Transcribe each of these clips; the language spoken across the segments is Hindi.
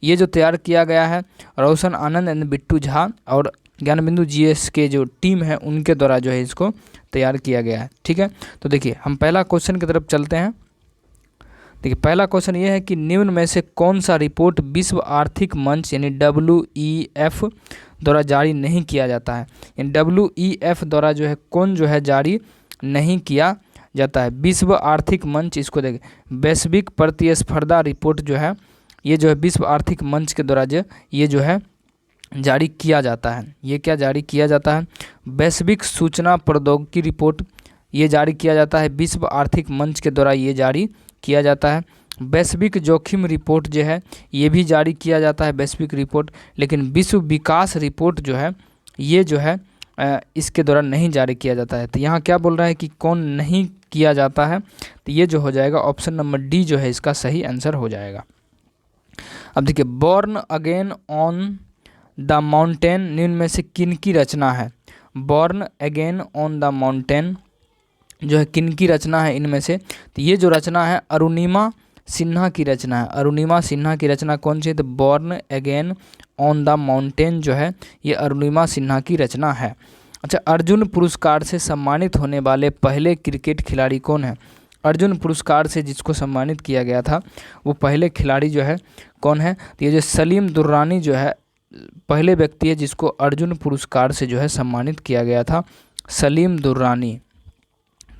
ये जो तैयार किया गया है रोशन आनंद एंड बिट्टू झा और ज्ञानबिंदु जीएस के जो टीम है उनके द्वारा जो है इसको तैयार किया गया है। ठीक है, तो देखिए हम पहला क्वेश्चन की तरफ चलते हैं। देखिए पहला क्वेश्चन ये है कि निम्न में से कौन सा रिपोर्ट विश्व आर्थिक मंच यानी WEF द्वारा जारी नहीं किया जाता है। यानी WEF द्वारा जो है कौन जो है जारी नहीं किया जाता है। विश्व आर्थिक मंच, इसको देखिए वैश्विक प्रतिस्पर्धा रिपोर्ट जो है ये जो है विश्व आर्थिक मंच के द्वारा जो ये जो है जारी किया जाता है। ये क्या जारी किया जाता है? वैश्विक सूचना प्रौद्योगिकी रिपोर्ट ये जारी किया जाता है विश्व आर्थिक मंच के द्वारा ये जारी किया जाता है। वैश्विक जोखिम रिपोर्ट जो है ये भी जारी किया जाता है वैश्विक रिपोर्ट, लेकिन विश्व विकास रिपोर्ट जो है ये जो है इसके द्वारा नहीं जारी किया जाता है। तो यहाँ क्या बोल रहा है कि कौन नहीं किया जाता है, तो ये जो हो जाएगा ऑप्शन नंबर डी जो है इसका सही आंसर हो जाएगा। अब देखिए born again on the mountain निम्न में से किन की रचना है। Born again on the mountain जो है किन की रचना है इनमें से, तो ये जो रचना है अरुणिमा सिन्हा की रचना है। अरुणिमा सिन्हा की रचना कौन सी है? तो born again on the mountain जो है ये अरुणिमा सिन्हा की रचना है। अच्छा, अर्जुन पुरस्कार से सम्मानित होने वाले पहले क्रिकेट खिलाड़ी कौन है। अर्जुन पुरस्कार से जिसको सम्मानित किया गया था वो पहले खिलाड़ी जो है कौन है, तो ये जो सलीम दुर्रानी जो है पहले व्यक्ति है जिसको अर्जुन पुरस्कार से जो है सम्मानित किया गया था, सलीम दुर्रानी।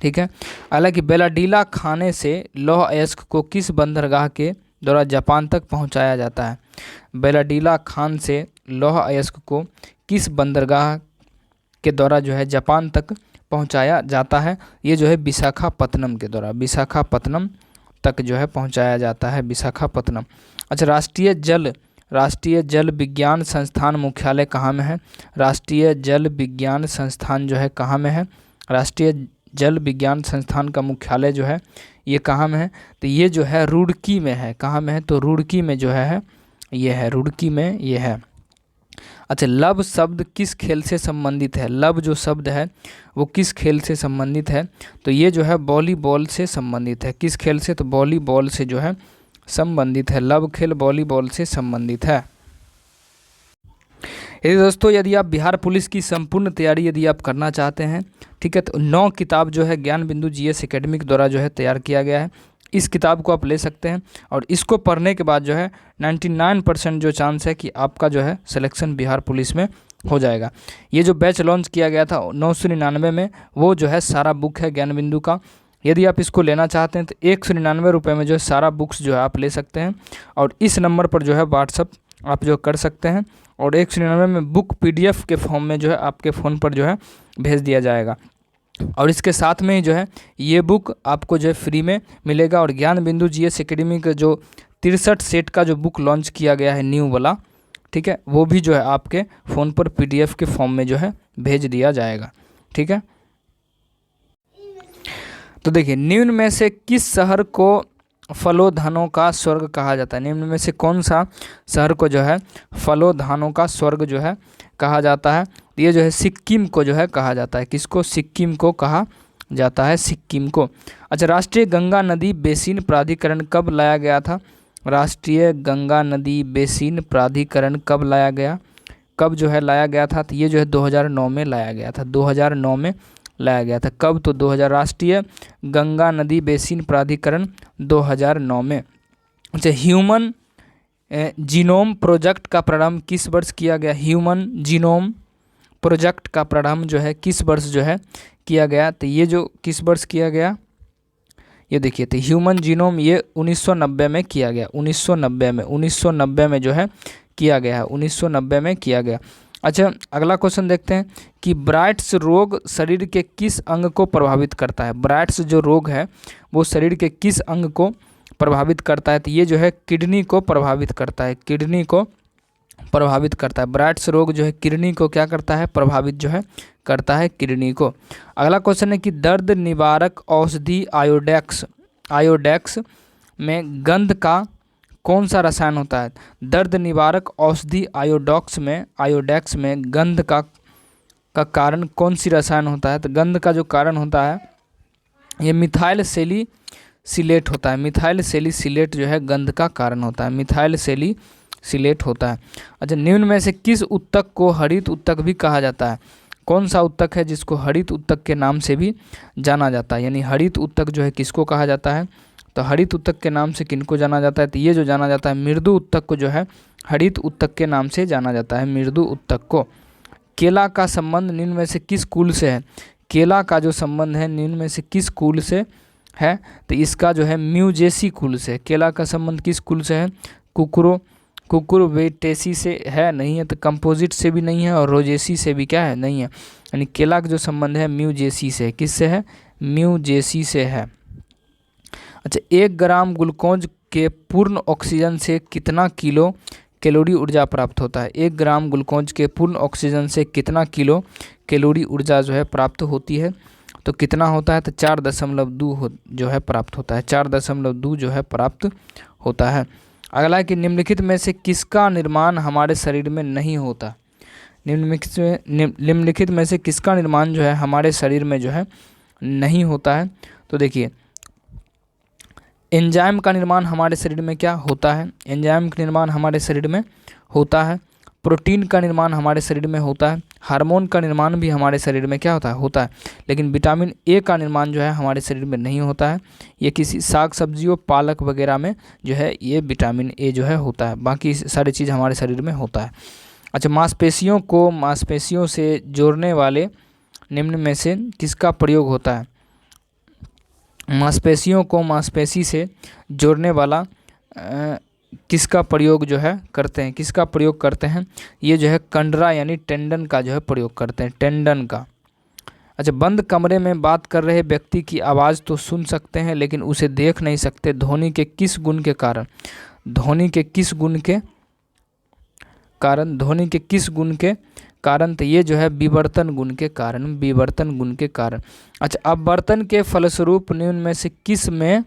ठीक है, हालांकि बेलाडीला खाने से लौह अयस्क को किस बंदरगाह के द्वारा जापान तक पहुंचाया जाता है। बेलाडीला खान से लौह अयस्क को किस बंदरगाह के द्वारा जो है जापान तक पहुंचाया जाता है। ये जो है विशाखापत्तनम के द्वारा, विशाखापत्तनम तक जो है पहुंचाया जाता है, विशाखापत्तनम। अच्छा, राष्ट्रीय जल विज्ञान संस्थान मुख्यालय कहाँ में है। राष्ट्रीय जल विज्ञान संस्थान जो है कहाँ में है। राष्ट्रीय जल विज्ञान संस्थान का मुख्यालय जो है ये कहाँ में है, तो ये जो है रुड़की में है। कहाँ में है? तो रुड़की में जो है ये है, रुड़की में ये है। अच्छा, लव शब्द किस खेल से संबंधित है। लव जो शब्द है वो किस खेल से संबंधित है, तो ये जो है वॉलीबॉल से संबंधित है। किस खेल से? तो वॉलीबॉल से जो है संबंधित है। लव खेल वॉलीबॉल से संबंधित है। यदि दोस्तों यदि आप बिहार पुलिस की संपूर्ण तैयारी यदि आप करना चाहते हैं, ठीक है, तो 9 किताब जो है ज्ञानबिंदु जीएस एकेडमिक द्वारा जो है तैयार किया गया है। इस किताब को आप ले सकते हैं और इसको पढ़ने के बाद जो है 99% जो चांस है कि आपका जो है सिलेक्शन बिहार पुलिस में हो जाएगा। ये जो बैच लॉन्च किया गया था 999 में, वो जो है सारा बुक है ज्ञानबिंदु का। यदि आप इसको लेना चाहते हैं तो 199 रुपये में जो है सारा बुक्स जो है आप ले सकते हैं और इस नंबर पर जो है व्हाट्सअप आप जो कर सकते हैं और 199 में बुक PDF के फॉर्म में जो है आपके फ़ोन पर जो है भेज दिया जाएगा। और इसके साथ में ही जो है ये बुक आपको जो है फ्री में मिलेगा। और ज्ञानबिंदु जीएस एकेडमी का जो 63 सेट का जो बुक लॉन्च किया गया है न्यू वाला, ठीक है, वो भी जो है आपके फ़ोन पर PDF के फॉर्म में जो है भेज दिया जाएगा। ठीक है, तो देखिए निम्न में से किस शहर को फलोधानों का स्वर्ग कहा जाता है। निम्न में से कौन सा शहर को जो है फलोधानों का स्वर्ग जो है कहा जाता है। ये जो है सिक्किम को जो है कहा जाता है। किसको? सिक्किम को कहा जाता है, सिक्किम को। अच्छा, राष्ट्रीय गंगा नदी बेसिन प्राधिकरण कब लाया गया था। राष्ट्रीय गंगा नदी बेसिन प्राधिकरण कब लाया गया, कब जो है लाया गया था, तो ये जो है 2009 में लाया गया था। 2009 में लाया गया था। कब? तो 2000। राष्ट्रीय गंगा नदी बेसिन प्राधिकरण 2009 में। अच्छा, ह्यूमन जीनोम प्रोजेक्ट का प्रारंभ किस वर्ष किया गया। ह्यूमन जीनोम प्रोजेक्ट का प्रारंभ जो है किस वर्ष जो है किया गया, तो ये जो किस वर्ष किया गया, ये देखिए, तो ह्यूमन जीनोम ये 1990 में किया गया। 1990 में जो है किया गया है, 1990 में किया गया। अच्छा, अगला क्वेश्चन देखते हैं कि ब्राइट्स रोग शरीर के किस अंग को प्रभावित करता है। ब्राइट्स जो रोग है वो शरीर के किस अंग को प्रभावित करता है, तो ये जो है किडनी को प्रभावित करता है। किडनी को प्रभावित करता है। ब्राइट्स रोग जो है किडनी को क्या करता है, प्रभावित जो है करता है किडनी को। अगला क्वेश्चन है कि दर्द निवारक औषधि आयोडेक्स में गंध का कौन सा रसायन होता है। दर्द निवारक औषधि आयोडेक्स में गंध का कारण कौन सी रसायन होता है, तो गंध का जो कारण होता है ये मिथाइल सैलिसिलेट होता है। मिथाइल सैलिसिलेट जो है गंध का कारण होता है। मिथाइल सिलेट होता है। अच्छा, निम्न में से किस उत्तक को हरित उत्तक भी कहा जाता है? कौन सा उत्तक है जिसको हरित उत्तक के नाम से भी जाना जाता है? यानी हरित उत्तक जो है किसको कहा जाता है? तो हरित उत्तक के नाम से किनको जाना जाता है? तो ये जो जाना जाता है मृदु उत्तक को जो है हरित उत्तक के नाम से जाना जाता है, मृदु उत्तक को। केला का संबंध निम्न में से किस कुल से है? केला का जो संबंध है निम्न में से किस कुल से है? तो इसका जो है म्यूजेसी कुल से। केला का संबंध किस कुल से है? कुकुरबिटेसी से है? नहीं है। तो कंपोजिट से भी नहीं है और रोजेसी से भी क्या है? नहीं है। यानी केला का जो संबंध है म्यूजेसी से। किससे है? म्यूजेसी से है। अच्छा, 1 ग्राम ग्लूकोज के पूर्ण ऑक्सीजन से कितना किलो कैलोरी ऊर्जा प्राप्त होता है? 1 ग्राम ग्लूकोज के पूर्ण ऑक्सीजन से कितना किलो कैलोरी ऊर्जा जो है प्राप्त होती है? तो कितना होता है? तो 4.2 जो है प्राप्त होता है, 4.2 जो है प्राप्त होता है। अगला है कि निम्नलिखित में से किसका निर्माण हमारे शरीर में नहीं होता? निम्नलिखित में से किसका निर्माण जो है हमारे शरीर में जो है नहीं होता है? तो देखिए, एंजाइम का निर्माण हमारे शरीर में क्या होता है? एंजाइम का निर्माण हमारे शरीर में होता है। प्रोटीन का निर्माण हमारे शरीर में होता है। हार्मोन का निर्माण भी हमारे शरीर में क्या होता है। लेकिन विटामिन ए का निर्माण जो है हमारे शरीर में नहीं होता है। ये किसी साग सब्जियों, पालक वगैरह में जो है ये विटामिन ए जो है होता है। बाकी सारी चीज़ हमारे शरीर में होता है। अच्छा, मांसपेशियों को मांसपेशियों से जोड़ने वाले निम्न में से किसका प्रयोग होता है? मांसपेशियों को मांसपेशी से जोड़ने वाला किसका प्रयोग जो है करते हैं? किसका प्रयोग करते हैं? ये जो है कंडरा यानी टेंडन का जो है प्रयोग करते हैं, टेंडन का। अच्छा, बंद कमरे में बात कर रहे व्यक्ति की आवाज़ तो सुन सकते हैं लेकिन उसे देख नहीं सकते, ध्वनि के किस गुण के कारण? ध्वनि के किस गुण के कारण? ध्वनि के किस गुण के कारण? तो ये जो है विवर्तन गुण के कारण, विवर्तन गुण के कारण। अच्छा, अपवर्तन के फलस्वरूप निम्न में से किस में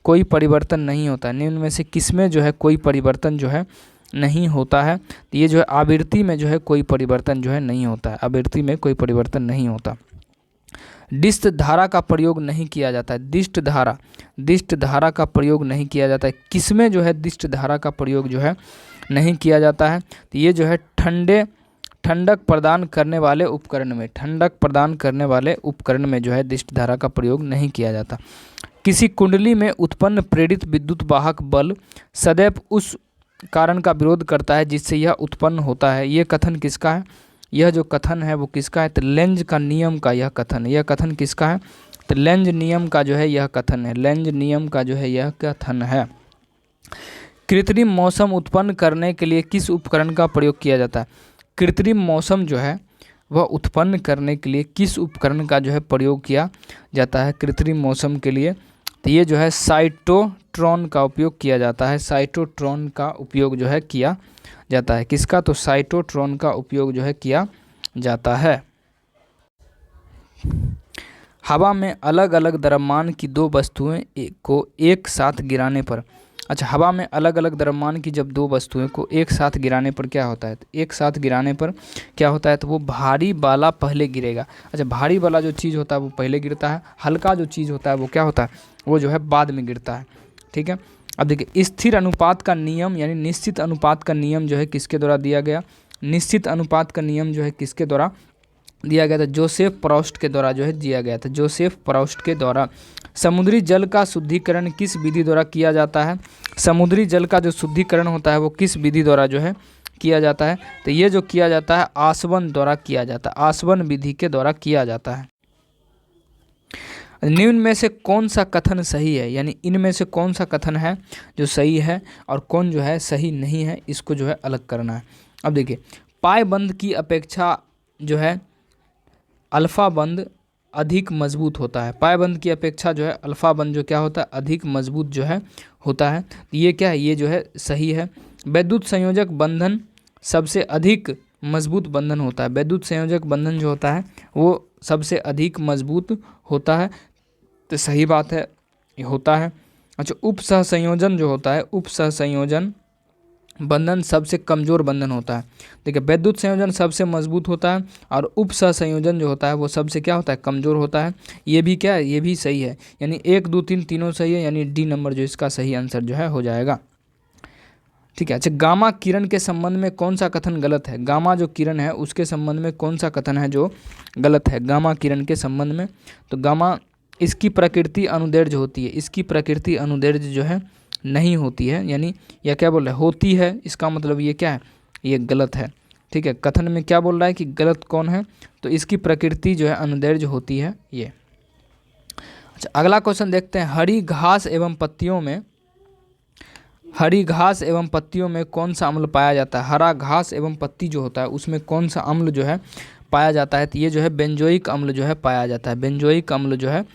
कोई परिवर्तन नहीं होता है? निम्न में से किस में जो है कोई परिवर्तन जो है नहीं होता है? तो ये जो है आवृत्ति में जो है कोई परिवर्तन जो है नहीं होता है, आवृत्ति में कोई परिवर्तन नहीं होता। डिस्ट धारा का प्रयोग नहीं किया जाता है। डिस्ट धारा का प्रयोग नहीं किया जाता है। किस में जो है डिस्ट धारा का प्रयोग जो है नहीं किया जाता है? तो ये जो है ठंडक प्रदान करने वाले उपकरण में, ठंडक प्रदान करने वाले उपकरण में जो है डिस्ट धारा का प्रयोग नहीं किया जाता। किसी कुंडली में उत्पन्न प्रेरित विद्युत वाहक बल सदैव उस कारण का विरोध करता है जिससे यह उत्पन्न होता है। यह कथन किसका है? यह जो कथन है वो किसका है? तो लेंज का नियम का यह कथन है। यह कथन किसका है? तो लेंज नियम का जो है यह कथन है, लेंज नियम का जो है यह कथन है। कृत्रिम मौसम उत्पन्न करने के लिए किस उपकरण का प्रयोग किया जाता है? कृत्रिम मौसम जो है वह उत्पन्न करने के लिए किस उपकरण का जो है प्रयोग किया जाता है? कृत्रिम मौसम के लिए तो ये जो है साइटोट्रॉन का उपयोग किया जाता है। साइटोट्रॉन का उपयोग जो है किया जाता है। किसका? तो साइटोट्रॉन का उपयोग जो है किया जाता है। हवा में अलग अलग द्रव्यमान की 2 वस्तुएं को एक साथ गिराने पर, अच्छा, हवा में अलग अलग द्रव्यमान की जब 2 वस्तुएं को एक साथ गिराने पर क्या होता है? तो एक साथ गिराने पर क्या होता है? तो वो भारी वाला पहले गिरेगा। अच्छा, भारी वाला जो चीज़ होता है वो पहले गिरता है, हल्का जो चीज़ होता है वो क्या होता है? वो जो है बाद में गिरता है। ठीक है। अब देखिए, स्थिर अनुपात का नियम यानी निश्चित अनुपात का नियम जो है किसके द्वारा दिया गया? निश्चित अनुपात का नियम जो है किसके द्वारा दिया गया था? जोसेफ प्रॉस्ट के द्वारा जो है दिया गया था, जोसेफ प्रॉस्ट के द्वारा। समुद्री जल का शुद्धिकरण किस विधि द्वारा किया जाता है? समुद्री जल का जो शुद्धिकरण होता है वो किस विधि द्वारा जो है किया जाता है? तो ये जो किया जाता है आसवन द्वारा किया जाता है, आसवन विधि के द्वारा किया जाता है। निम्न में से कौन सा कथन सही है? यानी इनमें से कौन सा कथन है जो सही है और कौन जो है सही नहीं है, इसको जो है अलग करना है। अब देखिए, पायबंद की अपेक्षा जो है अल्फा बंद अधिक मजबूत होता है। पायबंद की अपेक्षा जो है अल्फा बंद जो क्या होता है? अधिक मजबूत जो है होता है। तो ये क्या है? ये जो है सही है। वैद्युत संयोजक बंधन सबसे अधिक मजबूत बंधन होता है। वैद्युत संयोजक बंधन जो होता है वो सबसे अधिक मजबूत होता है, तो सही बात है, ये होता है। अच्छा, उप सहसंयोजन जो होता है, उप सहसंयोजन बंधन सबसे कमज़ोर बंधन होता है। देखिए, वैद्युत संयोजन सबसे मजबूत होता है और उप सहसंयोजन जो होता है वो सबसे क्या होता है? कमज़ोर होता है। ये भी क्या है? ये भी सही है। यानी 1, 2, 3 तीनों सही है, यानी डी नंबर जो इसका सही आंसर जो है हो जाएगा। ठीक है। अच्छा, गामा किरण के संबंध में कौन सा कथन गलत है? गामा जो किरण है उसके संबंध में कौन सा कथन है जो गलत है गामा किरण के संबंध में? तो गामा, इसकी प्रकृति अनुदैर्ध्य होती है, इसकी प्रकृति अनुदैर्ध्य जो है नहीं होती है, यानी या क्या बोल रहा है, होती है, इसका मतलब ये क्या है, ये गलत है। ठीक है, कथन में क्या बोल रहा है कि गलत कौन है, तो इसकी प्रकृति जो है अनुदैर्ध्य होती है ये। अच्छा, अगला क्वेश्चन देखते हैं। हरी घास एवं पत्तियों में, हरी घास एवं पत्तियों में कौन सा अम्ल पाया जाता है? हरा घास एवं पत्ती जो होता है उसमें कौन सा अम्ल जो है पाया जाता है? तो ये जो है बेंजोइक अम्ल जो है पाया जाता है, बेंजोइक अम्ल जो है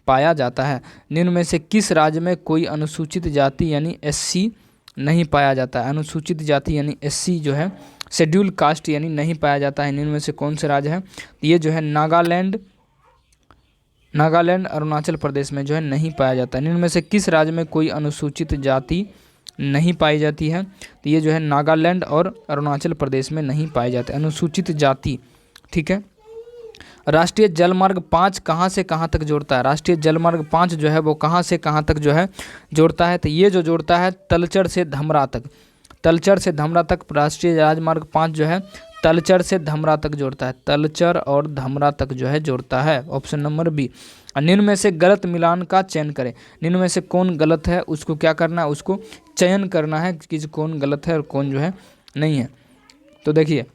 पाया जाता है। निम्न में से किस राज्य में कोई अनुसूचित जाति यानी एससी नहीं पाया जाता है? अनुसूचित जाति यानी एससी जो है, शेड्यूल कास्ट यानी नहीं पाया जाता है, निम्न में से कौन से राज्य है? ये जो है नागालैंड, नागालैंड अरुणाचल प्रदेश में जो है नहीं पाया जाता है। निम्न में से किस राज्य में कोई अनुसूचित जाति नहीं पाई जाती है? तो ये जो है नागालैंड और अरुणाचल प्रदेश में नहीं पाए जाते अनुसूचित जाति। ठीक है। राष्ट्रीय जलमार्ग 5 कहाँ से कहाँ तक जोड़ता है? राष्ट्रीय जलमार्ग 5 जो है वो कहाँ से कहाँ तक जो है जोड़ता है? तो ये जो जोड़ता है तलचर से धमरा तक, तलचर से धमरा तक राष्ट्रीय राजमार्ग 5 जो है तलचर से धमरा तक जोड़ता है, तलचर और धमरा तक जो है जोड़ता है। Option number B. निम्न में से गलत मिलान का चयन करें। निम्न में से कौन गलत है उसको क्या करना है, उसको चयन करना है कि कौन गलत है और कौन जो है नहीं है। तो देखिए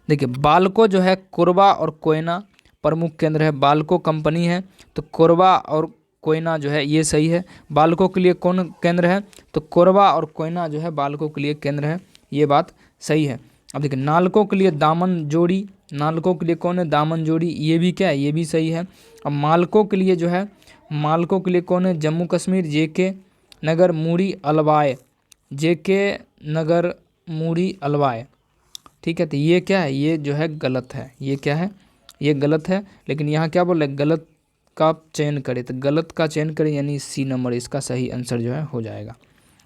बाल्को जो है कोरबा और कोयना प्रमुख केंद्र है, बाल्को कंपनी है, तो कोरबा और कोयना जो है ये सही है। बाल्को के लिए कौन केंद्र है? तो कोरबा और कोयना जो है बाल्को के लिए केंद्र है, ये बात सही है। अब देखिए नालको के लिए दामन जोड़ी, नालको के लिए कौन है? दामन जोड़ी, ये भी क्या है, ये भी सही है। अब मालको के लिए जो है, मालको के लिए कौन है? जम्मू कश्मीर, जेके नगर मूरी अलवाय, जेके नगर मूरी अलवाय। ठीक है, तो ये क्या है, ये जो है गलत है, ये क्या है, ये गलत है। लेकिन यहाँ क्या बोल रहे हैं, गलत का चयन करें, तो गलत का चयन करें यानी सी नंबर इसका सही आंसर जो है हो जाएगा।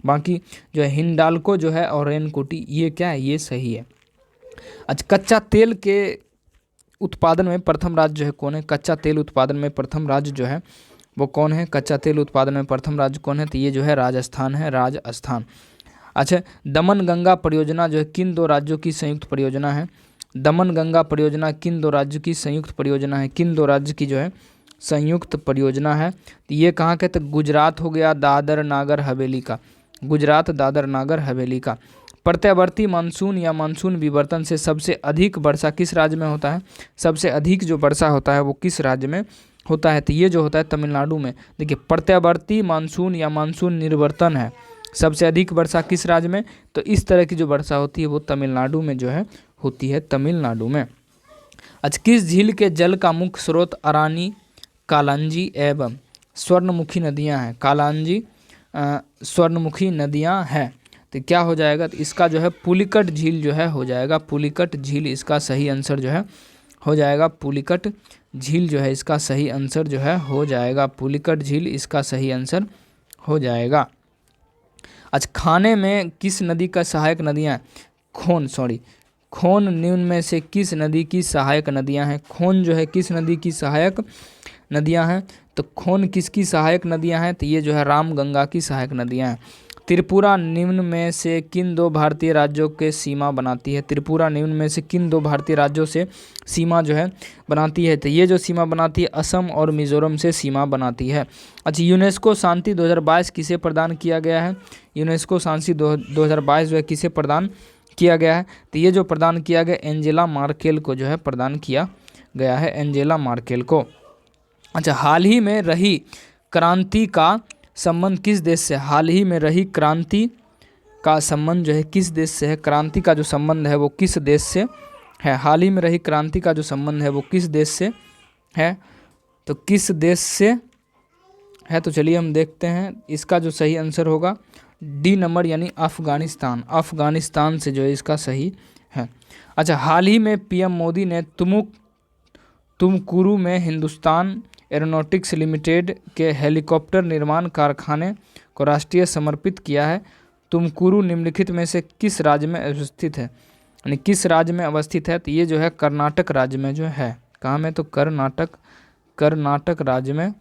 बाकी जो है हिंडाल्को जो है और रेनकोटी ये क्या है, ये सही है। अच्छा, कच्चा तेल के उत्पादन में प्रथम राज्य जो है कौन है? कच्चा तेल उत्पादन में प्रथम राज्य जो है वो कौन है? कच्चा तेल उत्पादन में प्रथम राज्य कौन है? तो ये जो है राजस्थान है, राजस्थान। अच्छा, दमन गंगा परियोजना जो है किन दो राज्यों की संयुक्त परियोजना है? दमन गंगा परियोजना किन दो राज्यों की संयुक्त परियोजना है? किन दो राज्य की जो है संयुक्त परियोजना है? तो ये कहाँ के? तो गुजरात हो गया, दादर नागर हवेली का, गुजरात दादर नागर हवेली का। प्रत्यावर्ती मानसून या मानसून विवर्तन से सबसे अधिक वर्षा किस राज्य में होता है? सबसे अधिक जो वर्षा होता है वो किस राज्य में होता है? तो ये जो होता है तमिलनाडु में। देखिए प्रत्यावर्ती मानसून या मानसून निर्वर्तन है, सबसे अधिक वर्षा किस राज्य में? तो इस तरह की जो वर्षा होती है वो तमिलनाडु में जो है होती है, तमिलनाडु में। अच्छा, किस झील के जल का मुख्य स्रोत अरानी, कालांजी एवं स्वर्णमुखी नदियां हैं? कालांजी स्वर्णमुखी नदियां हैं, तो क्या हो जाएगा? तो इसका जो है पुलिकट झील जो है हो जाएगा, पुलिकट झील इसका सही आंसर जो है हो जाएगा, पुलिकट झील जो है इसका सही आंसर जो है हो जाएगा, पुलिकट झील इसका सही आंसर हो जाएगा। अच्छा, खाने में किस नदी का सहायक नदियाँ? खोन निम्न में से किस नदी की सहायक नदियाँ हैं? खोन जो है किस नदी की सहायक नदियाँ हैं? तो खोन किसकी सहायक नदियाँ हैं? तो ये जो है रामगंगा की सहायक नदियाँ हैं। त्रिपुरा निम्न में से किन दो भारतीय राज्यों के सीमा बनाती है? त्रिपुरा निम्न में से किन दो भारतीय राज्यों से सीमा जो है बनाती है? तो ये जो सीमा बनाती है असम और मिजोरम से सीमा बनाती है। अच्छा, यूनेस्को शांति 2022 किसे प्रदान किया गया है? यूनेस्को शांति 2022 जो है किसे प्रदान किया गया है? तो ये जो प्रदान किया गया एंजेला मार्केल को जो है प्रदान किया गया है, एंजेला मार्केल को। अच्छा, हाल ही में रही क्रांति का संबंध किस देश से? हाल ही में रही क्रांति का संबंध जो है किस देश से है? क्रांति का जो संबंध है वो किस देश से है? हाल ही में रही क्रांति का जो संबंध है वो किस देश से है? तो किस देश से है? तो चलिए हम देखते हैं, इसका जो सही आंसर होगा डी नंबर यानी अफगानिस्तान, अफगानिस्तान से जो है इसका सही है। अच्छा, हाल ही में पीएम मोदी ने तुमकुरू में हिंदुस्तान एरोनॉटिक्स लिमिटेड के हेलीकॉप्टर निर्माण कारखाने को राष्ट्रीय समर्पित किया है। तुमकुरू निम्नलिखित में से किस राज्य में अवस्थित है? यानी किस राज्य में अवस्थित है? तो ये जो है कर्नाटक राज्य में जो है, कहाँ में? तो कर्नाटक राज्य में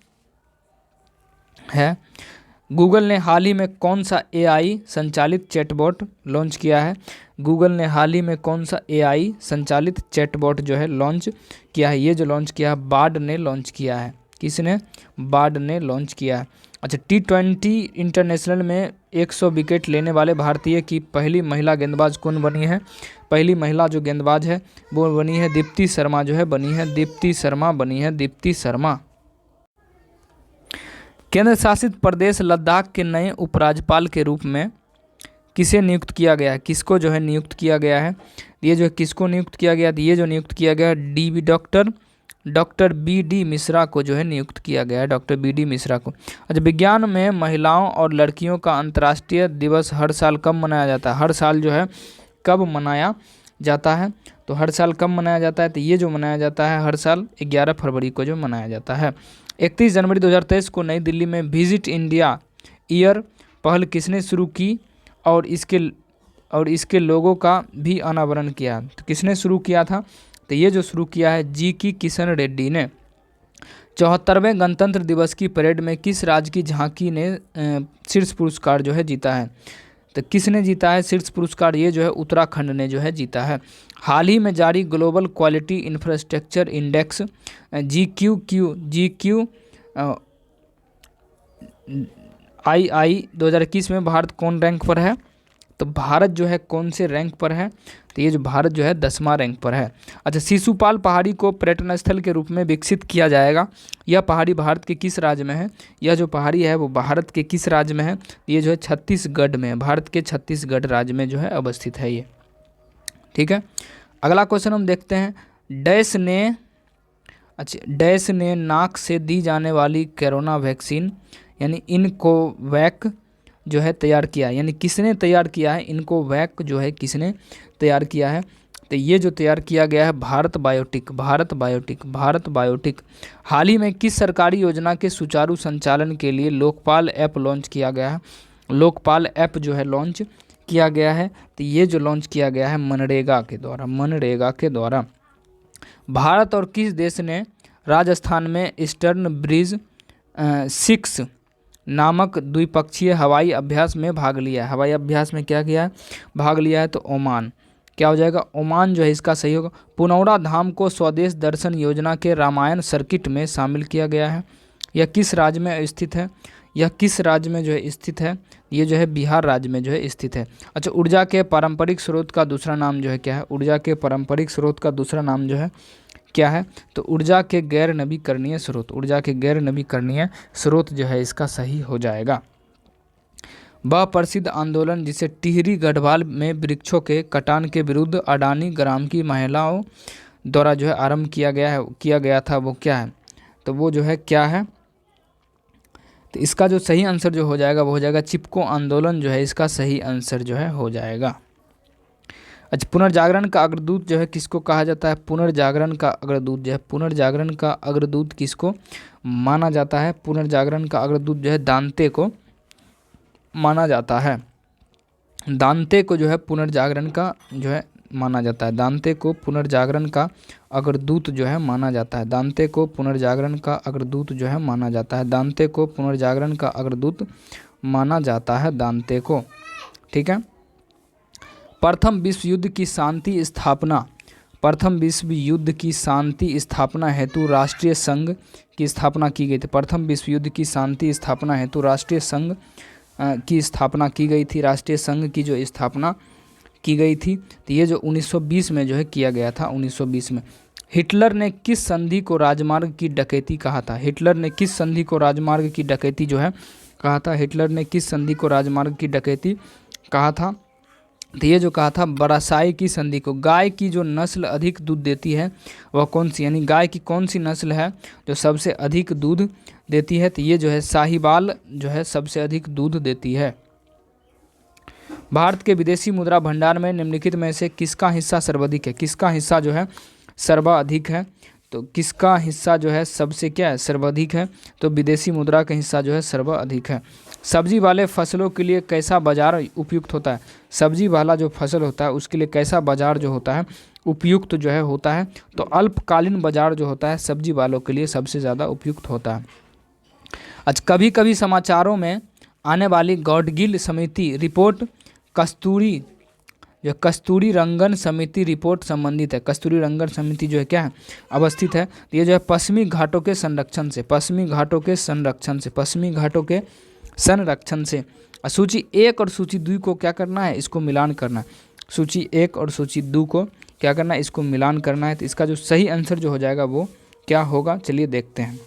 है। गूगल ने हाल ही में कौन सा एआई संचालित चैटबॉट लॉन्च किया है? गूगल ने हाल ही में कौन सा एआई संचालित चैटबॉट जो है लॉन्च किया है? ये जो लॉन्च किया है बार्ड ने लॉन्च किया है। किसने? बार्ड ने लॉन्च किया है। अच्छा, T20 इंटरनेशनल में 100 विकेट लेने वाले भारतीय की पहली महिला गेंदबाज कौन बनी है? पहली महिला जो गेंदबाज है वो बनी है दीप्ति शर्मा, जो है बनी है दीप्ति शर्मा, बनी है दीप्ति शर्मा। केंद्र शासित प्रदेश लद्दाख के नए उपराज्यपाल के रूप में किसे नियुक्त किया गया है? किसको जो है नियुक्त किया गया है? ये जो किसको नियुक्त किया गया? ये जो नियुक्त किया गया डॉक्टर बी.डी. मिश्रा को जो है नियुक्त किया गया है, डॉक्टर बी.डी. मिश्रा को। अच्छा, विज्ञान में महिलाओं और लड़कियों का अंतर्राष्ट्रीय दिवस हर साल कब मनाया जाता है? हर साल जो है कब मनाया जाता है? तो हर साल कब मनाया जाता है? तो ये जो मनाया जाता है हर साल 11 फरवरी को जो मनाया जाता है। 31 जनवरी 2023 को नई दिल्ली में विजिट इंडिया ईयर पहल किसने शुरू की और इसके लोगों का भी अनावरण किया? तो किसने शुरू किया था? तो ये जो शुरू किया है जी किशन रेड्डी ने। 74वें गणतंत्र दिवस की परेड में किस राज्य की झांकी ने शीर्ष पुरस्कार जो है जीता है? तो किसने जीता है शीर्ष पुरस्कार? ये जो है उत्तराखंड ने जो है जीता है। हाल ही में जारी global quality infrastructure index GQ II 2021 में भारत कौन रैंक पर है? तो भारत जो है कौन से रैंक पर है? तो ये जो भारत जो है 10वां रैंक पर है। अच्छा, शिशुपाल पहाड़ी को पर्यटन स्थल के रूप में विकसित किया जाएगा। यह पहाड़ी भारत के किस राज्य में है? यह जो पहाड़ी है वो भारत के किस राज्य में है? ये जो है छत्तीसगढ़ में, भारत के छत्तीसगढ़ राज्य में जो है अवस्थित है ये। ठीक है, अगला क्वेश्चन हम देखते हैं। डैश ने नाक से दी जाने वाली कोरोना वैक्सीन यानी इनकोवैक जो है तैयार किया है, यानी किसने तैयार किया है? इनकोवैक जो है किसने तैयार किया है? तो ये जो तैयार किया गया है भारत बायोटेक। हाल ही में किस सरकारी योजना के सुचारू संचालन के लिए लोकपाल ऐप लॉन्च किया गया है? लोकपाल ऐप जो है लॉन्च किया गया है, तो ये जो लॉन्च किया गया है मनरेगा के द्वारा। भारत और किस देश ने राजस्थान में ईस्टर्न ब्रिज 6 नामक द्विपक्षीय हवाई अभ्यास में भाग लिया है? हवाई अभ्यास में क्या किया है? भाग लिया है। तो ओमान, क्या हो जाएगा? ओमान जो है इसका सही होगा। पुनौरा धाम को स्वदेश दर्शन योजना के रामायण सर्किट में शामिल किया गया है। यह किस राज्य में स्थित है? यह किस राज्य में जो है स्थित है? ये जो है बिहार राज्य में जो है स्थित है। अच्छा, ऊर्जा के पारंपरिक स्रोत का दूसरा नाम जो है क्या है? ऊर्जा के पारंपरिक स्रोत का दूसरा नाम जो है क्या है? तो ऊर्जा के गैर नवीकरणीय स्रोत जो है इसका सही हो जाएगा। वह प्रसिद्ध आंदोलन जिसे टिहरी गढ़वाल में वृक्षों के कटान के विरुद्ध अडानी ग्राम की महिलाओं द्वारा जो है आरंभ किया गया था, वो क्या है? तो वो जो है क्या है? तो इसका जो सही आंसर जो हो जाएगा वो हो जाएगा चिपको आंदोलन जो है इसका सही आंसर जो है हो जाएगा। अच्छा, पुनर्जागरण का अग्रदूत जो है किसको कहा जाता है? पुनर्जागरण का अग्रदूत किसको माना जाता है? पुनर्जागरण का अग्रदूत जो है दांते को माना जाता है। दांते को जो है पुनर्जागरण का जो है माना जाता है। दांते को पुनर्जागरण का अग्रदूत जो है माना जाता है। दांते को पुनर्जागरण का अग्रदूत जो है माना जाता है। दांते को पुनर्जागरण का अग्रदूत माना जाता है दांते को। ठीक है। प्रथम विश्व युद्ध की शांति हेतु राष्ट्रीय संघ की स्थापना की गई थी। प्रथम विश्व युद्ध की शांति स्थापना हेतु राष्ट्रीय संघ की स्थापना की गई थी। राष्ट्रीय संघ की जो स्थापना की गई थी तो ये जो 1920 में जो है किया गया था। 1920 में हिटलर ने किस संधि को राजमार्ग की डकैती कहा था? हिटलर ने किस संधि को राजमार्ग की डकैती जो है कहा था? हिटलर ने किस संधि को राजमार्ग की डकैती कहा था? तो ये जो कहा था बरासाई की संधि को। गाय की जो नस्ल अधिक दूध देती है वह कौन सी, यानी गाय की कौन सी नस्ल है जो सबसे अधिक दूध देती है? तो ये जो है साहिवाल जो है सबसे अधिक दूध देती है। भारत के विदेशी मुद्रा भंडार में निम्नलिखित में से किसका हिस्सा सर्वाधिक है? किसका हिस्सा जो है सर्वाधिक है? तो किसका हिस्सा जो है सबसे क्या है सर्वाधिक है? तो विदेशी मुद्रा का हिस्सा जो है सर्वाधिक है। सब्जी वाले फसलों के लिए कैसा बाजार उपयुक्त होता है? सब्जी वाला जो फसल होता है उसके लिए कैसा बाजार जो होता है उपयुक्त जो है होता है? तो अल्पकालीन बाजार जो होता है सब्जी वालों के लिए सबसे ज़्यादा उपयुक्त होता है। अच्छा, कभी कभी समाचारों में आने वाली गौडगिल समिति रिपोर्ट कस्तूरी रंगन समिति रिपोर्ट संबंधित है। कस्तूरी रंगन समिति जो है क्या है, अवस्थित है। तो ये जो है पश्चिमी घाटों के संरक्षण से सूची 1 और सूची 2 को क्या करना है, इसको मिलान करना है। सूची 1 और सूची 2 को क्या करना है, इसको मिलान करना है। तो इसका जो सही आंसर जो हो जाएगा वो क्या होगा, चलिए देखते हैं।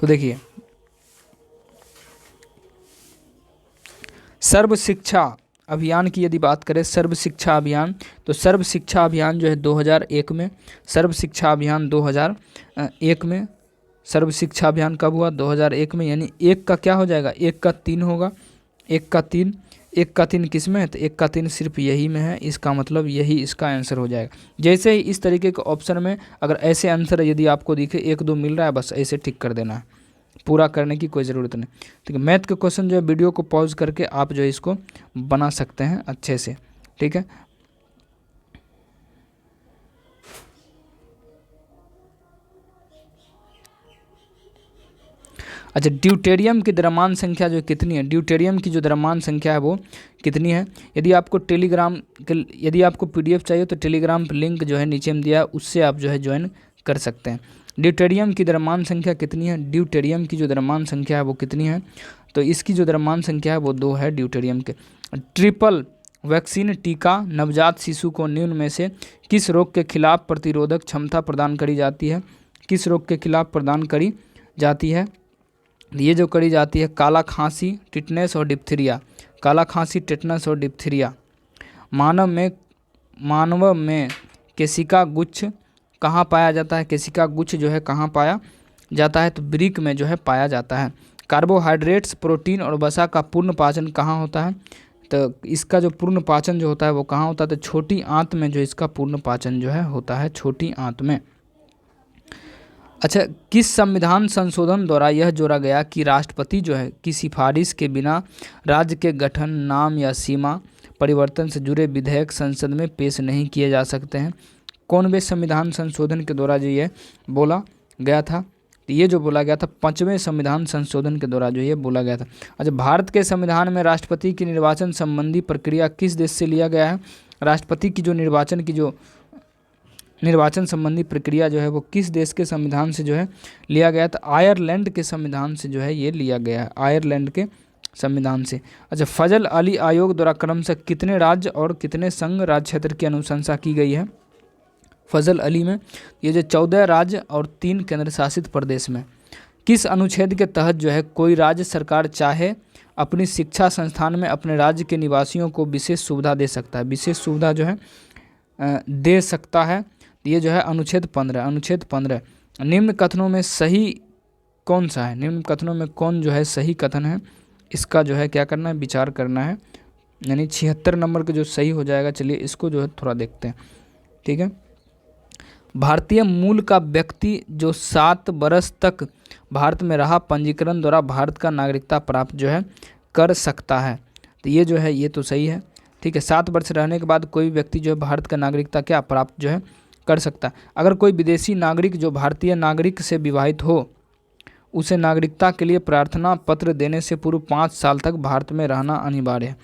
तो देखिए, सर्व शिक्षा अभियान की यदि बात करें, सर्व शिक्षा अभियान, तो सर्व शिक्षा अभियान जो है 2001 में, सर्व शिक्षा अभियान 2001 में, सर्व शिक्षा अभियान कब हुआ, 2001 में। यानी 1 का क्या हो जाएगा, 1 का 3 होगा, 1 का 3 किस में है, तो 1 का 3 सिर्फ यही में है। इसका मतलब यही इसका आंसर हो जाएगा। जैसे ही इस तरीके के ऑप्शन में अगर ऐसे आंसर यदि आपको दिखे 1 2 मिल रहा है, बस ऐसे टिक कर देना है, पूरा करने की कोई ज़रूरत नहीं। ठीक है, मैथ के क्वेश्चन जो है वीडियो को पॉज करके आप जो है इसको बना सकते हैं अच्छे से। ठीक है, अच्छा, ड्यूटेरियम की द्रव्यमान संख्या जो कितनी है, ड्यूटेरियम की जो द्रव्यमान संख्या है वो कितनी है। यदि आपको यदि आपको PDF चाहिए तो टेलीग्राम पर लिंक जो है नीचे में दिया है, उससे आप जो है ज्वाइन कर सकते हैं। ड्यूटेरियम की द्रव्यमान संख्या कितनी है, ड्यूटेरियम की जो द्रव्यमान संख्या है वो कितनी है, तो इसकी जो द्रव्यमान संख्या है वो 2 है ड्यूटेरियम के। ट्रिपल वैक्सीन टीका नवजात शिशु को निम्न में से किस रोग के खिलाफ प्रतिरोधक क्षमता प्रदान करी जाती है, किस रोग के खिलाफ प्रदान करी जाती है। ये जो करी जाती है, काला खांसी, टिटनेस और डिप्थीरिया। काला खांसी, टिटनेस और डिप्थीरिया। मानव में केशिका गुच्छ कहाँ पाया जाता है, केशिका गुच्छ जो है कहाँ पाया जाता है, तो वृक्क में जो है पाया जाता है। कार्बोहाइड्रेट्स, प्रोटीन और वसा का पूर्ण पाचन कहाँ होता है, तो इसका जो पूर्ण पाचन जो होता है वो कहाँ होता है, तो छोटी आंत में जो इसका पूर्ण पाचन जो है होता है, छोटी आंत में। अच्छा, किस संविधान संशोधन द्वारा यह जोड़ा गया कि राष्ट्रपति जो है की सिफारिश के बिना राज्य के गठन, नाम या सीमा परिवर्तन से जुड़े विधेयक संसद में पेश नहीं किए जा सकते हैं। कौन वे संविधान संशोधन के द्वारा जो ये बोला गया था, तो ये जो बोला गया था 5वें संविधान संशोधन के द्वारा जो ये बोला गया था। अच्छा, भारत के संविधान में राष्ट्रपति की निर्वाचन संबंधी प्रक्रिया किस देश से लिया गया है, राष्ट्रपति की जो निर्वाचन संबंधी प्रक्रिया जो है वो किस देश के संविधान से जो है लिया गया था, आयरलैंड के संविधान से जो है ये लिया गया है, आयरलैंड के संविधान से। अच्छा, फजल अली आयोग द्वारा क्रमशः कितने राज्य और कितने संघ राज्य क्षेत्र की अनुशंसा की गई है, फजल अली में ये जो 14 राज्य और 3 केंद्र शासित प्रदेश में। किस अनुच्छेद के तहत जो है कोई राज्य सरकार चाहे अपनी शिक्षा संस्थान में अपने राज्य के निवासियों को विशेष सुविधा दे सकता है, विशेष सुविधा जो है दे सकता है, ये जो है अनुच्छेद 15। अनुच्छेद 15 निम्न कथनों में सही कौन सा है, निम्न कथनों में कौन जो है सही कथन है, इसका जो है क्या करना है, विचार करना है। यानी 76 नंबर का जो सही हो जाएगा। चलिए इसको जो है थोड़ा देखते हैं। ठीक है, भारतीय मूल का व्यक्ति जो 7 वर्ष तक भारत में रहा पंजीकरण द्वारा भारत का नागरिकता प्राप्त जो है कर सकता है, तो ये जो है ये तो सही है। ठीक है, 7 वर्ष रहने के बाद कोई व्यक्ति जो है भारत का नागरिकता क्या प्राप्त जो है कर सकता है। अगर कोई विदेशी नागरिक जो भारतीय नागरिक से विवाहित हो, उसे नागरिकता के लिए प्रार्थना पत्र देने से पूर्व 5 साल तक भारत में रहना अनिवार्य है।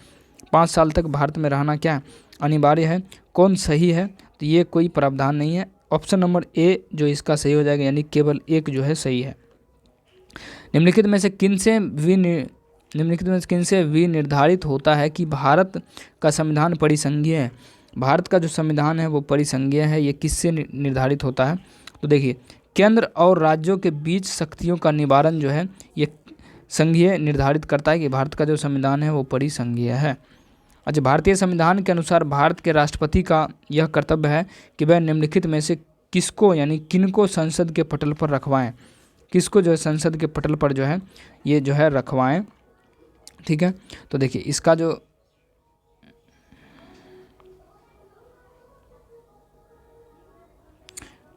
5 साल तक भारत में रहना क्या अनिवार्य है। कौन सही है, तो ये कोई प्रावधान नहीं है। ऑप्शन नंबर ए जो इसका सही हो जाएगा, यानी केवल एक जो है सही है। निम्नलिखित में से किन से विनिर्धारित होता है कि भारत का संविधान परिसंघीय है। भारत का जो संविधान है वो परिसंघीय है, ये किससे निर्धारित होता है, तो देखिए केंद्र और राज्यों के बीच शक्तियों का निवारण जो है ये संघीय निर्धारित करता है कि भारत का जो संविधान है वो परिसंघीय है। अच्छा, भारतीय संविधान के अनुसार भारत के राष्ट्रपति का यह कर्तव्य है कि वह निम्नलिखित में से किसको यानी किनको संसद के पटल पर रखवाएं, किसको जो है संसद के पटल पर जो है ये जो है रखवाएं। ठीक है, तो देखिए इसका जो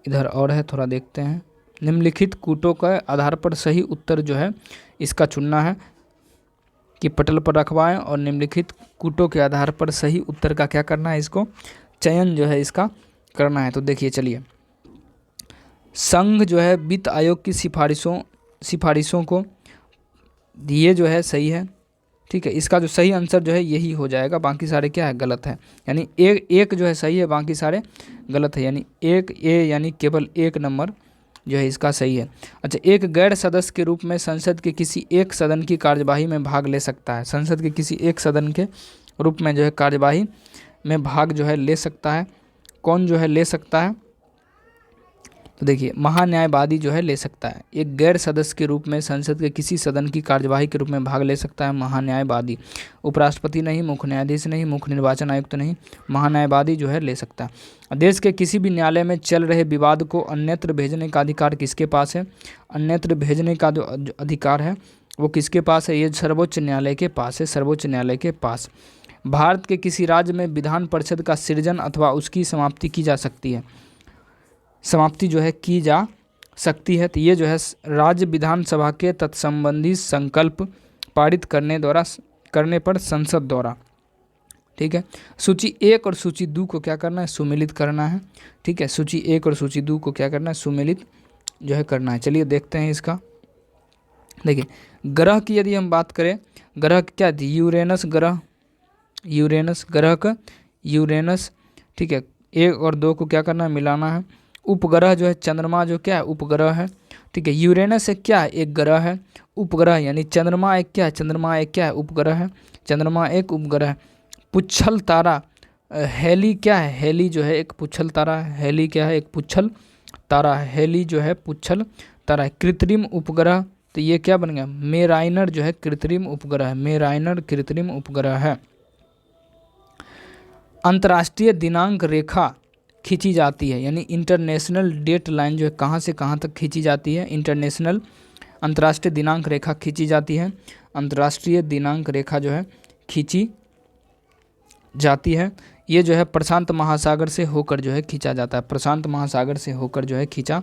इधर और है, थोड़ा देखते हैं। निम्नलिखित कूटों के आधार पर सही उत्तर जो है इसका चुनना है कि पटल पर रखवाएं, और निम्नलिखित कूटों के आधार पर सही उत्तर का क्या करना है, इसको चयन जो है इसका करना है। तो देखिए चलिए, संघ जो है वित्त आयोग की सिफारिशों को ये जो है सही है, ठीक है। इसका जो सही आंसर जो है यही हो जाएगा, बाकी सारे क्या है गलत है। यानी एक जो है सही है, बाकी सारे गलत है। यानी एक ए यानी केवल एक नंबर जो है इसका सही है। अच्छा, एक गैर सदस्य के रूप में संसद के किसी एक सदन की कार्यवाही में भाग ले सकता है। संसद के किसी एक सदन के रूप में जो है कार्यवाही में भाग जो है ले सकता है। कौन जो है ले सकता है? तो देखिए, महान्यायवादी जो है ले सकता है। एक गैर सदस्य के रूप में संसद के किसी सदन की कार्यवाही के रूप में भाग ले सकता है महान्यायवादी। उपराष्ट्रपति नहीं, मुख्य न्यायाधीश नहीं, मुख्य निर्वाचन आयुक्त नहीं, महान्यायवादी जो है ले सकता है। देश के किसी भी न्यायालय में चल रहे विवाद को अन्यत्र भेजने का अधिकार किसके पास है? अन्यत्र भेजने का जो अधिकार है वो किसके पास है? ये सर्वोच्च न्यायालय के पास है, सर्वोच्च न्यायालय के पास। भारत के किसी राज्य में विधान परिषद का सृजन अथवा उसकी समाप्ति की जा सकती है। समाप्ति जो है की जा सकती है। तो ये जो है राज्य विधानसभा के तत्संबंधी संकल्प पारित करने पर संसद द्वारा, ठीक है। सूची 1 और सूची 2 को क्या करना है? सुमेलित करना है, ठीक है। सूची 1 और सूची 2 को क्या करना है? सुमेलित जो है करना है। चलिए देखते हैं इसका। देखिए, ग्रह की यदि हम बात करें, ग्रह क्या थी? यूरेनस ग्रह, यूरेनस ग्रह का यूरेनस, ठीक है। 1 और 2 को क्या करना है? मिलाना है। उपग्रह जो है चंद्रमा, जो क्या है? उपग्रह है, ठीक है। यूरेनस एक क्या है? एक ग्रह है। उपग्रह यानी चंद्रमा एक क्या है? चंद्रमा एक क्या है? उपग्रह है। चंद्रमा एक उपग्रह है। पुच्छल तारा हेली क्या है? हेली जो है एक पुच्छल तारा है। हेली क्या है? एक पुच्छल तारा है। हेली जो है पुच्छल तारा है। कृत्रिम उपग्रह, तो ये क्या बन गया? मेराइनर जो है कृत्रिम उपग्रह है। मेराइनर कृत्रिम उपग्रह है। अंतर्राष्ट्रीय दिनांक रेखा खींची जाती है, यानी इंटरनेशनल डेट लाइन जो है कहाँ से कहाँ तक खींची जाती है? इंटरनेशनल अंतर्राष्ट्रीय दिनांक रेखा खींची जाती है। अंतर्राष्ट्रीय दिनांक रेखा जो है खींची जाती है। ये जो है प्रशांत महासागर से होकर जो है खींचा जाता है। प्रशांत महासागर से होकर जो है खींचा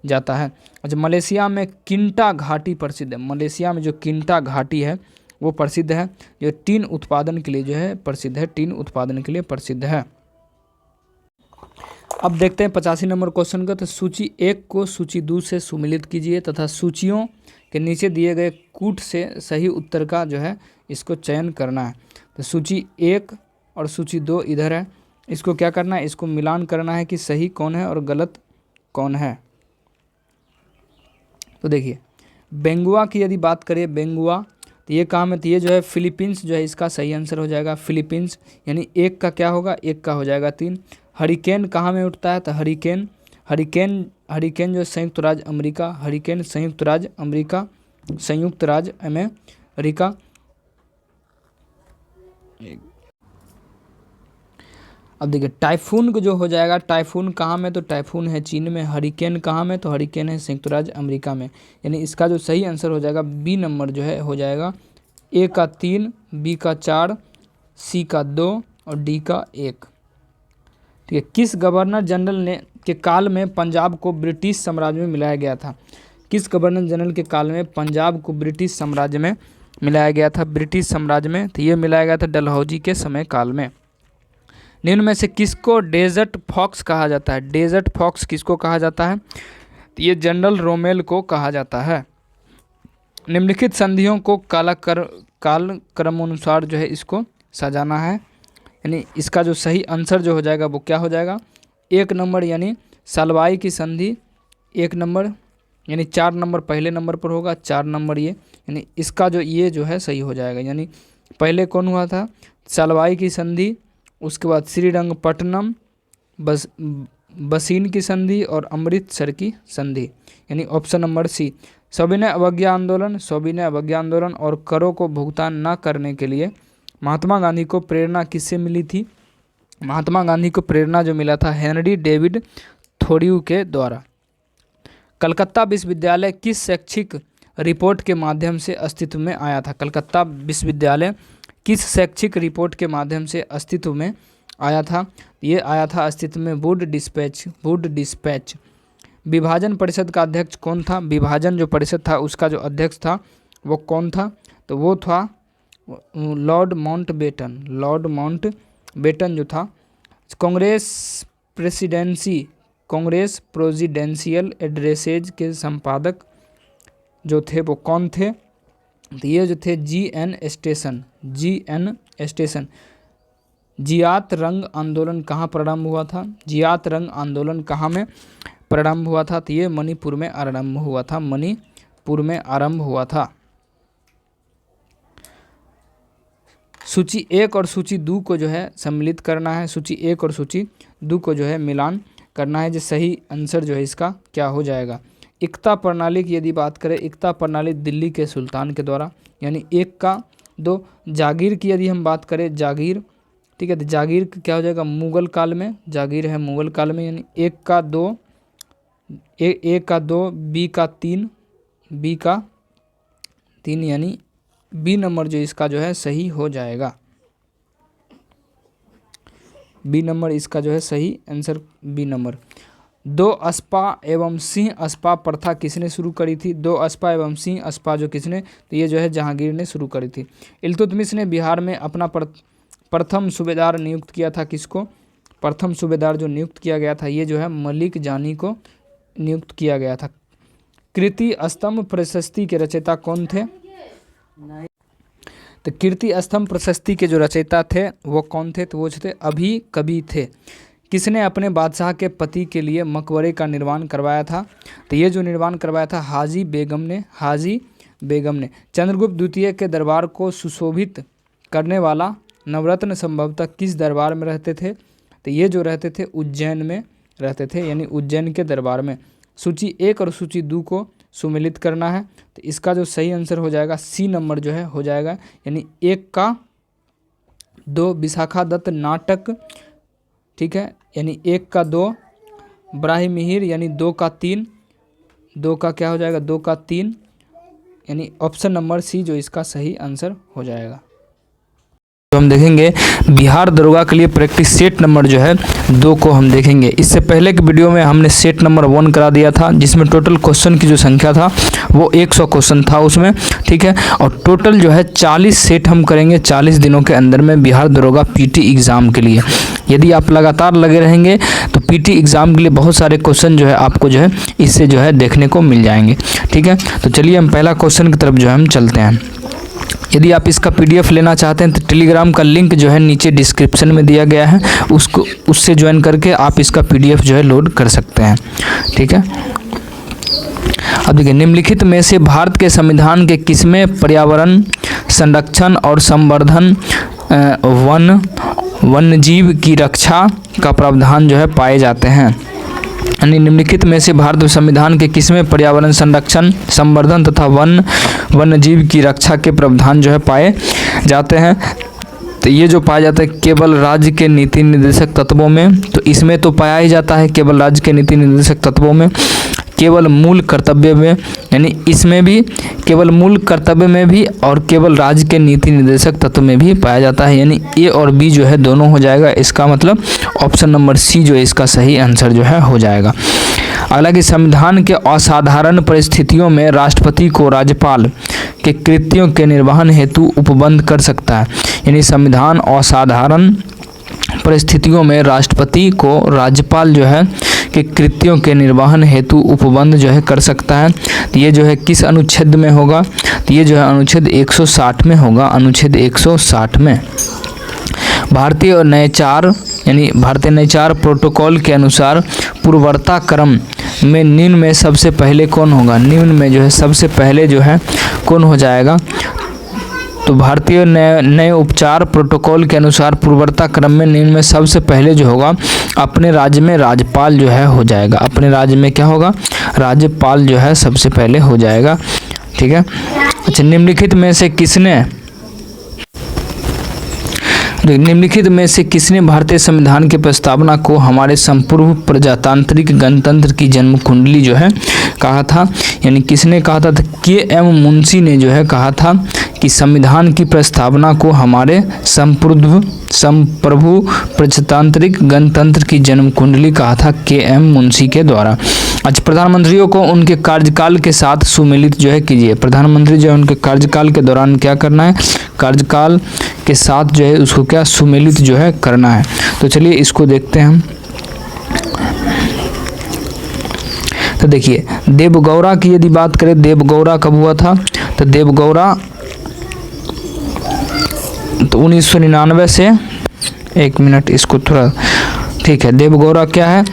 जाता है। अच्छा, मलेशिया में किंटा घाटी प्रसिद्ध है। मलेशिया में जो किंटा घाटी है वो प्रसिद्ध है, जो टीन उत्पादन के लिए जो है प्रसिद्ध है। टीन उत्पादन के लिए प्रसिद्ध है। अब देखते हैं 85 नंबर क्वेश्चन का। तो सूची 1 को सूची 2 से सुमेलित कीजिए तथा सूचियों के नीचे दिए गए कूट से सही उत्तर का जो है इसको चयन करना है। तो सूची 1 और सूची 2 इधर है, इसको क्या करना है? इसको मिलान करना है कि सही कौन है और गलत कौन है। तो देखिए, बेंगुआ की यदि बात करें, बेंगुआ तो ये कहाँ में? तो ये जो है फिलीपींस जो है इसका सही आंसर हो जाएगा। फिलीपींस यानी 1 का क्या होगा? 1 का हो जाएगा 3। हरिकेन कहाँ में उठता है? तो हरिकेन हरिकेन जो संयुक्त राज्य अमेरिका, हरिकेन संयुक्त राज्य अमेरिका, संयुक्त राज्य अमेरिका। अब देखिए, टाइफून को जो हो जाएगा, टाइफून कहाँ में? तो टाइफून है चीन में। हरिकेन कहाँ में? तो हरिकेन है संयुक्त राज्य अमेरिका में। यानी इसका जो सही आंसर हो जाएगा बी नंबर जो है हो जाएगा। ए का 3, बी का 4, सी का 2 और डी का 1, ठीक है। किस गवर्नर जनरल ने के काल में पंजाब को ब्रिटिश साम्राज्य में मिलाया गया था? किस गवर्नर जनरल के काल में पंजाब को ब्रिटिश साम्राज्य में मिलाया गया था? ब्रिटिश साम्राज्य में तो ये मिलाया गया था डलहौजी के समय काल में। निम्न में से किसको डेजर्ट फॉक्स कहा जाता है? डेजर्ट फॉक्स किसको कहा जाता है? तो ये जनरल रोमेल को कहा जाता है। निम्नलिखित संधियों को कालक्रमानुसार जो है इसको सजाना है। यानी इसका जो सही आंसर जो हो जाएगा वो क्या हो जाएगा? 1 नंबर यानी सलवाई की संधि 1 नंबर, यानी 4 नंबर पहले नंबर पर होगा, 4 नंबर ये, यानी इसका जो ये जो है सही हो जाएगा। यानी पहले कौन हुआ था? सलवाई की संधि, उसके बाद श्रीरंगपट्टनम, बसीन की संधि और अमृतसर की संधि, यानी ऑप्शन नंबर सी। सविनय अवज्ञा आंदोलन, सविनय अवज्ञा आंदोलन और करों को भुगतान न करने के लिए महात्मा गांधी को प्रेरणा किससे मिली थी? महात्मा गांधी को प्रेरणा जो मिला था हेनरी डेविड थोरियू के द्वारा। कलकत्ता विश्वविद्यालय किस शैक्षिक रिपोर्ट के माध्यम से अस्तित्व में आया था? कलकत्ता विश्वविद्यालय किस शैक्षिक रिपोर्ट के माध्यम से अस्तित्व में आया था? ये आया था अस्तित्व में वुड डिस्पैच। विभाजन परिषद का अध्यक्ष कौन था? विभाजन जो परिषद था उसका जो अध्यक्ष था वो कौन था? तो वो था लॉर्ड माउंटबेटन जो था। कांग्रेस प्रेसिडेंशियल एड्रेसेज के संपादक जो थे वो कौन थे? तो ये जो थे GN स्टेशन। जियात रंग आंदोलन कहाँ प्रारंभ हुआ था? जियात रंग आंदोलन कहाँ में प्रारंभ हुआ था? तो ये मणिपुर में आरंभ हुआ था, मणिपुर में आरंभ हुआ था। सूची 1 और सूची 2 को जो है सम्मिलित करना है, सूची 1 और सूची 2 को जो है मिलान करना है। जो सही आंसर जो है इसका क्या हो जाएगा? इक्ता प्रणाली की यदि बात करें, इक्ता प्रणाली दिल्ली के सुल्तान के द्वारा, यानी 1 का 2। जागीर की यदि हम बात करें, जागीर, ठीक है, तो जागीर क्या हो जाएगा? मुगल काल में, जागीर है मुगल काल में, यानी 1 का 2, A का 2, B का 3, B का 3, यानी बी नंबर जो इसका जो है सही हो जाएगा। बी नंबर इसका जो है सही आंसर, बी नंबर। 2 अस्पा एवं सिंह अस्पा प्रथा किसने शुरू करी थी? 2 अस्पा एवं सिंह अस्पा जो किसने? तो ये जो है जहांगीर ने शुरू करी थी। इल्तुतमिश ने बिहार में अपना प्रथम सूबेदार नियुक्त किया था। किसको? प्रथम सूबेदार जो नियुक्त किया गया था ये जो है मलिक जानी को नियुक्त किया गया था। कीर्ति स्तंभ प्रशस्ति के रचयिता कौन थे? तो कीर्ति स्तंभ प्रशस्ति के जो रचयिता थे वो कौन थे? तो वो थे अभी कवि थे। किसने अपने बादशाह के पति के लिए मकबरे का निर्माण करवाया था? तो ये जो निर्माण करवाया था हाजी बेगम ने, हाजी बेगम ने। चंद्रगुप्त द्वितीय के दरबार को सुशोभित करने वाला नवरत्न संभवतः किस दरबार में रहते थे? तो ये जो रहते थे उज्जैन में रहते थे, यानी उज्जैन के दरबार में। सूची 1 और सूची 2 को सुमिलित करना है, तो इसका जो सही आंसर हो जाएगा सी नंबर जो है हो जाएगा, यानी 1 का 2 विशाखा दत्त नाटक, ठीक है, यानी 1 का 2 ब्राही मिहिर, यानी 2 का 3, 2 का क्या हो जाएगा? 2 का 3, यानी ऑप्शन नंबर सी जो इसका सही आंसर हो जाएगा। तो हम देखेंगे बिहार दरोगा के लिए प्रैक्टिस सेट नंबर जो है 2 को हम देखेंगे। इससे पहले के वीडियो में हमने सेट नंबर 1 करा दिया था, जिसमें टोटल क्वेश्चन की जो संख्या था वो 100 क्वेश्चन था उसमें, ठीक है, और टोटल जो है 40 सेट हम करेंगे 40 दिनों के अंदर में बिहार दरोगा पीटी एग्ज़ाम के लिए। यदि आप लगातार लगे रहेंगे तो पीटी एग्ज़ाम के लिए बहुत सारे क्वेश्चन जो है आपको जो है इससे जो है देखने को मिल जाएंगे, ठीक है। तो चलिए हम पहला क्वेश्चन की तरफ जो है हम चलते हैं। यदि आप इसका पीडीएफ लेना चाहते हैं तो टेलीग्राम का लिंक जो है नीचे डिस्क्रिप्शन में दिया गया है, उससे ज्वाइन करके आप इसका पीडीएफ जो है लोड कर सकते हैं, ठीक है। अब देखिए, निम्नलिखित में से भारत के संविधान के किसमें पर्यावरण संरक्षण और संवर्धन वन्यजीव की रक्षा का प्रावधान जो है पाए जाते हैं? यानी निम्नलिखित में से भारत संविधान के किसमें पर्यावरण संरक्षण, संवर्धन तथा वन्यजीव की रक्षा के प्रावधान जो है पाए जाते हैं? तो ये जो पाया जाता है केवल राज्य के नीति निर्देशक तत्वों में, तो इसमें तो पाया ही जाता है केवल राज्य के नीति निर्देशक तत्वों में। केवल मूल कर्तव्य में, यानी इसमें भी केवल मूल कर्तव्य में भी और केवल राज्य के नीति निर्देशक तत्व में भी पाया जाता है, यानी ए और बी जो है दोनों हो जाएगा। इसका मतलब ऑप्शन नंबर सी जो है इसका सही आंसर जो है हो जाएगा। अगला कि संविधान के असाधारण परिस्थितियों में राष्ट्रपति को राज्यपाल के कृत्यों के निर्वहन हेतु उपबंध कर सकता है, यानी संविधान असाधारण परिस्थितियों में राष्ट्रपति को राज्यपाल जो है के कृत्यों के निर्वहन हेतु उपबंध जो है कर सकता है। तो ये जो है किस अनुच्छेद में होगा? तो ये जो है अनुच्छेद 160 में होगा, अनुच्छेद 160 में। भारतीय नैचार यानी भारतीय नैचार प्रोटोकॉल के अनुसार पूर्वता क्रम में निम्न में सबसे पहले कौन होगा? निम्न में जो है सबसे पहले जो है कौन हो जाएगा? तो भारतीय नए उपचार प्रोटोकॉल के अनुसार पूर्वता क्रम में निम्न में सबसे पहले जो होगा अपने राज्य में राज्यपाल जो है हो जाएगा। अपने राज्य में क्या होगा? राज्यपाल जो है सबसे पहले हो जाएगा, ठीक है। अच्छा, निम्नलिखित में से किसने भारतीय संविधान की प्रस्तावना को हमारे संपूर्ण प्रजातांत्रिक गणतंत्र की जन्म कुंडली जो है कहा था? यानी किसने कहा था? के.एम. मुंशी ने जो है कहा था कि संविधान की प्रस्तावना को हमारे संप्रभु प्रजातांत्रिक गणतंत्र की जन्म कुंडली कहा था के.एम. मुंशी के द्वारा। अच्छा, प्रधानमंत्रियों को उनके कार्यकाल के साथ सुमेलित जो है कीजिए। प्रधानमंत्री जो है उनके कार्यकाल के दौरान क्या करना है? कार्यकाल के साथ जो है उसको क्या सुमेलित जो है करना है। तो चलिए इसको देखते हैं हम। तो देखिए, देवगौड़ा की यदि बात करें, देवगौड़ा कब हुआ था? तो देवगौड़ा तो 1999 से, एक मिनट इसको थोड़ा, ठीक है, देवगौड़ा क्या है,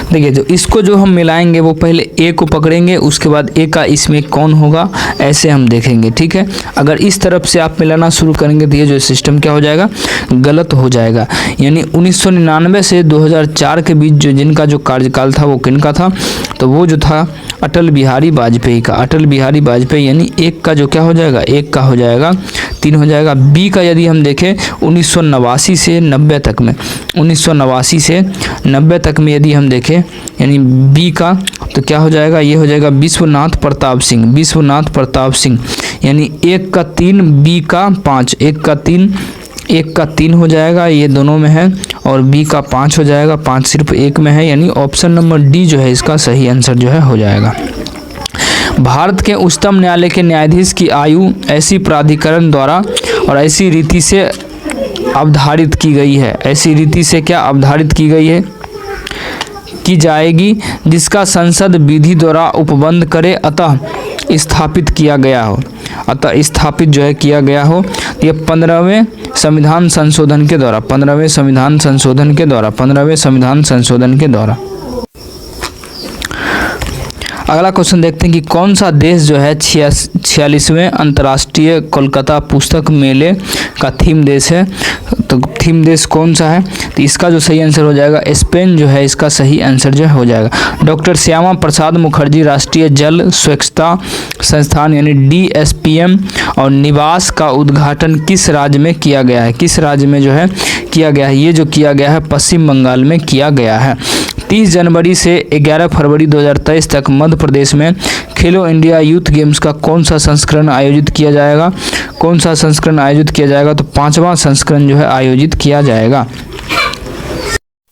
देखिए जो इसको जो हम मिलाएंगे वो पहले ए को पकड़ेंगे, उसके बाद ए का इसमें कौन होगा ऐसे हम देखेंगे, ठीक है। अगर इस तरफ से आप मिलाना शुरू करेंगे तो ये जो सिस्टम क्या हो जाएगा, गलत हो जाएगा। यानी 1999 से 2004 के बीच जो जिनका जो कार्यकाल था वो किनका था, तो वो जो था अटल बिहारी वाजपेयी का, अटल बिहारी वाजपेयी। यानी एक का जो क्या हो जाएगा, एक का हो जाएगा 3 हो जाएगा। बी का यदि हम देखें 1989 से 90 तक में, 1989 से 90 तक में यदि हम देखें यानी बी का, तो क्या हो जाएगा, ये हो जाएगा विश्वनाथ प्रताप सिंह, विश्वनाथ प्रताप सिंह। यानी 1 का 3, बी का 5, 1 का 3, 1 का 3 हो जाएगा, ये दोनों में है, और बी का 5 हो जाएगा, 5 सिर्फ एक में है। यानी ऑप्शन नंबर डी जो है इसका सही आंसर जो है हो जाएगा। भारत के उच्चतम न्यायालय के न्यायाधीश की आयु ऐसी प्राधिकरण द्वारा और ऐसी रीति से अवधारित की गई है, ऐसी रीति से क्या अवधारित की गई है, की जाएगी जिसका संसद विधि द्वारा उपबंध करे, अतः स्थापित किया गया हो, अतः स्थापित जो है किया गया हो। ये 15वें संविधान संशोधन के द्वारा, 15वें संविधान संशोधन के द्वारा, 15वें संविधान संशोधन के द्वारा। अगला क्वेश्चन देखते हैं कि कौन सा देश जो है 46वें अंतर्राष्ट्रीय कोलकाता पुस्तक मेले का थीम देश है, तो थीम देश कौन सा है, तो इसका जो सही आंसर हो जाएगा स्पेन जो है इसका सही आंसर जो हो जाएगा। डॉक्टर श्यामा प्रसाद मुखर्जी राष्ट्रीय जल स्वच्छता संस्थान यानी DSPM और निवास का उद्घाटन किस राज्य में किया गया है, किस राज्य में जो है किया गया है, ये जो किया गया है पश्चिम बंगाल में किया गया है। 30 जनवरी से 11 फरवरी 2023 तक मध्य प्रदेश में खेलो इंडिया यूथ गेम्स का कौन सा संस्करण आयोजित किया जाएगा, कौन सा संस्करण आयोजित किया जाएगा, तो 5वां संस्करण जो है आयोजित किया जाएगा।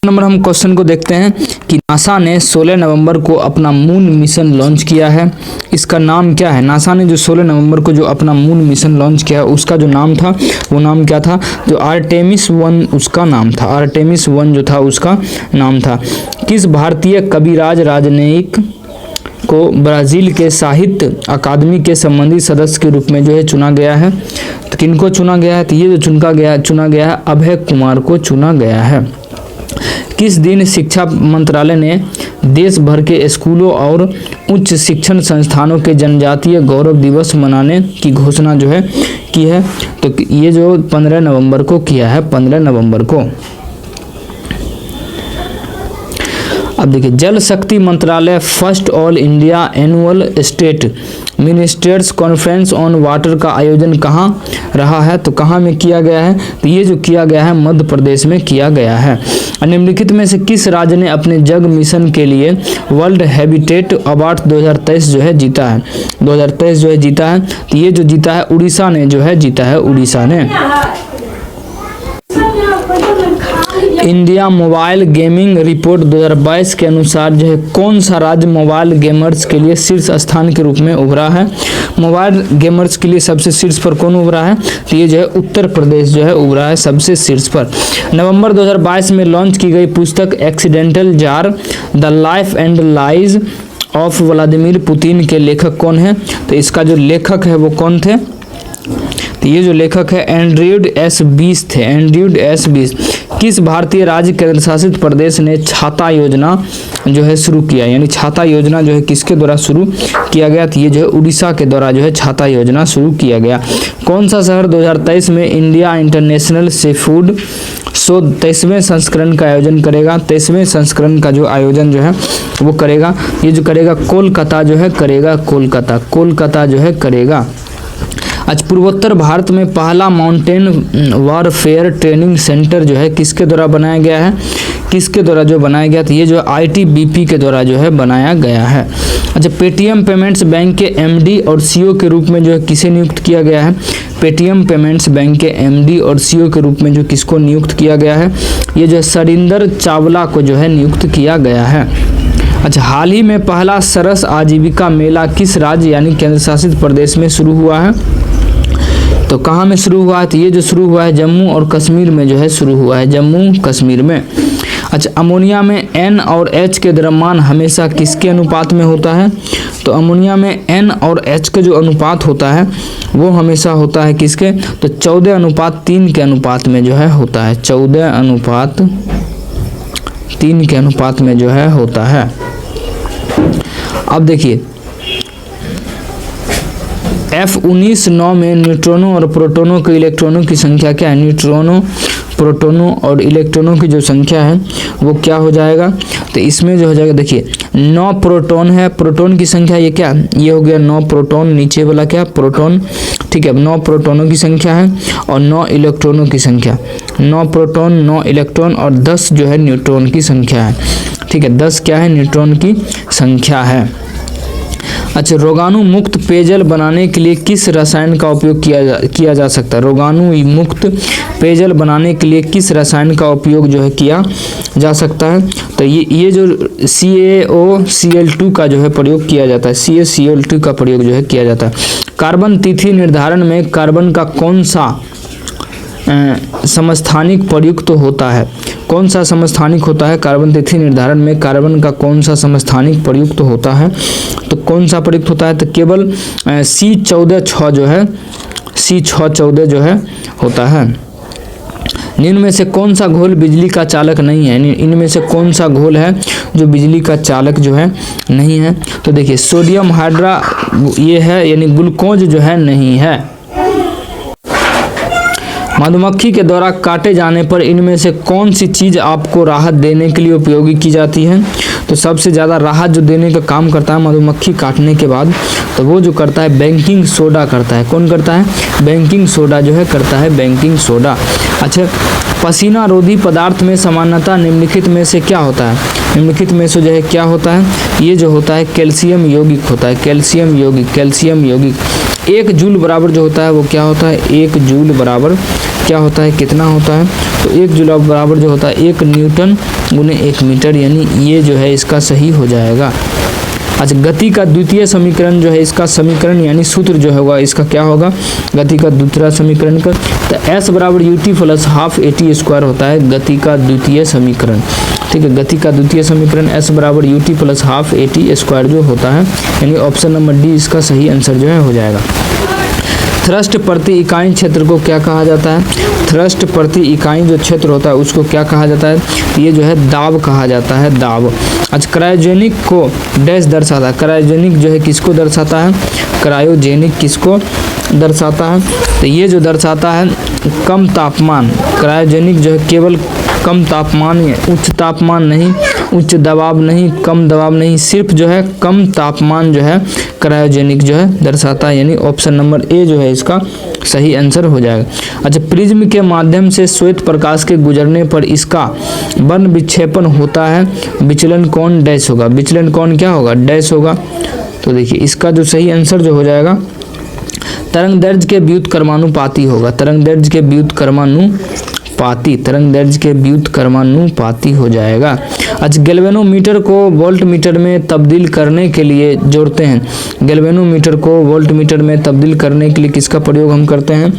नंबर हम क्वेश्चन को देखते हैं कि नासा ने 16 नवंबर को अपना मून मिशन लॉन्च किया है, इसका नाम क्या है। नासा ने जो 16 नवंबर को जो अपना मून मिशन लॉन्च किया है उसका जो नाम था वो नाम क्या था, जो आर्टेमिस 1 उसका नाम था, आर्टेमिस 1 जो था उसका नाम था। किस भारतीय कविराज राजनयिक को ब्राज़ील के साहित्य अकादमी के संबंधी सदस्य के रूप में जो है चुना गया है, तो किनको चुना गया है, तो ये जो चुना गया है अभय कुमार को चुना गया है। किस दिन शिक्षा मंत्रालय ने देश भर के स्कूलों और उच्च शिक्षण संस्थानों के जनजातीय गौरव दिवस मनाने की घोषणा जो है की है, तो ये जो 15 नवंबर को किया है, 15 नवंबर को। अब देखिए जल शक्ति मंत्रालय first all India annual state ministers conference on water का आयोजन कहाँ रहा है, तो कहाँ में किया गया है, तो ये जो किया गया है मध्य प्रदेश में किया गया है। निम्नलिखित में से किस राज्य ने अपने जग मिशन के लिए वर्ल्ड हैबिटेट अवार्ड 2023 जो है जीता है, 2023 जो है जीता है, तो ये जो जीता है उड़ीसा ने जो है जीता है, उड़ीसा ने। इंडिया मोबाइल गेमिंग रिपोर्ट 2022 के अनुसार जो है कौन सा राज्य मोबाइल गेमर्स के लिए शीर्ष स्थान के रूप में उभरा है, मोबाइल गेमर्स के लिए सबसे शीर्ष पर कौन उभरा है, तो ये जो है उत्तर प्रदेश जो है उभरा है सबसे शीर्ष पर। नवंबर 2022 में लॉन्च की गई पुस्तक accidental jar the life and lies of Vladimir Putin के लेखक कौन है, तो इसका जो लेखक है वो कौन थे, तो ये जो लेखक है एंड्रयूड एस बीस थे, एंड्रयूड एस बीस। किस भारतीय राज्य केंद्र शासित प्रदेश ने छाता योजना जो है शुरू किया, यानी छाता योजना जो है किसके द्वारा शुरू किया गया, तो ये जो है उड़ीसा के द्वारा जो है छाता योजना शुरू किया गया। कौन सा शहर 2023 में India international sea food show 23वें संस्करण का आयोजन करेगा, 23वें संस्करण का जो आयोजन जो है वो करेगा, ये जो करेगा कोलकाता जो है करेगा, कोलकाता, कोलकाता जो है करेगा। आज पूर्वोत्तर भारत में पहला माउंटेन वारफेयर ट्रेनिंग सेंटर जो है किसके द्वारा बनाया गया है, किसके द्वारा जो बनाया गया, तो ये जो ITBP के द्वारा जो है बनाया गया है। अच्छा पेटीएम पेमेंट्स बैंक के MD और CEO के रूप में जो है किसे नियुक्त किया गया है, पेटीएम पेमेंट्स बैंक के MD और CEO के रूप में जो किसको नियुक्त किया गया है, ये जो है सरिंदर चावला को जो है नियुक्त किया गया है। अच्छा हाल ही में पहला सरस आजीविका मेला किस राज्य यानी केंद्र शासित प्रदेश में शुरू हुआ है, तो कहाँ में शुरू हुआ है, तो ये जो शुरू हुआ है जम्मू और कश्मीर में जो है शुरू हुआ है, जम्मू कश्मीर में। अच्छा, अमोनिया में N और H के द्रव्यमान हमेशा किसके अनुपात में होता है? तो अमोनिया में N और H का जो अनुपात होता है वो हमेशा होता है किसके? तो 14:3 के अनुपात में जो है होता है, 14:3 के अनुपात में जो है होता है। अब देखिए F19 में न्यूट्रॉनों और प्रोटॉनों के इलेक्ट्रॉनों की संख्या क्या है? न्यूट्रॉनों, प्रोटॉनों और इलेक्ट्रॉनों की जो संख्या है वो क्या हो जाएगा? तो इसमें जो हो जाएगा, देखिए 9 प्रोटॉन है, प्रोटॉन की संख्या ये क्या? ये हो गया 9 प्रोटॉन, नीचे वाला क्या? प्रोटॉन, ठीक है। 9 प्रोटॉनों की संख्या है और 9 इलेक्ट्रॉनों की संख्या, 9 प्रोटॉन, 9 इलेक्ट्रॉन और 10 जो है न्यूट्रॉन की संख्या है, ठीक है। 10 क्या है? न्यूट्रॉन की संख्या है। अच्छा, रोगाणु मुक्त पेयजल बनाने के लिए किस रसायन का उपयोग किया जा सकता है? रोगाणु मुक्त पेयजल बनाने के लिए किस रसायन का उपयोग जो है किया जा सकता है? तो ये जो CaOCl2 का जो है प्रयोग किया जाता है, CaCl2 का प्रयोग जो है किया जाता है। कार्बन तिथि निर्धारण में कार्बन का कौन सा समस्थानिक प्रयुक्त होता है? कौन सा समस्थानिक होता है? कार्बन तिथि निर्धारण में कार्बन का कौन सा समस्थानिक प्रयुक्त होता है? तो कौन सा प्रयुक्त होता है? तो केवल C14 जो है, C614 जो है होता है। निम्न में से कौन सा घोल बिजली का चालक नहीं है? इनमें से कौन सा घोल है जो बिजली का चालक जो है नहीं है? तो देखिए सोडियम हाइड्रा ये है, यानी ग्लूकोज जो है नहीं है। मधुमक्खी के द्वारा काटे जाने पर इनमें से कौन सी चीज आपको राहत देने के लिए उपयोगी की जाती है? तो सबसे ज़्यादा राहत जो देने का काम करता है मधुमक्खी काटने के बाद, तो वो जो करता है बेकिंग सोडा करता है। कौन करता है? बेकिंग सोडा जो है करता है, बेकिंग सोडा। अच्छा, पसीना रोधी पदार्थ में सामान्यतः निम्नलिखित में से क्या होता है? निम्नलिखित में से जो है क्या होता है? ये जो होता है कैल्शियम यौगिक होता है, कैल्शियम यौगिक, कैल्शियम यौगिक। 1 जूल बराबर जो होता है वो क्या होता है? 1 जूल बराबर क्या होता है? कितना होता है? तो 1 जूल बराबर जो होता है 1 न्यूटन गुने 1 मीटर, यानी ये जो है इसका सही हो जाएगा। अच्छा, गति का द्वितीय समीकरण जो है इसका समीकरण यानी सूत्र जो होगा इसका क्या होगा? गति का दूसरा समीकरण का, तो S बराबर ut plus half AT square होता है गति का द्वितीय समीकरण, ठीक है। गति का द्वितीय समीकरण S बराबर ut plus half AT square जो होता है, यानी ऑप्शन नंबर डी इसका सही आंसर जो है हो जाएगा। थ्रस्ट प्रति इकाई क्षेत्र को क्या कहा जाता है? थ्रस्ट प्रति इकाई जो क्षेत्र होता है उसको क्या कहा जाता है? ये जो है दाब कहा जाता है, दाब। अच्छा, क्रायोजेनिक को डैश दर्शाता है। क्रायोजेनिक जो है किसको दर्शाता है? क्रायोजेनिक किसको दर्शाता है? तो ये जो दर्शाता है कम तापमान। क्रायोजेनिक जो है केवल कम तापमान, उच्च तापमान नहीं, उच्च दबाव नहीं, कम दबाव नहीं, सिर्फ जो है कम तापमान जो है क्रायोजेनिक जो है दर्शाता है, यानी ऑप्शन नंबर ए जो है इसका सही आंसर हो जाएगा। अच्छा, प्रिज्म के माध्यम से श्वेत प्रकाश के गुजरने पर इसका वर्ण विक्षेपण होता है, विचलन कोण डैश होगा। विचलन कोण क्या होगा? डैश होगा। तो देखिए इसका जो सही आंसर जो हो जाएगा तरंग दैर्ध्य के व्युत्क्रमानुपाती होगा। तरंग दैर्ध्य के व्युत्क्रमानुपाती, तरंग दैर्ध्य के व्युत्क्रमानुपाती हो जाएगा। अच्छा, गैल्वेनोमीटर को वोल्टमीटर में तब्दील करने के लिए जोड़ते हैं। गैल्वेनोमीटर को वोल्टमीटर में तब्दील करने के लिए किसका प्रयोग हम करते हैं?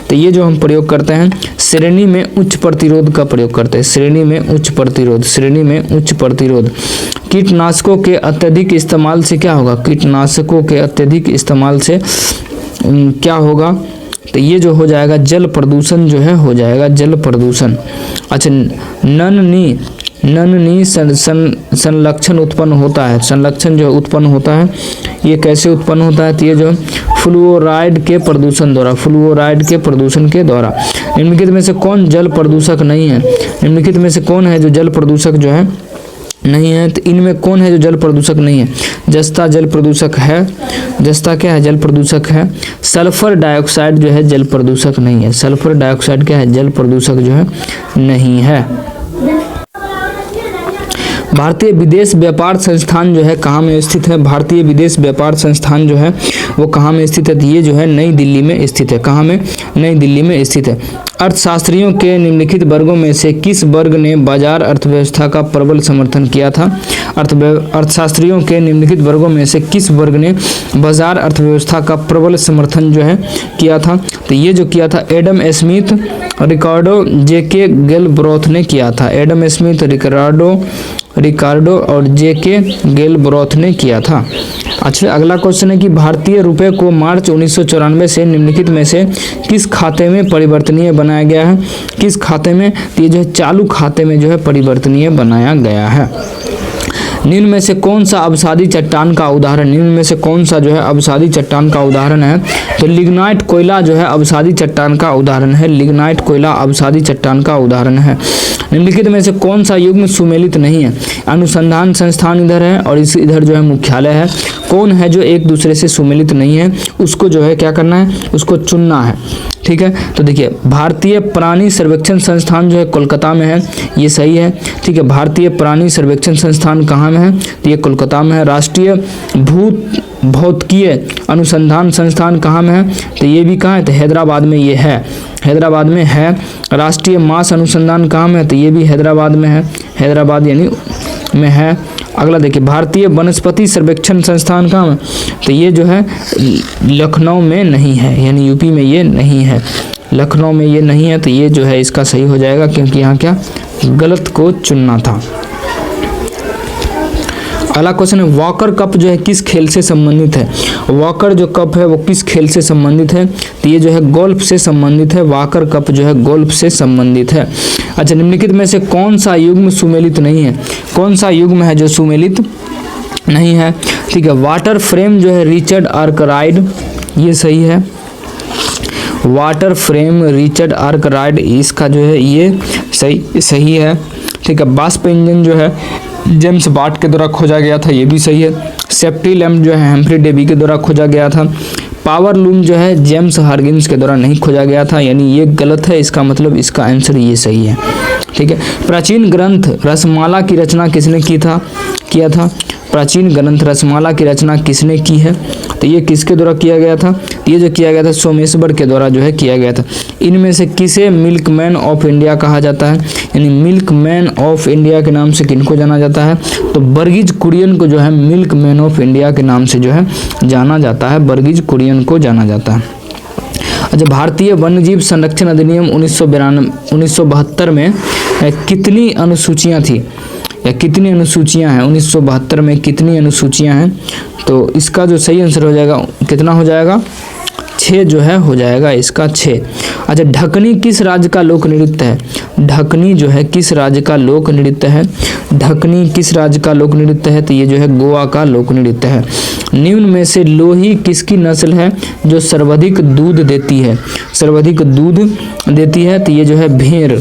तो ये जो हम प्रयोग करते हैं श्रेणी में उच्च प्रतिरोध का प्रयोग करते हैं। श्रेणी में उच्च प्रतिरोध, श्रेणी में उच्च प्रतिरोध। कीटनाशकों के अत्यधिक इस्तेमाल से क्या होगा? कीटनाशकों के अत्यधिक इस्तेमाल से क्या होगा? तो ये जो हो जाएगा जल प्रदूषण जो है हो जाएगा, जल प्रदूषण। अच्छा, नननी संलक्षण उत्पन्न होता है। संलक्षण जो उत्पन्न होता है ये कैसे उत्पन्न होता है? तो ये जो फ्लूओराइड के प्रदूषण द्वारा, फ्लूओराइड के प्रदूषण के द्वारा। निम्नलिखित में से कौन जल प्रदूषक नहीं है? निम्नलिखित में से कौन है जो जल प्रदूषक जो है नहीं है? तो इनमें कौन है जो जल प्रदूषक नहीं है? जस्ता जल प्रदूषक है। जस्ता क्या है? जल प्रदूषक है। सल्फर डाइऑक्साइड जो है जल प्रदूषक नहीं है। सल्फर डाइऑक्साइड क्या है? जल प्रदूषक जो है नहीं है। भारतीय विदेश व्यापार संस्थान जो है कहाँ में स्थित है? भारतीय विदेश व्यापार संस्थान जो है वो कहाँ में स्थित है? ये जो है नई दिल्ली में स्थित है। कहाँ में? नई दिल्ली में स्थित है। अर्थशास्त्रियों के निम्नलिखित वर्गों में से किस वर्ग ने बाजार अर्थव्यवस्था का प्रबल समर्थन किया था? अर्थशास्त्रियों के निम्नलिखित वर्गों में से किस वर्ग ने बाजार अर्थव्यवस्था का प्रबल समर्थन जो है किया था? तो ये जो किया था एडम स्मिथ, रिकार्डो, जेके गेलब्रोथ ने किया था। एडम स्मिथ, रिकार्डो और जेके गेलब्रोथ ने किया था। अच्छा, अगला क्वेश्चन है कि भारतीय रुपए को मार्च 1994 से निम्नलिखित में से किस खाते में परिवर्तनीय बनाया गया है? किस खाते में? तो ये जो है चालू खाते में जो है परिवर्तनीय बनाया गया है। निम्न में से कौन सा अवसादी चट्टान का उदाहरण? निम्न में से कौन सा जो है अवसादी चट्टान का उदाहरण है? तो लिग्नाइट कोयला जो है अवसादी चट्टान का उदाहरण है। लिग्नाइट कोयला अवसादी चट्टान का उदाहरण है। निम्नलिखित में से कौन सा युग्म सुमेलित नहीं है? अनुसंधान संस्थान इधर है और इधर जो है मुख्यालय है। कौन है जो एक दूसरे से सुमेलित नहीं है? उसको जो है क्या करना है? उसको चुनना है। ठीक है, तो देखिए भारतीय प्राणी सर्वेक्षण संस्थान जो है कोलकाता में है, ये सही है। ठीक है, भारतीय प्राणी सर्वेक्षण संस्थान कहाँ में है? तो ये कोलकाता में है। राष्ट्रीय भौतिकीय अनुसंधान संस्थान कहाँ में है? तो ये भी कहाँ है? तो हैदराबाद में ये है, हैदराबाद में है। राष्ट्रीय मांस अनुसंधान कहाँ में है? तो ये भी हैदराबाद में है, हैदराबाद यानी में है। अगला देखिए भारतीय वनस्पति सर्वेक्षण संस्थान कहाँ में? तो ये जो है लखनऊ में नहीं है, यानी यूपी में ये नहीं है, लखनऊ में ये नहीं है। तो ये जो है इसका सही हो जाएगा, क्योंकि यहाँ क्या गलत को चुनना था। अगला क्वेश्चन है वॉकर कप जो है किस खेल से संबंधित है? वॉकर जो कप है वो किस खेल से संबंधित है? तो ये जो है गोल्फ से संबंधित है। वॉकर कप जो है गोल्फ से संबंधित है। अच्छा, निम्नलिखित में से कौन सा युग्म सुमेलित नहीं है? कौन सा युग्म है जो सुमेलित नहीं है? ठीक है, वाटर फ्रेम जो है रिचर्ड आर्कराइड, ये सही है। वाटर फ्रेम रिचर्ड आर्कराइड, इसका जो है ये सही है। ठीक है, बाष्प इंजन जो है जेम्स वाट के द्वारा खोजा गया था, ये भी सही है। सेफ्टी लैम्प जो है हम्फ्री डेवी के द्वारा खोजा गया था। पावर लूम जो है जेम्स हॉकिंस के द्वारा नहीं खोजा गया था, यानी ये गलत है। इसका मतलब इसका आंसर ये सही है। ठीक है, प्राचीन ग्रंथ रसमाला की रचना किसने किया था? प्राचीन ग्रंथ रसमाला की रचना किसने की है? तो ये किसके द्वारा किया गया था? ये जो किया गया था सोमेश्वर के द्वारा जो है किया गया था। इनमें से किसे मिल्कमैन ऑफ इंडिया कहा जाता है? यानी मिल्कमैन ऑफ इंडिया के नाम से किनको जाना जाता है? तो वर्गीज कुरियन को जो है मिल्कमैन ऑफ इंडिया के नाम से जो है जाना जाता है, वर्गीज कुरियन को जाना जाता है। अच्छा, भारतीय वन्यजीव संरक्षण अधिनियम 1972 में कितनी अनुसूचियाँ थी या कितनी अनुसूचियां हैं? 1972 में कितनी अनुसूचियां हैं? तो इसका जो सही आंसर हो जाएगा कितना हो जाएगा? 6 जो है हो जाएगा इसका 6। अच्छा, ढकनी किस राज्य का लोक नृत्य है? ढकनी जो है किस राज्य का लोक नृत्य है? ढकनी किस राज्य का लोक नृत्य है? तो ये जो है गोवा का लोक नृत्य है। निम्न में से लोही किसकी नस्ल है जो सर्वाधिक दूध देती है? सर्वाधिक दूध देती है तो ये जो है भेड़।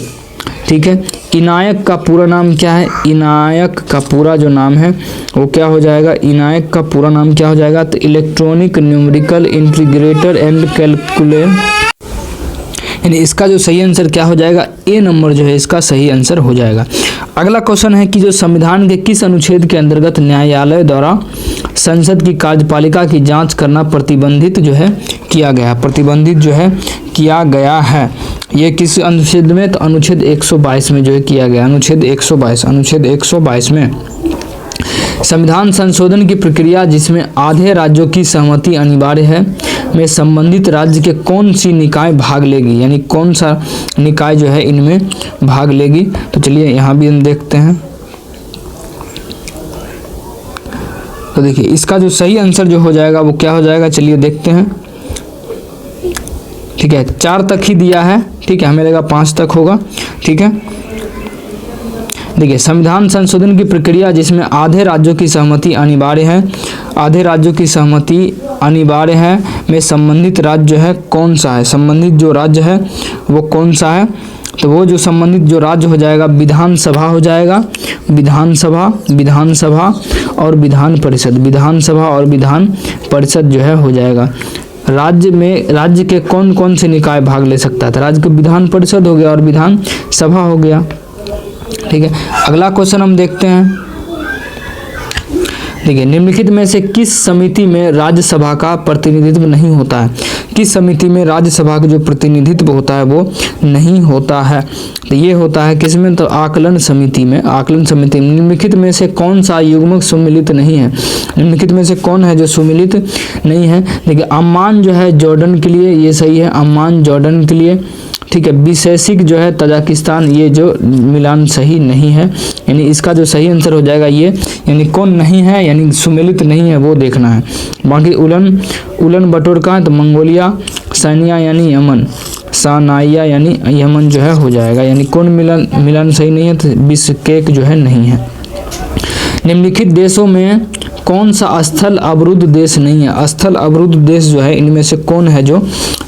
ठीक है, इनायक का पूरा नाम क्या है? इनायक का पूरा जो नाम है वो क्या हो जाएगा? इनायक का पूरा नाम क्या हो जाएगा? तो electronic numerical integrator and calculator, यानी इसका जो सही आंसर क्या हो जाएगा? ए नंबर जो है इसका सही आंसर हो जाएगा। अगला क्वेश्चन है कि जो संविधान के किस अनुच्छेद के अंतर्गत न्यायालय द्वारा संसद की कार्यपालिका की जांच करना प्रतिबंधित जो है किया गया? प्रतिबंधित जो है किया गया है, ये किस अनुच्छेद में? तो अनुच्छेद 122 में जो है किया गया। अनुच्छेद 122 में संविधान संशोधन की प्रक्रिया जिसमें आधे राज्यों की सहमति अनिवार्य है में संबंधित राज्य के कौन सी निकाय भाग लेगी? यानी कौन सा निकाय जो है इनमें भाग लेगी? तो चलिए यहाँ भी हम देखते हैं। तो देखिए इसका जो सही आंसर जो हो जाएगा वो क्या हो जाएगा? चलिए देखते हैं। ठीक है, 4 तक ही दिया है। ठीक है, हमें लगा 5 तक होगा। ठीक है, देखिए संविधान संशोधन की प्रक्रिया जिसमें आधे राज्यों की सहमति अनिवार्य है, आधे राज्यों की सहमति अनिवार्य है में संबंधित राज्य जो है कौन सा है? संबंधित जो राज्य है वो कौन सा है? तो वो जो संबंधित जो राज्य हो जाएगा विधानसभा हो जाएगा। विधानसभा और विधान परिषद, विधानसभा और विधान परिषद जो है हो जाएगा। राज्य में राज्य के कौन कौन से निकाय भाग ले सकता था? राज्य के विधान परिषद हो गया और विधान सभा हो गया। ठीक है, अगला क्वेश्चन हम देखते हैं। देखिए, निम्नलिखित में से किस समिति में राज्यसभा का प्रतिनिधित्व नहीं होता है? किस समिति में राज्यसभा का जो प्रतिनिधित्व होता है वो नहीं होता है? तो ये होता है किसमें? तो आकलन समिति में। आकलन समिति में निम्नलिखित में से कौन सा युग्मक सुमिलित नहीं है? निम्नलिखित में से कौन है जो सुमिलित नहीं है? देखिए, अम्मान जो है जॉर्डन के लिए, ये सही है, अम्मान जॉर्डन के लिए, ठीक है। बिसेसिक जो है तजाकिस्तान, ये जो मिलान सही नहीं है, यानी इसका जो सही आंसर हो जाएगा ये, यानी कौन नहीं है, यानी सुमिलित नहीं है वो देखना है। बाकी उलन बटोर का है तो मंगोलिया, सानिया यानी यमन, सानाइया यानी यमन जो है हो जाएगा, यानी कौन मिलान सही नहीं है? तो बिश्केक जो है नहीं है। निम्नलिखित देशों में कौन सा स्थल अवरुद्ध देश नहीं है? स्थल अवरुद्ध देश जो है इनमें से कौन है जो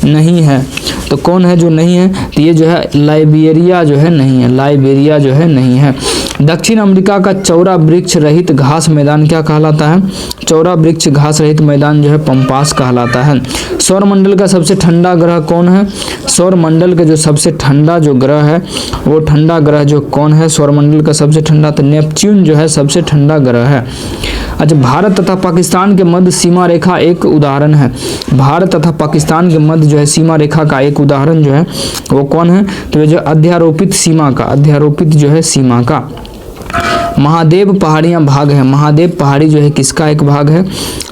नहीं है? तो कौन है जो नहीं है? तो ये जो है लाइबेरिया जो है नहीं है, लाइबेरिया जो है नहीं है। दक्षिण अमेरिका का चौड़ा वृक्ष रहित घास मैदान क्या कहलाता है? चौड़ा वृक्ष घास रहित मैदान जो है पंपास कहलाता है। सौरमंडल का सबसे ठंडा ग्रह कौन है? सौरमंडल का जो सबसे ठंडा जो ग्रह है वो ठंडा ग्रह जो कौन है सौरमंडल का सबसे ठंडा? तो नेपच्यून जो है सबसे ठंडा ग्रह है। अच्छा, भारत तथा पाकिस्तान के मध्य सीमा रेखा एक उदाहरण है। भारत तथा पाकिस्तान के मध्य जो है सीमा रेखा का एक उदाहरण जो है वो कौन है? तो ये जो अध्यारोपित सीमा का, अध्यारोपित जो है सीमा का। महादेव पहाड़ियां भाग है। महादेव पहाड़ी जो है किसका एक भाग है?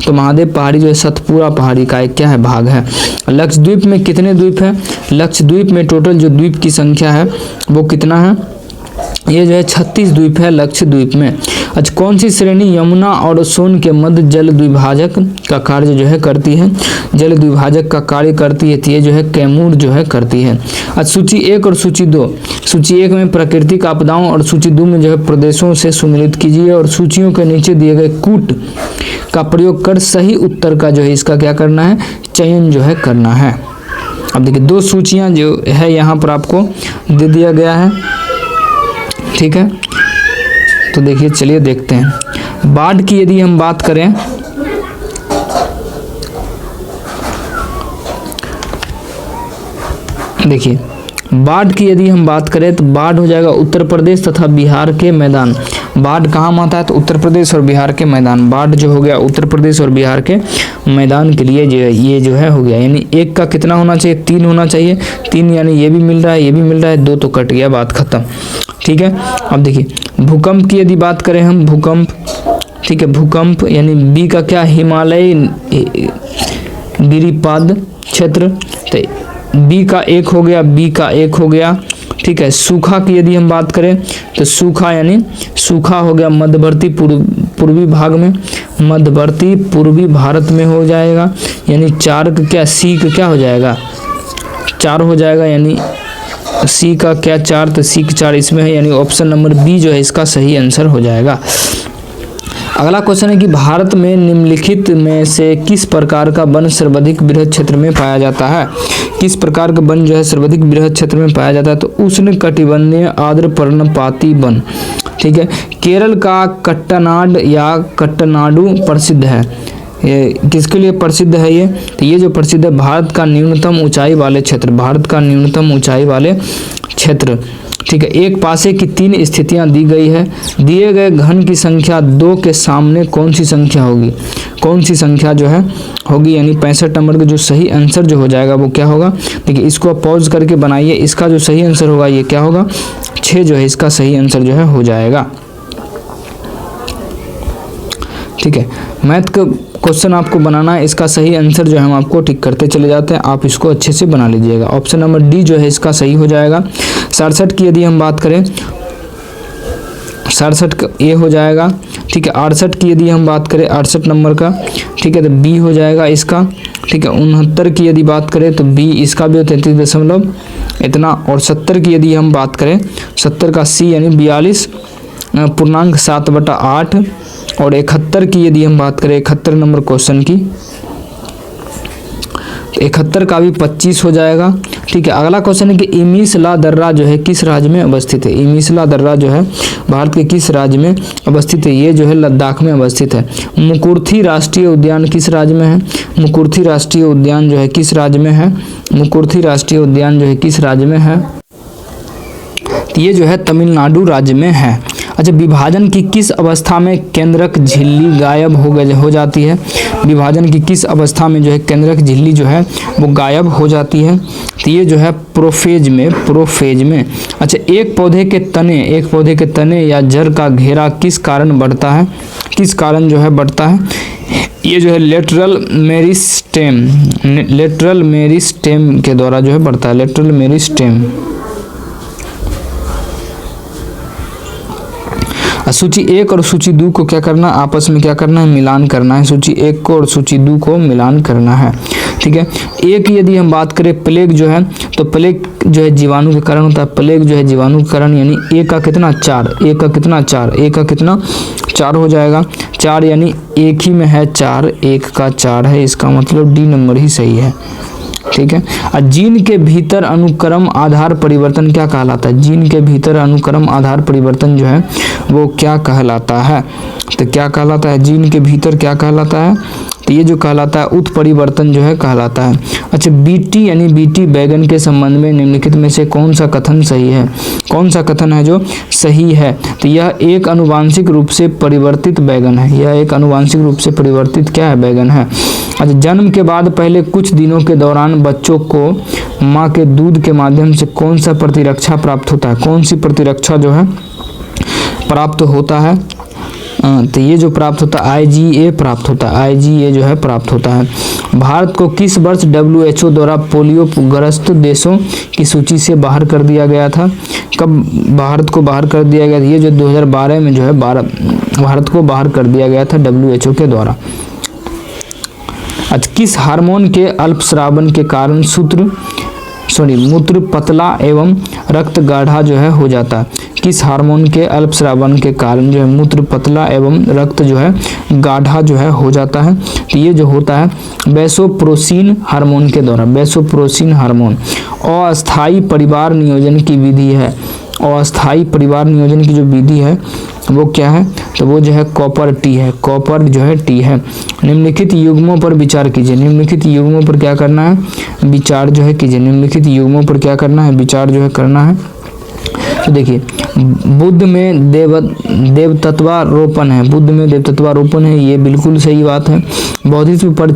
तो महादेव पहाड़ी जो है सतपुरा पहाड़ी का एक क्या है? भाग है। लक्षद्वीप में कितने द्वीप है? लक्षद्वीप में टोटल जो द्वीप की संख्या है वो कितना है? ये जो है 36 द्वीप है लक्षद्वीप में। अच्छा, कौन सी श्रेणी यमुना और सोन के मध्य जल द्विभाजक का कार्य जो है करती है? जल द्विभाजक का कार्य करती है, तो ये जो है कैमूर जो है करती है। अच्छा, सूची 1 और सूची 2। सूची 1 में प्राकृतिक आपदाओं और सूची 2 में जो है प्रदेशों से सुमिलित कीजिए और सूचियों के नीचे दिए गए कूट का प्रयोग कर सही उत्तर का जो है इसका क्या करना है? चयन जो है करना है। अब देखिए, 2 सूचियां जो है यहाँ पर आपको दे दिया गया है, ठीक है। तो देखिए, चलिए देखते हैं। बाढ़ की यदि हम बात करें, देखिए बाढ़ की यदि हम बात करें तो बाढ़ हो जाएगा उत्तर प्रदेश तथा बिहार के मैदान। बाढ़ कहाँ आता है? तो उत्तर प्रदेश और बिहार के मैदान। बाढ़ जो हो गया उत्तर प्रदेश और बिहार के मैदान के लिए जो है ये जो है हो गया, यानी 1 का कितना होना चाहिए? 3 होना चाहिए। 3 यानी ये भी मिल रहा है, ये भी मिल रहा है, 2 तो कट गया, बात खत्म, ठीक है। अब देखिए, भूकंप की यदि बात करें हम, भूकंप, ठीक है, भूकंप यानी बी का क्या? हिमालय गिरिपाद क्षेत्र, तो बी का 1 हो गया, बी का 1 हो गया, ठीक है। सूखा की यदि हम बात करें तो सूखा यानी सूखा हो गया मध्यवर्ती पूर्वी भाग में, मध्यवर्ती पूर्वी भारत में हो जाएगा, यानी 4 का क्या? सी का क्या हो जाएगा? 4 हो जाएगा, यानी सी का क्या? 4, तो सी का 4 इसमें है, यानी ऑप्शन नंबर बी जो है इसका सही आंसर हो जाएगा। अगला क्वेश्चन है कि भारत में निम्नलिखित में से किस प्रकार का वन सर्वाधिक बृहद क्षेत्र में पाया जाता है? किस प्रकार का वन जो है सर्वाधिक बृहद क्षेत्र में पाया जाता है? तो उष्ण कटिबंधीय आर्द्र पर्णपाती वन, ठीक है। केरल का कट्टनाड या कट्टनाडु प्रसिद्ध है। ये किसके लिए प्रसिद्ध है ये? तो ये जो प्रसिद्ध है भारत का न्यूनतम ऊंचाई वाले क्षेत्र, भारत का न्यूनतम ऊंचाई वाले क्षेत्र, ठीक है। एक पासे की 3 स्थितियां दी गई है। दिए गए घन की संख्या 2 के सामने कौन सी संख्या होगी? कौन सी संख्या जो है होगी? यानी 65 नंबर का जो सही आंसर जो हो जाएगा वो क्या होगा? देखिए, इसको पॉज करके बनाइए, इसका जो सही आंसर होगा ये क्या होगा? 6 जो है इसका सही आंसर जो है हो जाएगा, ठीक है। मैथ का क्वेश्चन आपको बनाना है, इसका सही आंसर जो है हम आपको टिक करते चले जाते हैं, आप इसको अच्छे से बना लीजिएगा। ऑप्शन नंबर डी जो है इसका सही हो जाएगा। 67 की यदि हम बात करें, 67 का ए हो जाएगा, ठीक है। 68 की यदि हम बात करें, 68 नंबर का, ठीक है, तो बी हो जाएगा इसका, ठीक है। 69 की यदि बात करें तो बी इसका भी 33 दशमलव इतना, और 70 की यदि हम बात करें, 70 का सी यानी 42.7/8, और 71 की यदि हम बात करें, 71 नंबर क्वेश्चन की, 71 का भी 25 हो जाएगा, ठीक है। अगला क्वेश्चन है कि इमिसला दर्रा जो है किस राज्य में अवस्थित है? इमिसला दर्रा जो है भारत के किस राज्य में अवस्थित है? ये जो है लद्दाख में अवस्थित है। मुकुर्थी राष्ट्रीय उद्यान किस राज्य में है? मुकुर्थी राष्ट्रीय उद्यान जो है किस राज्य में है? मुकुर्थी राष्ट्रीय उद्यान जो है किस राज्य में है? ये जो है तमिलनाडु राज्य में है। अच्छा, विभाजन की किस अवस्था में केंद्रक झिल्ली गायब हो जाती है? विभाजन की किस अवस्था में जो है केंद्रक झिल्ली जो है वो गायब हो जाती है? तो ये जो है प्रोफेज में। अच्छा, एक पौधे के तने या जड़ का घेरा किस कारण बढ़ता है? किस कारण जो है बढ़ता है? ये जो है लेटरल मेरिस्टेम के द्वारा जो है बढ़ता है, लेटरल मेरिस्टेम। सूची 1 और सूची 2 को क्या करना, आपस में क्या करना है, मिलान करना है। सूची 1 को और सूची 2 को मिलान करना है, ठीक है। एक यदि हम बात करें प्लेग जो है, तो प्लेग जो है जीवाणु के कारण होता है। प्लेग जो है जीवाणु के कारण, यानी एक का कितना 4, एक का कितना 4, एक का कितना 4 हो जाएगा। 4 यानी एक ही में है 4, एक का 4 है, इसका मतलब डी नंबर ही सही है, ठीक है। और जीन के भीतर अनुक्रम आधार परिवर्तन क्या कहलाता है? जीन के भीतर अनुक्रम आधार परिवर्तन जो है वो क्या कहलाता है? तो क्या कहलाता है? जीन के भीतर क्या कहलाता है? तो ये जो कहलाता है उत्परिवर्तन जो है कहलाता है। अच्छा, बीटी यानी बीटी बैगन के संबंध में निम्नलिखित में से कौन सा कथन सही है? कौन सा कथन है जो सही है? तो यह एक आनुवांशिक रूप से परिवर्तित बैगन है। यह एक आनुवांशिक रूप से परिवर्तित क्या है? बैगन है। अच्छा, जन्म के बाद पहले कुछ दिनों के दौरान बच्चों को माँ के दूध के माध्यम से कौन सा प्रतिरक्षा प्राप्त होता है? कौन सी प्रतिरक्षा जो है प्राप्त होता है? तो ये जो प्राप्त होता है IgA प्राप्त होता है, IgA जो है प्राप्त होता है। भारत को किस वर्ष WHO द्वारा पोलियो ग्रस्त देशों की सूची से बाहर कर दिया गया था? कब भारत को बाहर कर दिया गया था? ये जो 2012 में जो है भारत को बाहर कर दिया गया था WHO के द्वारा। अच्छा, किस हार्मोन के अल्पस्रावन के कारण मूत्र पतला एवं रक्त गाढ़ा जो है हो जाता है? किस हार्मोन के अल्पस्रावन के कारण जो है मूत्र पतला एवं रक्त जो है गाढ़ा जो है हो जाता है? तो ये जो होता है वैसोप्रेसिन हार्मोन के द्वारा, वैसोप्रेसिन हार्मोन। अस्थायी परिवार नियोजन की विधि है, अस्थायी परिवार नियोजन की जो विधि है वो क्या है? तो वो जो है कॉपर टी है, कॉपर जो है टी है। निम्नलिखित युग्मों पर विचार कीजिए, निम्नलिखित युग्मों पर क्या करना है? विचार जो है कीजिए, निम्नलिखित युग्मों पर क्या करना है? विचार जो है करना है। तो देखिए, बुद्ध में देवतत्वारोपण है, बुद्ध में देवतत्वारोपण है, ये बिल्कुल सही बात है। बौद्धिज्म पर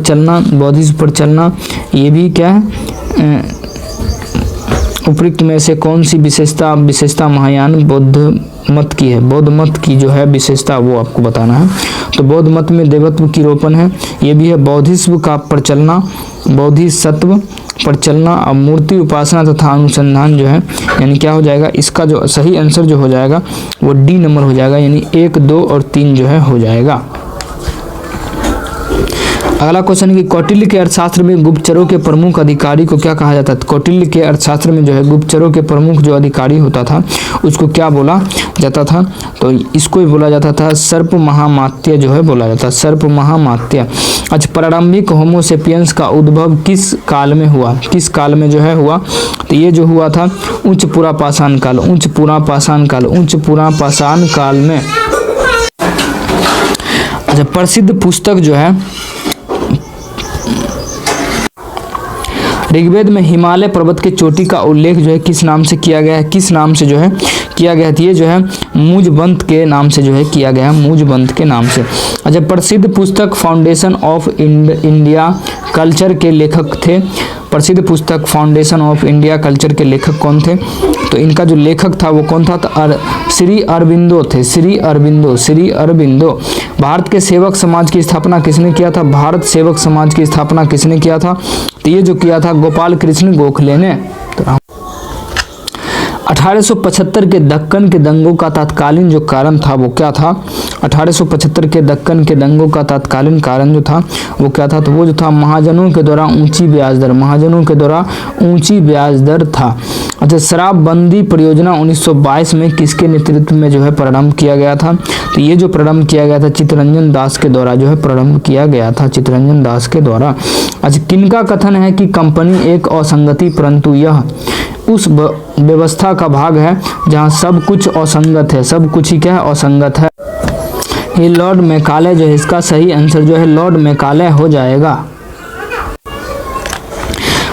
चलना, ये भी क्या है? उपयुक्त में से कौन सी विशेषता महायान बौद्ध मत की है? बौद्ध मत की जो है विशेषता वो आपको बताना है। तो बौद्ध मत में देवत्व की रोपण है, ये भी है। बौद्धिज्म का प्रचलना, बोधिसत्व पर चलना, और मूर्ति उपासना तथा अनुसंधान जो है, यानी क्या हो जाएगा? इसका जो सही आंसर जो हो जाएगा वो डी नंबर हो जाएगा, यानी 1, 2 और 3 जो है हो जाएगा। अगला क्वेश्चन है कि कौटिल्य के अर्थशास्त्र में गुप्तचरों के प्रमुख अधिकारी को क्या कहा जाता है? कौटिल्य के अर्थशास्त्र में जो है गुप्तचरों के प्रमुख जो अधिकारी होता था उसको क्या बोला जाता था? तो इसको ही बोला जाता था सर्प महामात्य जो है बोला जाता है, सर्प महामात्य। अच्छा, प्रारंभिक होमोसेपियंस का उद्भव किस काल में हुआ? किस काल में जो है हुआ? तो ये जो हुआ था उच्च पुरापाषाण काल, उच्च पुरापाषाण काल में। अच्छा, प्रसिद्ध पुस्तक जो है ऋग्वेद में हिमालय पर्वत के चोटी का उल्लेख जो है किस नाम से किया गया है? किस नाम से जो है किया गया है? ये जो है मुझबंत के नाम से जो है किया गया है, मुझबंत के नाम से। अच्छा, प्रसिद्ध पुस्तक फाउंडेशन ऑफ इंडिया कल्चर के लेखक थे? प्रसिद्ध पुस्तक फाउंडेशन ऑफ इंडिया कल्चर के लेखक कौन थे? तो इनका जो लेखक था वो कौन था? तो श्री अरबिंदो थे, श्री अरबिंदो। भारत के सेवक समाज की स्थापना किसने किया था? भारत सेवक समाज की स्थापना किसने किया था? तो ये जो किया था गोपाल कृष्ण गोखले ने। तो 1875 के दक्कन के दंगों का तत्कालीन जो कारण था वो क्या था? 1875 के दक्कन के दंगों का तत्कालीन कारण जो था वो क्या था? तो वो जो था महाजनों के द्वारा ऊंची ब्याज दर, महाजनों के द्वारा ऊंची ब्याज दर था। अच्छा, शराबबंदी परियोजना 1922 में किसके नेतृत्व में जो है प्रारंभ किया गया था? तो ये जो प्रारंभ किया गया था चित्तरंजन दास के द्वारा जो है प्रारंभ किया गया था, चित्तरंजन दास के द्वारा। अच्छा, किनका कथन है कि कंपनी एक असंगति परंतु यह उस व्यवस्था का भाग है जहां सब कुछ असंगत है, सब कुछ ही क्या है? असंगत है। ये लॉर्ड मैकाले जो है, इसका सही आंसर जो है लॉर्ड मैकाले हो जाएगा।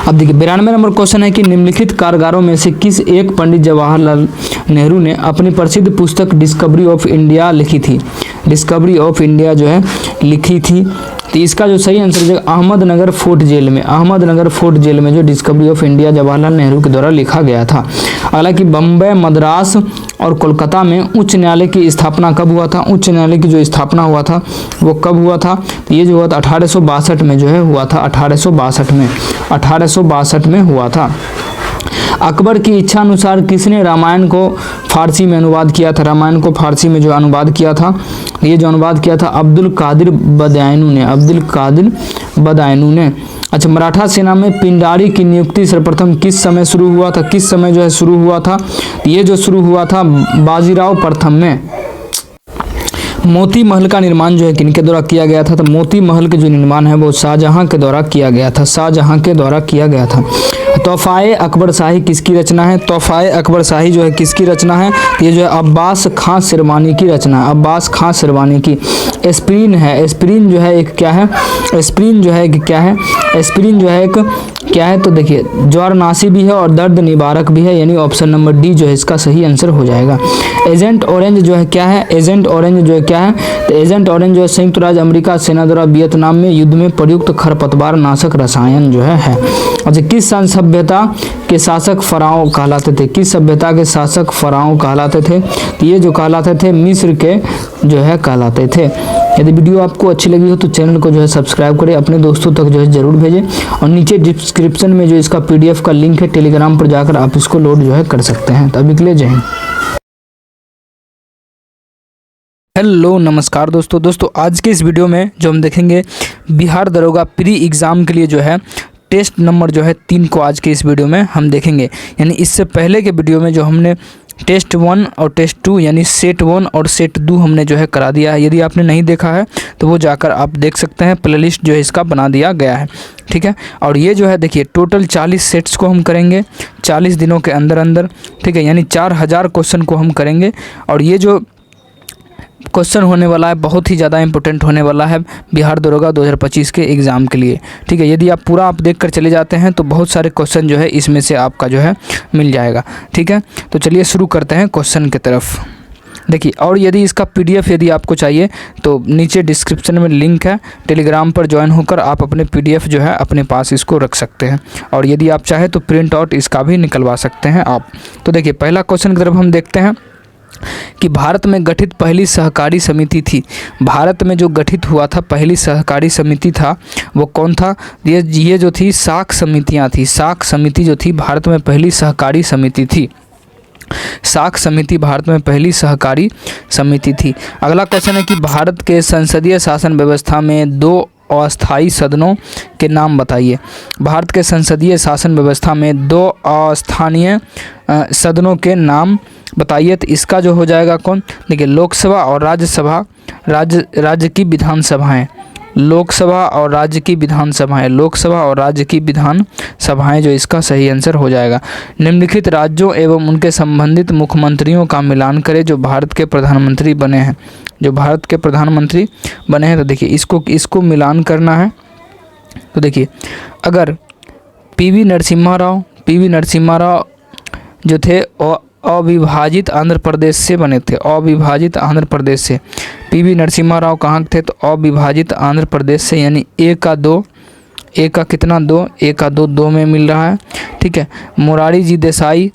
अब देखिए 92 नंबर क्वेश्चन है कि निम्नलिखित कारागारों में से किस एक पंडित जवाहरलाल नेहरू ने अपनी प्रसिद्ध पुस्तक डिस्कवरी ऑफ इंडिया लिखी थी। डिस्कवरी ऑफ इंडिया जो है लिखी थी। तो इसका जो सही आंसर है अहमदनगर फोर्ट जेल में, अहमदनगर फोर्ट जेल में जो discovery of India Jawaharlal Nehru के द्वारा लिखा गया था। हालांकि बम्बई, मद्रास और कोलकाता में उच्च न्यायालय की स्थापना कब हुआ था, उच्च न्यायालय की जो स्थापना हुआ था वो कब हुआ था, तो ये जो हुआ था 1862 में जो है हुआ था, 1862 में हुआ था। अकबर की इच्छा अनुसार किसने रामायण को फारसी में अनुवाद किया था, रामायण को फारसी में जो अनुवाद किया था, ये जो अनुवाद किया था अब्दुल कादिर बदायूनी ने, अब्दुल कादिर बदायूनी ने। अच्छा, मराठा सेना में पिंडारी की नियुक्ति सर्वप्रथम किस समय शुरू हुआ था, किस समय जो है शुरू हुआ था, ये जो शुरू हुआ था बाजीराव प्रथम में। मोती महल का निर्माण जो है किनके द्वारा किया गया था, तो मोती महल के जो निर्माण है वो शाहजहां के द्वारा किया गया था, शाहजहां के द्वारा किया गया था। तोहफाए अकबर शाही किसकी रचना है, तोहफाए अकबर शाही जो है किसकी रचना है, ये जो है अब्बास खां शिरवानी की रचना है, अब्बास खां शिरवानी की। एस्पिरिन है, एस्पिरिन जो है एक क्या है, एस्पिरिन जो है एक क्या है, एस्पिरिन जो है एक क्या है, तो देखिए ज्वरनाशी भी है और दर्द निवारक भी है, यानी ऑप्शन नंबर डी जो है इसका सही आंसर हो जाएगा। एजेंट ऑरेंज जो है क्या है, एजेंट ऑरेंज जो है क्या है, तो एजेंट ऑरेंज जो है संयुक्त राज्य अमेरिका सेना द्वारा वियतनाम में युद्ध में प्रयुक्त खरपतवार नाशक रसायन जो है। अच्छा, किस सभ्यता के शासक फराओ कहलाते थे, किस सभ्यता के शासक फराओ कहलाते थे, तो ये जो कहलाते थे मिस्र के जो है कहलाते थे। यदि वीडियो आपको अच्छी लगी हो तो चैनल को जो है सब्सक्राइब करें, अपने दोस्तों तक जो है जरूर भेजें और नीचे डिस्क्रिप्शन में जो इसका PDF का लिंक है टेलीग्राम पर जाकर आप इसको लोड जो है कर सकते हैं। तो अभी के लिए जय हिंद। हेलो नमस्कार दोस्तों, आज के इस वीडियो में जो हम देखेंगे बिहार दरोगा प्री एग्ज़ाम के लिए जो है टेस्ट नंबर जो है 3 को आज के इस वीडियो में हम देखेंगे। यानी इससे पहले के वीडियो में जो हमने टेस्ट 1 और टेस्ट 2 यानी सेट 1 और सेट 2 हमने जो है करा दिया है। यदि आपने नहीं देखा है तो वो जाकर आप देख सकते हैं, प्लेलिस्ट जो है इसका बना दिया गया है, ठीक है। और ये जो है देखिए टोटल 40 सेट्स को हम करेंगे 40 दिनों के अंदर अंदर, ठीक है, यानी 4000 क्वेश्चन को हम करेंगे। और ये जो क्वेश्चन होने वाला है बहुत ही ज़्यादा इंपॉर्टेंट होने वाला है बिहार दरोगा 2025 के एग्ज़ाम के लिए, ठीक है। यदि आप पूरा आप देखकर चले जाते हैं तो बहुत सारे क्वेश्चन जो है इसमें से आपका जो है मिल जाएगा, ठीक है। तो चलिए शुरू करते हैं क्वेश्चन की तरफ। देखिए, और यदि इसका PDF यदि आपको चाहिए तो नीचे डिस्क्रिप्शन में लिंक है, टेलीग्राम पर ज्वाइन होकर आप अपने PDF जो है अपने पास इसको रख सकते हैं। और यदि आप चाहें तो प्रिंट आउट इसका भी निकलवा सकते हैं आप। तो देखिए पहला क्वेश्चन की तरफ हम देखते हैं कि भारत में गठित पहली सहकारी समिति थी, भारत में जो गठित हुआ था पहली सहकारी समिति था वो कौन था, ये जो थी साख समितियाँ थी, साख समिति जो थी भारत में पहली सहकारी समिति थी, साख समिति भारत में पहली सहकारी समिति थी। अगला क्वेश्चन है कि भारत के संसदीय शासन व्यवस्था में 2 अस्थायी सदनों के नाम बताइए। भारत के संसदीय शासन व्यवस्था में 2 अस्थानीय सदनों के नाम बताइए। तो इसका जो हो जाएगा कौन, देखिए लोकसभा और राज्यसभा, राज्य की विधानसभाएं, लोकसभा और राज्य की विधानसभाएं, लोकसभा और राज्य की विधानसभाएं जो इसका सही आंसर हो जाएगा। निम्नलिखित राज्यों एवं उनके संबंधित मुख्यमंत्रियों का मिलान करें जो भारत के प्रधानमंत्री बने हैं, जो भारत के प्रधानमंत्री बने हैं। तो देखिए इसको मिलान करना है। तो देखिए अगर PV नरसिम्हा राव जो थे अविभाजित आंध्र प्रदेश से बने थे, अविभाजित आंध्र प्रदेश से। PV नरसिम्हा राव कहाँ थे, तो अविभाजित आंध्र प्रदेश से, यानी A का 2, A का कितना 2, A का 2 में मिल रहा है, ठीक है। मोरारी जी देसाई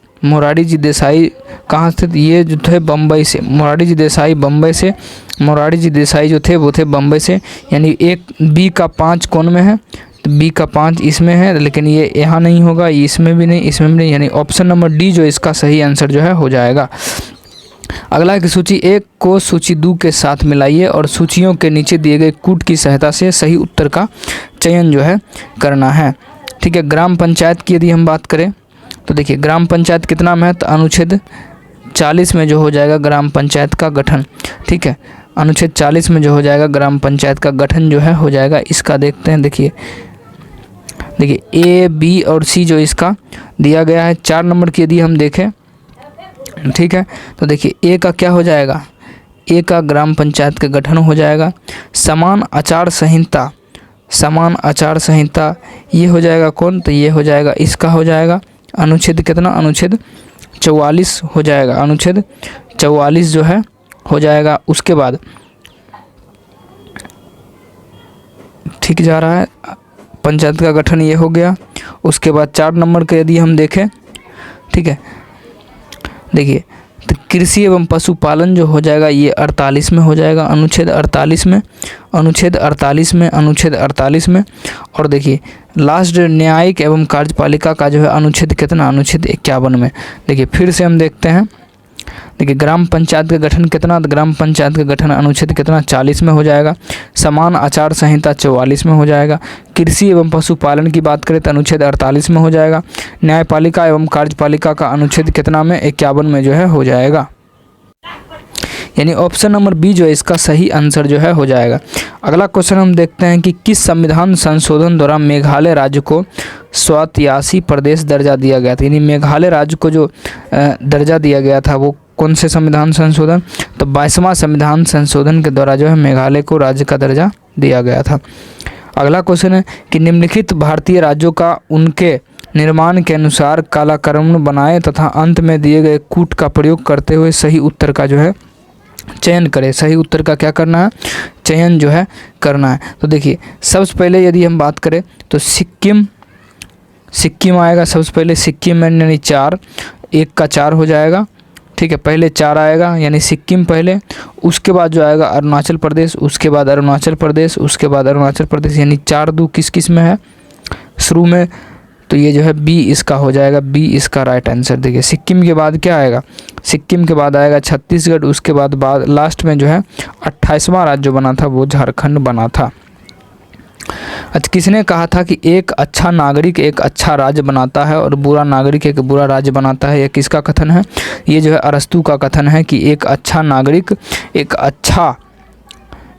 कहाँ से, ये जो थे बम्बई से, मोरारी जी देसाई बम्बई से, मोरारी जी देसाई जो थे वो थे बम्बई से, यानी एक B का 5 कौन में है, तो B का 5 इसमें है, लेकिन ये यहाँ नहीं होगा, इसमें भी नहीं, इसमें भी नहीं, यानी ऑप्शन नंबर D जो इसका सही आंसर जो है हो जाएगा। अगला है कि सूची 1 को सूची 2 के साथ मिलाइए और सूचियों के नीचे दिए गए कूट की सहायता से सही उत्तर का चयन जो है करना है, ठीक है। ग्राम पंचायत की यदि हम बात करें तो देखिए ग्राम पंचायत कितना में है, तो अनुच्छेद 40 में जो हो जाएगा ग्राम पंचायत का गठन, ठीक है। अनुच्छेद 40 में जो हो जाएगा ग्राम पंचायत का गठन जो है हो जाएगा। इसका देखते हैं, देखिए A, B और C जो इसका दिया गया है। 4 नंबर की यदि हम देखें, ठीक है, तो देखिए A का क्या हो जाएगा, A का ग्राम पंचायत का गठन हो जाएगा। समान आचार संहिता समान आचार संहिता, ये हो जाएगा कौन, तो ये हो जाएगा इसका हो जाएगा अनुच्छेद कितना, अनुच्छेद 44 हो जाएगा, अनुच्छेद 44 जो है हो जाएगा। उसके बाद ठीक जा रहा है, पंचायत का गठन ये हो गया। उसके बाद 4 नंबर के यदि हम देखें, ठीक है, देखिए तो कृषि एवं पशुपालन जो हो जाएगा ये 48 में हो जाएगा, अनुच्छेद 48 में, अनुच्छेद 48 में, अनुच्छेद 48 में। और देखिए लास्ट न्यायिक एवं कार्यपालिका का जो है अनुच्छेद कितना, अनुच्छेद 51 में। देखिए फिर से हम देखते हैं, देखिए ग्राम पंचायत का गठन कितना, तो ग्राम पंचायत का गठन अनुच्छेद कितना 40 में हो जाएगा। समान आचार संहिता 44 में हो जाएगा। कृषि एवं पशुपालन की बात करें तो अनुच्छेद 48 में हो जाएगा। न्यायपालिका एवं कार्यपालिका का अनुच्छेद कितना में, 51 में जो है हो जाएगा। यानी ऑप्शन नंबर बी जो है इसका सही आंसर जो है हो जाएगा। अगला क्वेश्चन हम देखते हैं कि किस संविधान संशोधन द्वारा मेघालय राज्य को स्वायत्तशासी प्रदेश दर्जा दिया गया था। यानी मेघालय राज्य को जो दर्जा दिया गया था वो कौन से संविधान संशोधन, तो 22वां संविधान संशोधन के द्वारा जो है मेघालय को राज्य का दर्जा दिया गया था। अगला क्वेश्चन है कि निम्नलिखित भारतीय राज्यों का उनके निर्माण के अनुसार कालक्रम बनाए तथा अंत में दिए गए कूट का प्रयोग करते हुए सही उत्तर का जो है चयन करें। सही उत्तर का क्या करना है, चयन जो है करना है। तो देखिए सबसे पहले यदि हम बात करें तो सिक्किम आएगा सबसे पहले, सिक्किम में यानी 4, 1 का 4 हो जाएगा, ठीक है, पहले 4 आएगा यानी सिक्किम पहले। उसके बाद जो आएगा अरुणाचल प्रदेश, उसके बाद अरुणाचल प्रदेश, उसके बाद अरुणाचल प्रदेश, यानी 4 2 किस में है शुरू में, तो ये जो है बी इसका हो जाएगा, बी इसका राइट आंसर। देखिए सिक्किम के बाद क्या आएगा, सिक्किम के बाद आएगा छत्तीसगढ़, उसके बाद लास्ट में जो है 28वां राज्य जो बना था वो झारखंड बना था। अच्छा, किसने कहा था कि एक अच्छा नागरिक एक अच्छा राज्य बनाता है और बुरा नागरिक एक बुरा राज्य बनाता है, यह किसका कथन है, ये जो है अरस्तू का कथन है कि एक अच्छा नागरिक एक अच्छा,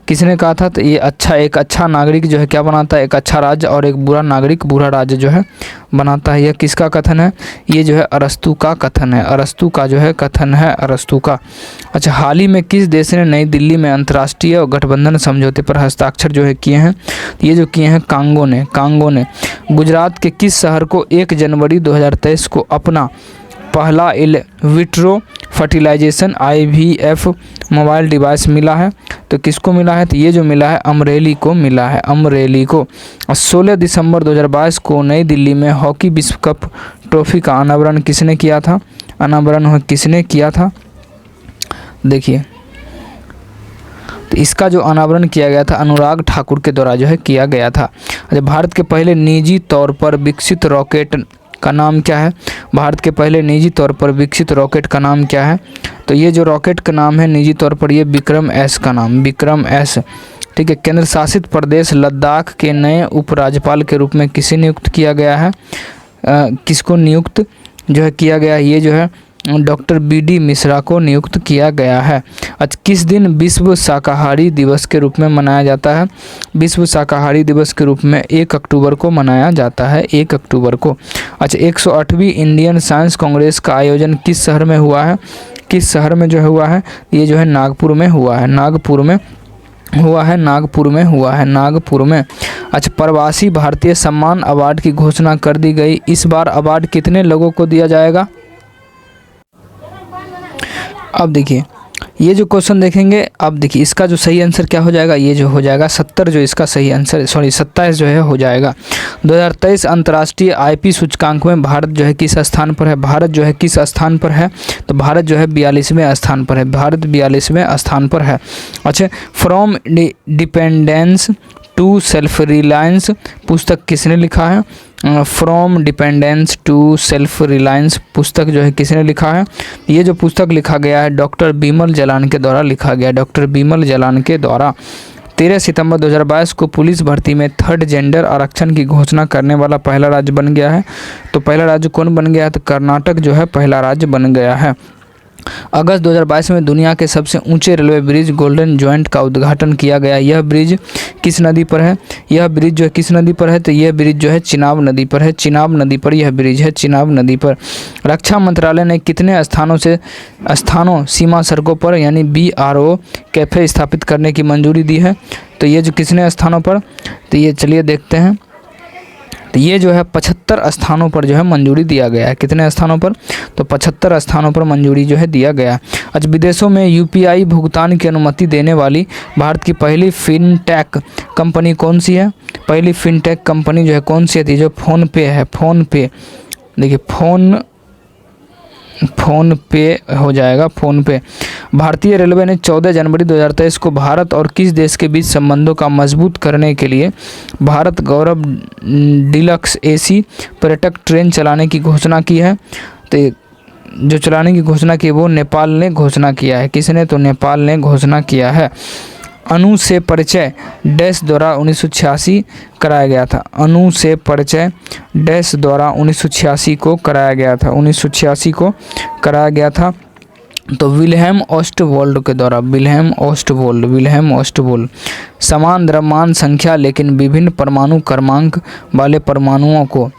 किसने कहा था, तो ये एक अच्छा नागरिक जो है क्या बनाता है, एक अच्छा राज्य, और एक बुरा नागरिक बुरा राज्य जो है बनाता है। यह किसका कथन है, ये जो है अरस्तू का कथन है, अरस्तू का जो है कथन है, अरस्तू का। अच्छा, हाल ही में किस देश ने नई दिल्ली में अंतर्राष्ट्रीय गठबंधन समझौते पर हस्ताक्षर जो है किए हैं, ये जो किए हैं कांगो ने गुजरात के किस शहर को 1 जनवरी 2023 को अपना पहला in vitro fertilization IVF mobile device मिला है, तो किसको मिला है, तो ये जो मिला है अमरेली को मिला है, अमरेली को। 16 दिसंबर 2022 को नई दिल्ली में हॉकी विश्व कप ट्रॉफी का अनावरण किसने किया था, किसने किया था, देखिए तो इसका जो अनावरण किया गया था अनुराग ठाकुर के द्वारा जो है किया गया था। अच्छा, भारत के पहले निजी तौर पर विकसित रॉकेट का नाम क्या है, भारत के पहले निजी तौर पर विकसित रॉकेट का नाम क्या है, तो ये जो रॉकेट का नाम है निजी तौर पर ये विक्रम-S का नाम, विक्रम-S, ठीक है। केंद्र शासित प्रदेश लद्दाख के नए उपराज्यपाल के रूप में किसे नियुक्त किया गया है, किसको नियुक्त जो है किया गया है, ये जो है डॉक्टर BD मिश्रा को नियुक्त किया गया है। अच्छा, किस दिन विश्व शाकाहारी दिवस के रूप में मनाया जाता है, विश्व शाकाहारी दिवस के रूप में 1 अक्टूबर को मनाया जाता है, 1 अक्टूबर को। अच्छा, 108वीं इंडियन साइंस कांग्रेस का आयोजन किस शहर में हुआ है, किस शहर में जो है हुआ है, ये जो है नागपुर में हुआ है, नागपुर में हुआ है, नागपुर में हुआ है, नागपुर में। अच्छा, प्रवासी भारतीय सम्मान अवार्ड की घोषणा कर दी गई, इस बार अवार्ड कितने लोगों को दिया जाएगा। अब देखिए ये जो क्वेश्चन देखेंगे, अब देखिए इसका जो सही आंसर क्या हो जाएगा, ये जो हो जाएगा 70 जो इसका सही आंसर, 27 जो है हो जाएगा। 2023 अंतर्राष्ट्रीय IP सूचकांक में भारत जो है किस स्थान पर है, भारत जो है किस स्थान पर है, तो भारत जो है 42वें स्थान पर है, भारत 42वें स्थान पर है। अच्छा, from dependence to self reliance पुस्तक किसने लिखा है, from dependence to self reliance पुस्तक जो है किसने लिखा है, ये जो पुस्तक लिखा गया है डॉक्टर बिमल जालान के द्वारा लिखा गया, डॉक्टर बिमल जालान के द्वारा। 13 सितंबर 2022 को पुलिस भर्ती में 3rd जेंडर आरक्षण की घोषणा करने वाला पहला राज्य बन गया है, तो पहला राज्य कौन बन गया है, तो कर्नाटक जो है पहला राज्य बन गया है। अगस्त 2022 में दुनिया के सबसे ऊंचे रेलवे ब्रिज गोल्डन जॉइंट का उद्घाटन किया गया, यह ब्रिज किस नदी पर है? यह ब्रिज जो है किस नदी पर है? तो यह ब्रिज जो है चिनाब नदी पर है। चिनाब नदी पर यह ब्रिज है, चिनाब नदी पर। रक्षा मंत्रालय ने कितने स्थानों सीमा सड़कों पर यानी BRO कैफ़े स्थापित करने की मंजूरी दी है? तो ये जो कितने स्थानों पर? तो ये चलिए देखते हैं। तो ये जो है 75 स्थानों पर जो है मंजूरी दिया गया है। कितने स्थानों पर? तो 75 स्थानों पर मंजूरी जो है दिया गया है। अच्छा, विदेशों में UPI भुगतान की अनुमति देने वाली भारत की पहली फिनटेक कंपनी कौन सी है? पहली फिनटेक कंपनी जो है कौन सी है? जो फ़ोन पे है, फ़ोन पे। देखिए फ़ोन पे हो जाएगा, फ़ोन पे। भारतीय रेलवे ने 14 जनवरी 2023 को भारत और किस देश के बीच संबंधों का मजबूत करने के लिए भारत गौरव डीलक्स AC पर्यटक ट्रेन चलाने की घोषणा की है? तो जो चलाने की घोषणा की वो नेपाल ने घोषणा किया है। किसने? तो नेपाल ने घोषणा किया है। अणु से परिचय डैश द्वारा 1986 कराया गया था। अणु से परिचय डैश द्वारा 1986 को कराया गया था। 1986 को कराया गया था। तो विल्हेम ऑस्टवोल्ड के द्वारा, विल्हेम ऑस्टवोल्ड। समान द्रव्यमान संख्या लेकिन विभिन्न परमाणु क्रमांक वाले परमाणुओं को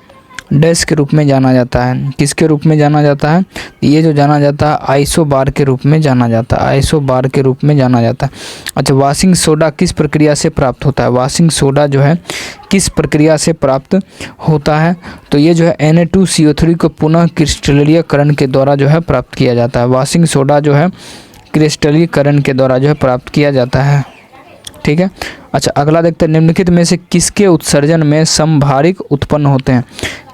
डैश के रूप में जाना जाता है। किसके रूप में जाना जाता है? ये जो जाना जाता है आइसोबार के रूप में जाना जाता है। आइसोबार के रूप में जाना जाता है। अच्छा, वाशिंग सोडा किस प्रक्रिया से प्राप्त होता है? वाशिंग सोडा जो है किस प्रक्रिया से प्राप्त होता है? तो ये जो है Na2CO3 को पुनः क्रिस्टलीकरण के द्वारा जो है प्राप्त किया जाता है। वाशिंग सोडा जो है क्रिस्टलीकरण के द्वारा जो है प्राप्त किया जाता है। ठीक है। अच्छा, अगला देखते हैं, निम्नलिखित में से किसके उत्सर्जन में संभारिक उत्पन्न होते हैं?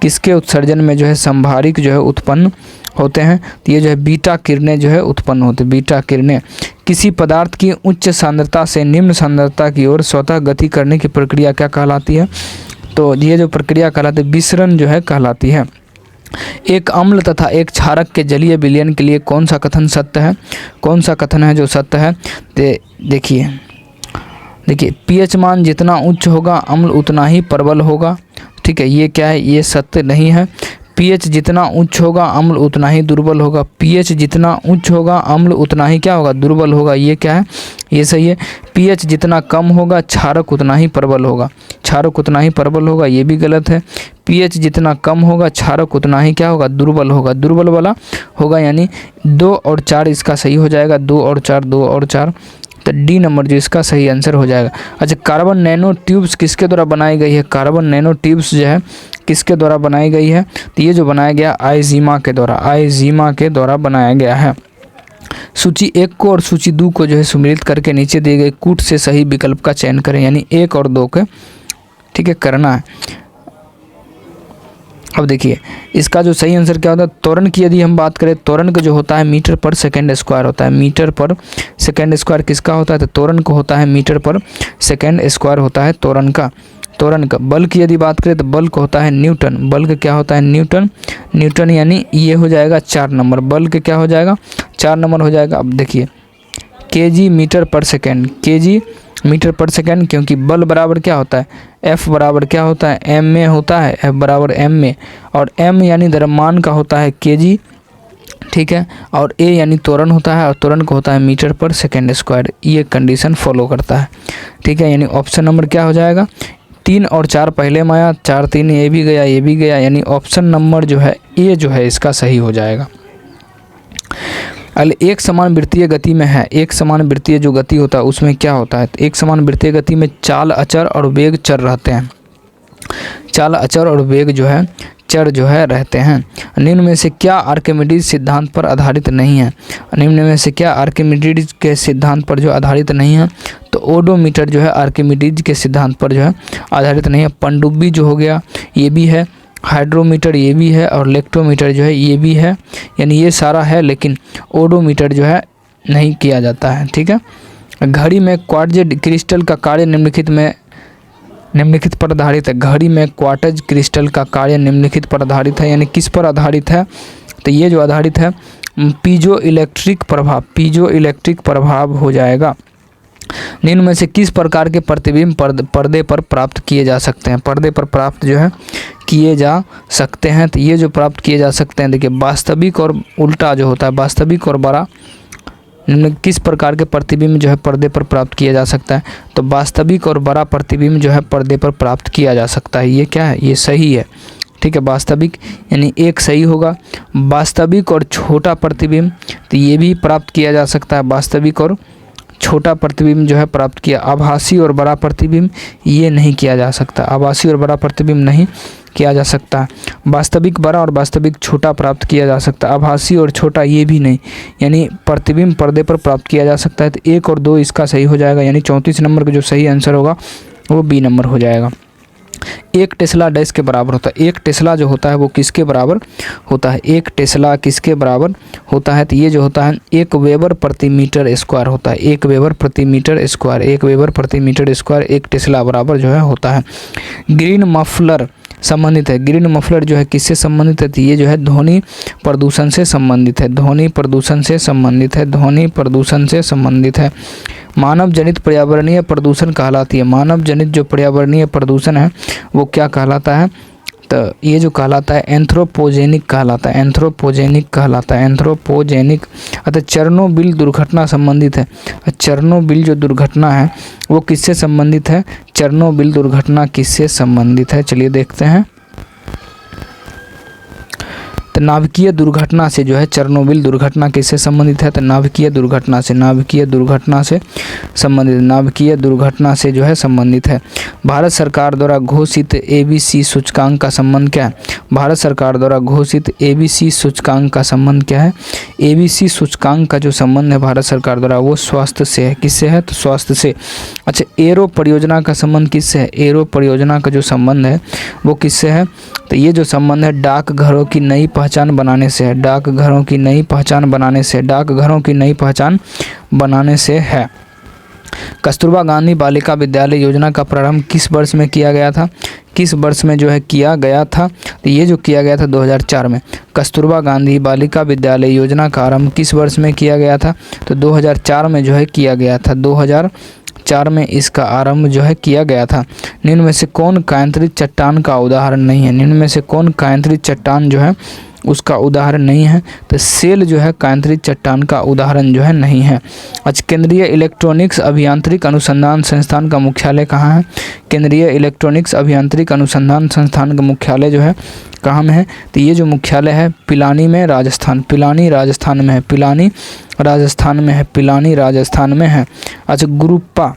किसके उत्सर्जन में जो है संभारिक जो है उत्पन्न होते हैं? तो ये जो है बीटा किरणें जो है उत्पन्न होते हैं। बीटा किरणें किसी पदार्थ की उच्च सांद्रता से निम्न सांद्रता की ओर स्वतः गति करने की प्रक्रिया क्या कहलाती है? तो ये जो प्रक्रिया कहलाती है विसरण जो है कहलाती है। एक अम्ल तथा एक क्षारक के जलीय विलयन के लिए कौन सा कथन सत्य है? कौन सा कथन है जो सत्य है? देखिए pH मान जितना उच्च होगा अम्ल उतना ही प्रबल होगा। ठीक है, ये क्या है? ये सत्य नहीं है। pH जितना उच्च होगा अम्ल उतना ही दुर्बल होगा। pH जितना उच्च होगा अम्ल उतना ही क्या होगा? दुर्बल होगा। ये क्या है? ये सही है। pH जितना कम होगा क्षारक उतना ही प्रबल होगा। क्षारक उतना ही प्रबल होगा, ये भी गलत है। pH जितना कम होगा क्षारक उतना ही क्या होगा? दुर्बल होगा। दुर्बल वाला होगा, यानी 2 और 4 इसका सही हो जाएगा। 2 और 4, 2 और 4, तो D नंबर जो इसका सही आंसर हो जाएगा। अच्छा, कार्बन नैनो ट्यूब्स किसके द्वारा बनाई गई है? कार्बन नैनो ट्यूब्स जो है किसके द्वारा बनाई गई है? तो ये जो बनाया गया आइजीमा के द्वारा, आइजीमा के द्वारा बनाया गया है। सूची 1 को और सूची 2 को जो है सम्मिलित करके नीचे दिए गए कूट से सही विकल्प का चयन करें, यानी 1 और 2 के ठीक है करना है। अब देखिए इसका जो सही आंसर क्या होता है? त्वरण की यदि हम बात करें, त्वरण का जो होता है मीटर पर सेकेंड स्क्वायर होता है। मीटर पर सेकेंड स्क्वायर किसका होता है? तो त्वरण को होता है मीटर पर सेकेंड स्क्वायर होता है त्वरण का। त्वरण का बल की यदि बात करें तो बल को होता है न्यूटन। बल का क्या होता है? न्यूटन। न्यूटन यानी ये हो जाएगा 4 नंबर। बल के क्या हो जाएगा? 4 नंबर हो जाएगा। अब देखिए kg मीटर पर सेकेंड, kg मीटर पर सेकेंड, क्योंकि बल बराबर क्या होता है? F बराबर क्या होता है? m में होता है। F बराबर m में, और m यानी द्रव्यमान का होता है kg। ठीक है, और a यानी त्वरण होता है, और त्वरण को होता है मीटर पर सेकेंड स्क्वायर। ये कंडीशन फॉलो करता है। ठीक है, यानी ऑप्शन नंबर क्या हो जाएगा? 3 और 4 पहले में आया, 4 3 ये भी गया, ये भी गया, यानी ऑप्शन नंबर जो है ए जो है इसका सही हो जाएगा। एक समान वृत्तीय गति में है, एक समान वृत्तीय जो गति होता है उसमें क्या होता है? एक समान वृत्तीय गति में चाल अचर और वेग चर रहते हैं। चाल अचर और वेग जो है चर जो है रहते हैं। निम्न में से क्या आर्किमिडीज सिद्धांत पर आधारित नहीं है? निम्न में से क्या आर्किमिडीज के सिद्धांत पर जो आधारित नहीं है? तो ओडोमीटर जो है आर्किमिडीज के सिद्धांत पर जो है आधारित नहीं है। पनडुब्बी जो हो गया ये भी है, हाइड्रोमीटर ये भी है, और इलेक्ट्रोमीटर जो है ये भी है, यानी ये सारा है, लेकिन ओडोमीटर जो है नहीं किया जाता है। ठीक है, घड़ी में क्वार्ट्ज क्रिस्टल का कार्य निम्नलिखित पर आधारित है। घड़ी में क्वार्ट्ज क्रिस्टल का कार्य निम्नलिखित पर आधारित है, यानी किस पर आधारित है? तो ये जो आधारित है पीजो इलेक्ट्रिक प्रभाव, पीजो इलेक्ट्रिक प्रभाव हो जाएगा। निम्न में से किस प्रकार के प्रतिबिंब पर्दे पर प्राप्त किए जा सकते हैं? पर्दे पर प्राप्त जो है किए जा सकते हैं। तो ये जो प्राप्त किए जा सकते हैं, देखिए वास्तविक और उल्टा जो होता है, वास्तविक और बड़ा निम्न किस प्रकार के प्रतिबिंब जो है पर्दे पर प्राप्त किया जा सकता है? तो वास्तविक और बड़ा प्रतिबिंब जो है पर्दे पर प्राप्त किया जा सकता है। ये क्या है? ये सही है, ठीक है। वास्तविक यानी एक सही होगा। वास्तविक और छोटा प्रतिबिंब, तो ये भी प्राप्त किया जा सकता है। वास्तविक और छोटा प्रतिबिंब जो है प्राप्त किया। आभासी और बड़ा प्रतिबिंब ये नहीं किया जा सकता। आभासी और बड़ा प्रतिबिंब नहीं किया जा सकता। वास्तविक बड़ा और वास्तविक छोटा प्राप्त किया जा सकता है। आभासी और छोटा ये भी नहीं, यानी प्रतिबिंब पर्दे पर प्राप्त किया जा सकता है। तो 1 और 2 इसका सही हो जाएगा, यानी 34 नंबर का जो सही आंसर होगा वो बी नंबर हो जाएगा। 1 टेस्ला डैश के बराबर होता है। 1 टेस्ला जो होता है वो किसके बराबर होता है? 1 टेस्ला किसके बराबर होता है? तो ये जो होता है 1 वेबर प्रति मीटर स्क्वायर होता है। 1 वेबर प्रति मीटर स्क्वायर, 1 वेबर प्रति मीटर स्क्वायर 1 टेस्ला बराबर जो है होता है। ग्रीन मफलर संबंधित है। ग्रीन मफलर जो है किससे संबंधित है? तो ये जो है ध्वनि प्रदूषण से संबंधित है। ध्वनि प्रदूषण से संबंधित है। ध्वनि प्रदूषण से संबंधित है। मानव जनित पर्यावरणीय प्रदूषण कहलाती है। मानव जनित जो पर्यावरणीय प्रदूषण है वो क्या कहलाता है? तो ये जो कहलाता है एंथ्रोपोजेनिक कहलाता है। एंथ्रोपोजेनिक कहलाता है। एंथ्रोपोजेनिक अतः चेरनोबिल दुर्घटना संबंधित है। चेरनोबिल जो दुर्घटना है वो किससे संबंधित है? चेरनोबिल दुर्घटना किससे संबंधित है? चलिए देखते हैं। तो नाभिकीय दुर्घटना से जो है चेरनोबिल दुर्घटना किससे संबंधित है? तो नाभिकीय दुर्घटना से, नाभिकीय दुर्घटना से संबंधित, नाभिकीय दुर्घटना से जो है संबंधित है। भारत सरकार द्वारा घोषित ABC सूचकांक का संबंध क्या है? भारत सरकार द्वारा घोषित ABC सूचकांक का संबंध क्या है? ABC सूचकांक का जो संबंध है भारत सरकार द्वारा वो स्वास्थ्य से है। किससे है? तो स्वास्थ्य से। अच्छा, एरो परियोजना का संबंध किससे है? एरो परियोजना का जो संबंध है वो किससे है? तो ये जो संबंध है डाकघरों की नई पहचान बनाने से है। डाकघरों की नई पहचान बनाने से, डाकघरों की नई पहचान बनाने से है। कस्तूरबा गांधी बालिका विद्यालय योजना का प्रारंभ किस वर्ष में किया गया था? किस वर्ष में जो है किया गया था? तो ये जो किया गया था 2004 में। कस्तूरबा गांधी बालिका विद्यालय योजना का आरंभ किस वर्ष में किया गया था? तो 2004 में जो है किया गया था। 2004 में इसका आरंभ जो है किया गया था। निम्न में से कौन कायांतरित चट्टान का उदाहरण नहीं है? निम्न में से कौन कायांतरित चट्टान जो है उसका उदाहरण नहीं है? तो सेल जो है कायांतरित चट्टान का उदाहरण जो है नहीं है। अच्छा, केंद्रीय इलेक्ट्रॉनिक्स अभियांत्रिक अनुसंधान संस्थान का मुख्यालय कहाँ है? केंद्रीय इलेक्ट्रॉनिक्स अभियांत्रिक अनुसंधान संस्थान का मुख्यालय जो है कहाँ में है? तो ये जो मुख्यालय है पिलानी में, राजस्थान। पिलानी राजस्थान में है। पिलानी राजस्थान में है। पिलानी राजस्थान में है। अच्छा, गुरुप्पा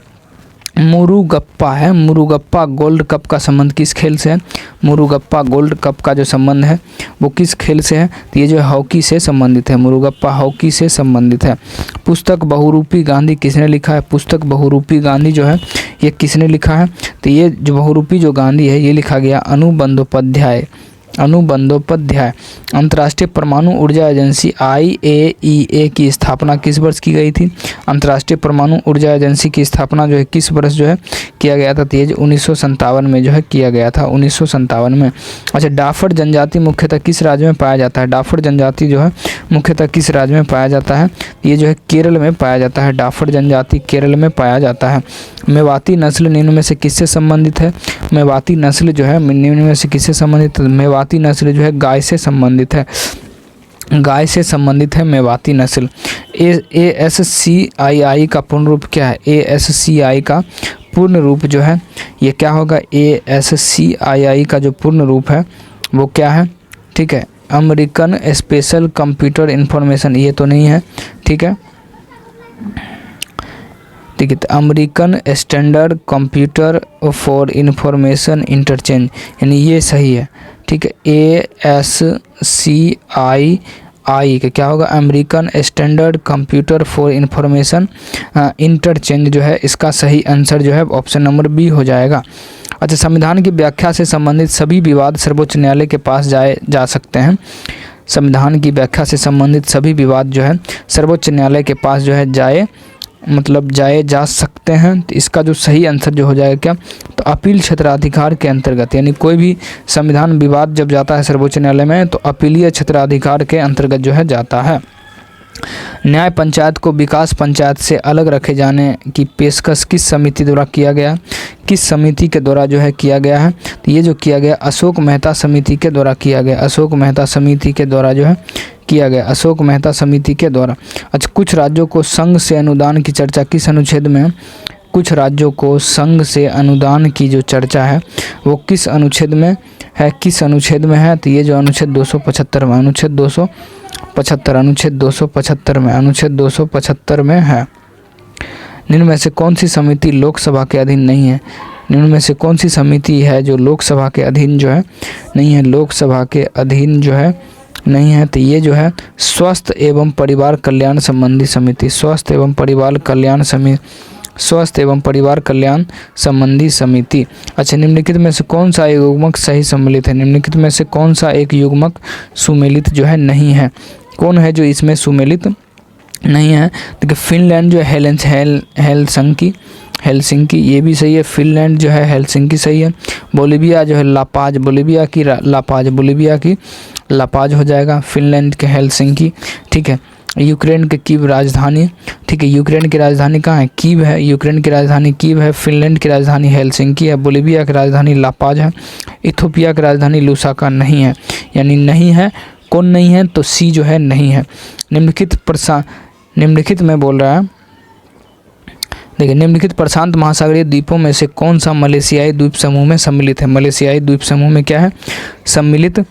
मुरुगप्पा है। मुरुगप्पा गोल्ड कप का संबंध किस खेल से है? मुरुगप्पा गोल्ड कप का जो संबंध है वो किस खेल से है? तो ये जो है हॉकी से संबंधित है। मुरुगप्पा हॉकी से संबंधित है। पुस्तक बहुरूपी गांधी किसने लिखा है? पुस्तक बहुरूपी गांधी जो है ये किसने लिखा है? तो ये जो बहुरूपी जो गांधी है ये लिखा गया अनु बंदोपाध्याय। अनु बंदोपाध्याय। अंतर्राष्ट्रीय परमाणु ऊर्जा एजेंसी IAEA की स्थापना किस वर्ष की गई थी? अंतर्राष्ट्रीय परमाणु ऊर्जा एजेंसी की स्थापना जो है किस वर्ष जो है किया गया था? तो ये 1957 में जो है किया गया था। 1957 में। अच्छा, डाफर जनजाति मुख्यतः किस राज्य में पाया जाता है? डाफर जनजाति जो है मुख्यतः किस राज्य में पाया जाता है? ये जो है केरल में पाया जाता है। डाफर जनजाति केरल में पाया जाता है। मेवाती नस्ल निम्न में से किससे संबंधित है? मेवाती नस्ल जो है निम्न में से किससे संबंधित है? मेवाती नस्ल जो है गाय से संबंधित है। गाय से संबंधित है मेवाती नस्ल। ASCII का पूर्ण रूप क्या है? ASCII का पूर्ण रूप जो है ये क्या होगा? ASCII का जो पूर्ण रूप है वो क्या है? ठीक है, अमेरिकन स्पेशल कंप्यूटर इंफॉर्मेशन, ये तो नहीं है। ठीक है, ठीक है, तो American standard computer for information interchange, यानी ये सही है। ठीक है, ASCII का क्या होगा? American standard computer for information interchange जो है इसका सही आंसर जो है ऑप्शन नंबर बी हो जाएगा। अच्छा, संविधान की व्याख्या से संबंधित सभी विवाद सर्वोच्च न्यायालय के पास जा सकते हैं। संविधान की व्याख्या से संबंधित सभी विवाद जो है सर्वोच्च न्यायालय के पास जो है जाए जा सकते हैं। तो इसका जो सही आंसर जो हो जाएगा क्या? तो अपील क्षेत्राधिकार के अंतर्गत, यानी कोई भी संविधान विवाद जब जाता है सर्वोच्च न्यायालय में तो अपीलीय क्षेत्राधिकार के अंतर्गत जो है जाता है। न्याय पंचायत को विकास पंचायत से अलग रखे जाने की पेशकश किस समिति द्वारा किया गया, किस समिति के द्वारा जो है किया गया है, तो ये जो किया गया अशोक मेहता समिति के द्वारा किया गया, अशोक मेहता समिति के द्वारा जो है किया गया, अशोक मेहता समिति के द्वारा। अच्छा, कुछ राज्यों को संघ से अनुदान की चर्चा किस अनुच्छेद में है, कुछ राज्यों को संघ से अनुदान की जो चर्चा है वो किस अनुच्छेद में है, किस अनुच्छेद में है, तो ये जो अनुच्छेद 275 में, अनुच्छेद 275 में, अनुच्छेद 275 में है। निम्न में से कौन सी समिति लोकसभा के अधीन नहीं है, निम्न में से कौन सी समिति है जो लोकसभा के अधीन जो है नहीं है, लोकसभा के अधीन जो है नहीं है, तो ये जो है स्वास्थ्य एवं परिवार कल्याण संबंधी समिति, स्वास्थ्य एवं परिवार कल्याण समिति, स्वास्थ्य एवं परिवार कल्याण संबंधी समिति। अच्छा, निम्नलिखित में से कौन सा युग्मक सही सम्मिलित है, निम्नलिखित में से कौन सा एक युग्मक सुमेलित जो है नहीं है, कौन है जो इसमें सुमेलित नहीं है, देखिए फिनलैंड जो है हेलसिंकी ये भी सही है, फिनलैंड जो है हेलसिंकी सही है, बोलिविया जो है लापाज, बोलिविया की लापाज हो जाएगा, फिनलैंड के हेलसिंकी, ठीक है। यूक्रेन के कीव राजधानी, ठीक है, यूक्रेन की राजधानी कहाँ है, कीव है, यूक्रेन की राजधानी कीव है, फिनलैंड की राजधानी हेलसिंकी है, बोलिविया की राजधानी लापाज है, इथोपिया की राजधानी लुसाका नहीं है, यानी नहीं है, कौन नहीं है, तो सी जो है नहीं है। निम्नलिखित में बोल रहा है, देखिए निम्नलिखित प्रशांत महासागरीय द्वीपों में से कौन सा मलेशियाई द्वीप समूह में सम्मिलित है, मलेशियाई द्वीप समूह में क्या है, सम्मिलित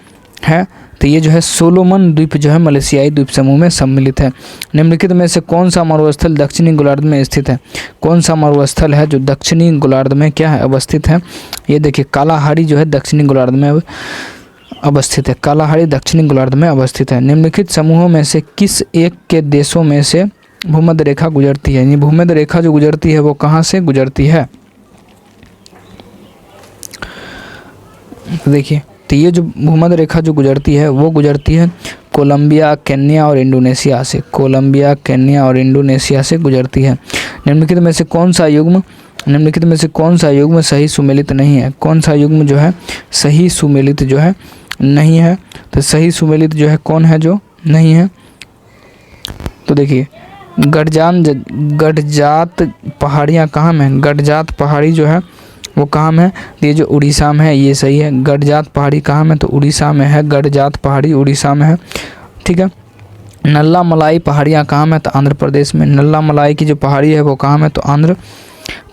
है, तो ये जो है सोलोमन द्वीप जो है मलेशियाई द्वीप समूह में सम्मिलित है। निम्नलिखित में से कौन सा मरुस्थल दक्षिणी गोलार्ध में स्थित है, कौन सा मरुस्थल है जो दक्षिणी गोलार्ध में क्या है अवस्थित है, ये देखिए कालाहारी जो है दक्षिणी गोलार्ध में अवस्थित है, कालाहारी दक्षिणी गोलार्ध में अवस्थित है। निम्नलिखित समूहों में से किस एक के देशों में से भूमध्य रेखा गुजरती है, यानी भूमध्य रेखा जो गुजरती है वो कहाँ से गुजरती है, देखिए तो ये जो भूमध्य रेखा जो गुजरती है वो गुजरती है कोलंबिया, केन्या और इंडोनेशिया से, कोलंबिया, केन्या और इंडोनेशिया से गुजरती है। निम्नलिखित में से कौन सा युग्म, निम्नलिखित में से कौन सा युग्म सही सुमेलित नहीं है, कौन सा युग्म जो है सही सुमेलित जो है नहीं है, तो सही सुमेलित जो है कौन है जो नहीं है, तो देखिए गडजात पहाड़ियाँ कहाँ में, गडजात पहाड़ी जो है वो कहाँ में है, ये जो उड़ीसा में है, ये सही है। गडजात पहाड़ी कहाँ में, तो उड़ीसा में है, गडजात पहाड़ी उड़ीसा में है, ठीक है। नल्ला मलाई पहाड़ियाँ कहाँ में, तो आंध्र प्रदेश में, नल्ला मलाई की जो पहाड़ी है वो कहाँ में, तो आंध्र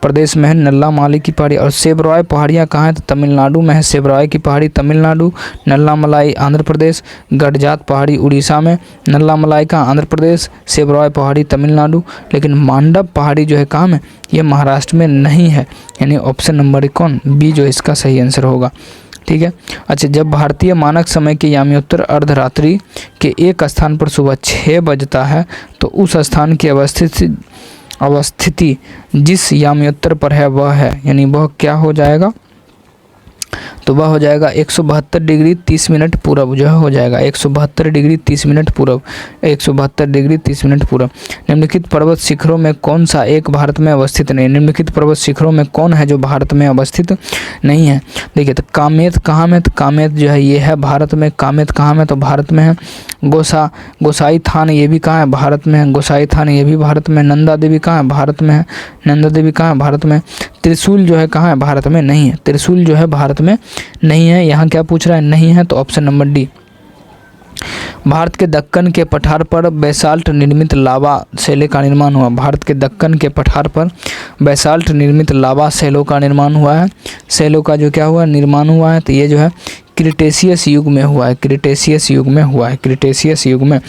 प्रदेश में है नल्ला माली की पहाड़ी। और सेबरॉय पहाड़ियाँ कहाँ है, तो तमिलनाडु में है, सेबरॉय की पहाड़ी तमिलनाडु, नल्ला मलाई आंध्र प्रदेश, गडजात पहाड़ी उड़ीसा में, नल्ला मलाई का आंध्र प्रदेश, सेबरॉय पहाड़ी तमिलनाडु। लेकिन मांडव पहाड़ी जो है कहाँ में, ये महाराष्ट्र में नहीं है, यानी ऑप्शन नंबर कौन बी जो इसका सही आंसर होगा, ठीक है। अच्छा, जब भारतीय मानक समय के याम्योत्तर अर्धरात्रि के एक स्थान पर सुबह 6 बजता है तो उस स्थान की अवस्थिति जिस याम्योत्तर पर है वह है, यानी वह क्या हो जाएगा, तो वह हो जाएगा 172 डिग्री 30 मिनट पूरब जो है हो जाएगा 172 डिग्री 30 मिनट पूरब, 172 डिग्री 30 मिनट पूरब। निम्नलिखित पर्वत शिखरों में कौन सा एक भारत में अवस्थित नहीं, निम्नलिखित पर्वत शिखरों में कौन है जो भारत में अवस्थित नहीं है, देखिए तो कामेत कहाँ में, तो कामेत जो है ये है भारत में, कामेत कहाँ में, तो भारत में है। गोसाई थान ये भी कहाँ है, भारत में है, गोसाई थान ये भी भारत में। नंदा देवी कहाँ है, भारत में है, नंदा देवी कहाँ है, भारत में। त्रिशूल जो है कहाँ है, भारत में नहीं है, त्रिशूल जो है भारत में नहीं है। यहाँ क्या पूछ रहा है, नहीं है, तो ऑप्शन नंबर डी। भारत के दक्कन के पठार पर बेसाल्ट निर्मित लावा शैलों का निर्माण हुआ, भारत के दक्कन के पठार पर बेसाल्ट निर्मित लावा शैलों का निर्माण हुआ है, शैलों का जो क्या हुआ निर्माण हुआ है, तो ये जो है क्रिटेशियस युग में हुआ है, क्रिटेशियस युग में हुआ है, क्रिटेशियस युग में।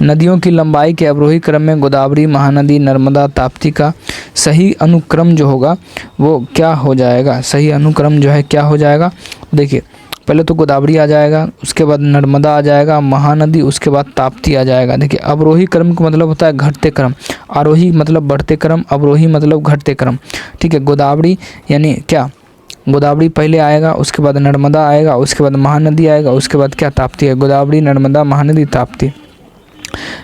नदियों की लंबाई के अवरोही क्रम में गोदावरी, महानदी, नर्मदा, ताप्ती का सही अनुक्रम जो होगा वो क्या हो जाएगा, सही अनुक्रम जो है क्या हो जाएगा, देखिए पहले तो गोदावरी आ जाएगा, उसके बाद नर्मदा आ जाएगा, महानदी, उसके बाद ताप्ती आ जाएगा। देखिए अवरोही क्रम का मतलब होता है घटते क्रम, आरोही मतलब बढ़ते क्रम, अवरोही मतलब घटते क्रम, ठीक है। गोदावरी यानी क्या, गोदावरी पहले आएगा, उसके बाद नर्मदा आएगा, उसके बाद महानदी आएगा, उसके बाद क्या ताप्ती है, गोदावरी, नर्मदा, महानदी, ताप्ती।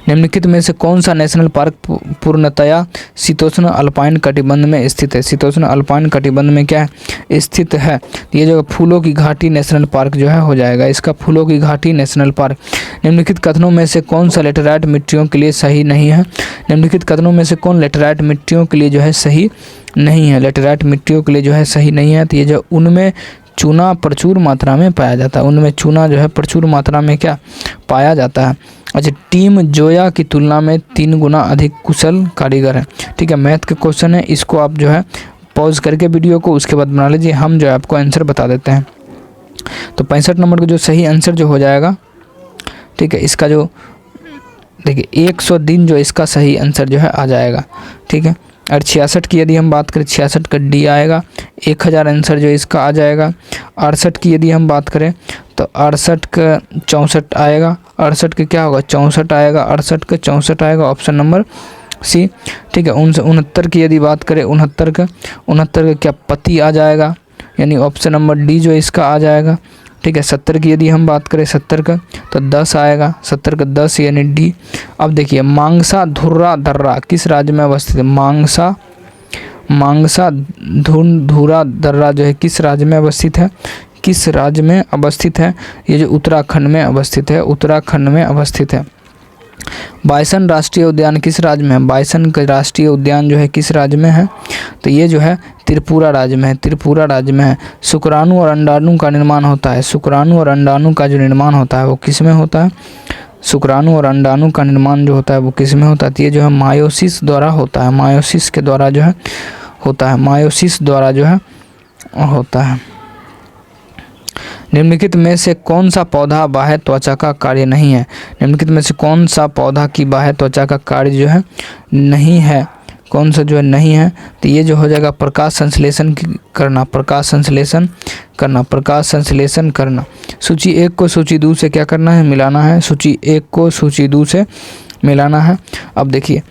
निम्नलिखित में से कौन सा नेशनल पार्क पूर्णतया शीतोष्ण अल्पाइन कटिबंध में स्थित है? शीतोष्ण अल्पाइन कटिबंध में क्या है? स्थित है। ये जो फूलों की घाटी नेशनल पार्क जो है हो जाएगा इसका, फूलों की घाटी नेशनल पार्क। निम्नलिखित कथनों में से कौन सा लेटेराइट मिट्टियों के लिए सही नहीं है? निम्नलिखित कथनों में से कौन लेटेराइट मिट्टियों के लिए जो है सही नहीं है? लेटेराइट मिट्टियों के लिए जो है सही नहीं है, तो ये जो उनमें चूना प्रचुर मात्रा में पाया जाता है, उनमें चूना जो है प्रचुर मात्रा में क्या पाया जाता है। अच्छा, टीम जोया की तुलना में 3 गुना अधिक कुशल कारीगर है। ठीक है, मैथ के क्वेश्चन है, इसको आप जो है पॉज करके वीडियो को उसके बाद बना लीजिए, हम जो है आपको आंसर बता देते हैं। तो 65 नंबर का जो सही आंसर जो हो जाएगा, ठीक है, इसका जो देखिए 100 दिन जो इसका सही आंसर जो है आ जाएगा। ठीक है, और 66 की यदि हम बात करें, 66 का डी आएगा। 1000 आंसर जो इसका आ जाएगा। 68 की यदि हम बात करें तो 68 का 64 आएगा। 68 का क्या होगा? 64 आएगा। 68 का 64 आएगा, ऑप्शन नंबर सी। ठीक है, 69 की यदि बात करें, 69 का क्या पति आ जाएगा, यानी ऑप्शन नंबर डी जो इसका आ जाएगा। ठीक है, 70 की यदि हम बात करें, 70 का तो 10 आएगा। 70 का 10 यानी डी। अब देखिए मांगसा धुर्रा दर्रा किस राज्य में अवस्थित है? मांगसा धुर्रा दर्रा जो है किस राज्य में अवस्थित है? किस राज्य में अवस्थित है? ये जो उत्तराखंड में अवस्थित है, उत्तराखंड में अवस्थित है। बाइसन राष्ट्रीय उद्यान किस राज्य में है? बाइसन का राष्ट्रीय उद्यान जो है किस राज्य में है? तो ये जो है त्रिपुरा राज्य में है, त्रिपुरा राज्य में है। शुक्राणु और अंडाणु का निर्माण होता है, शुक्राणु और अंडाणु का जो निर्माण होता है वो किस में होता है? शुक्राणु और अंडाणु का निर्माण जो होता है वो किस में होता है? तो ये जो है मायोसिस द्वारा होता है, मायोसिस के द्वारा जो है होता है, मायोसिस द्वारा जो है होता है। निम्नलिखित में से कौन सा पौधा बाह्य त्वचा का कार्य नहीं है? निम्नलिखित में से कौन सा पौधा की बाह्य त्वचा का कार्य जो है नहीं है? कौन सा जो है नहीं है? तो ये जो हो जाएगा प्रकाश संश्लेषण करना, प्रकाश संश्लेषण करना, प्रकाश संश्लेषण करना। सूची 1 को सूची 2 से क्या करना है? मिलाना है। सूची 1 को सूची 2 से मिलाना है। अब देखिए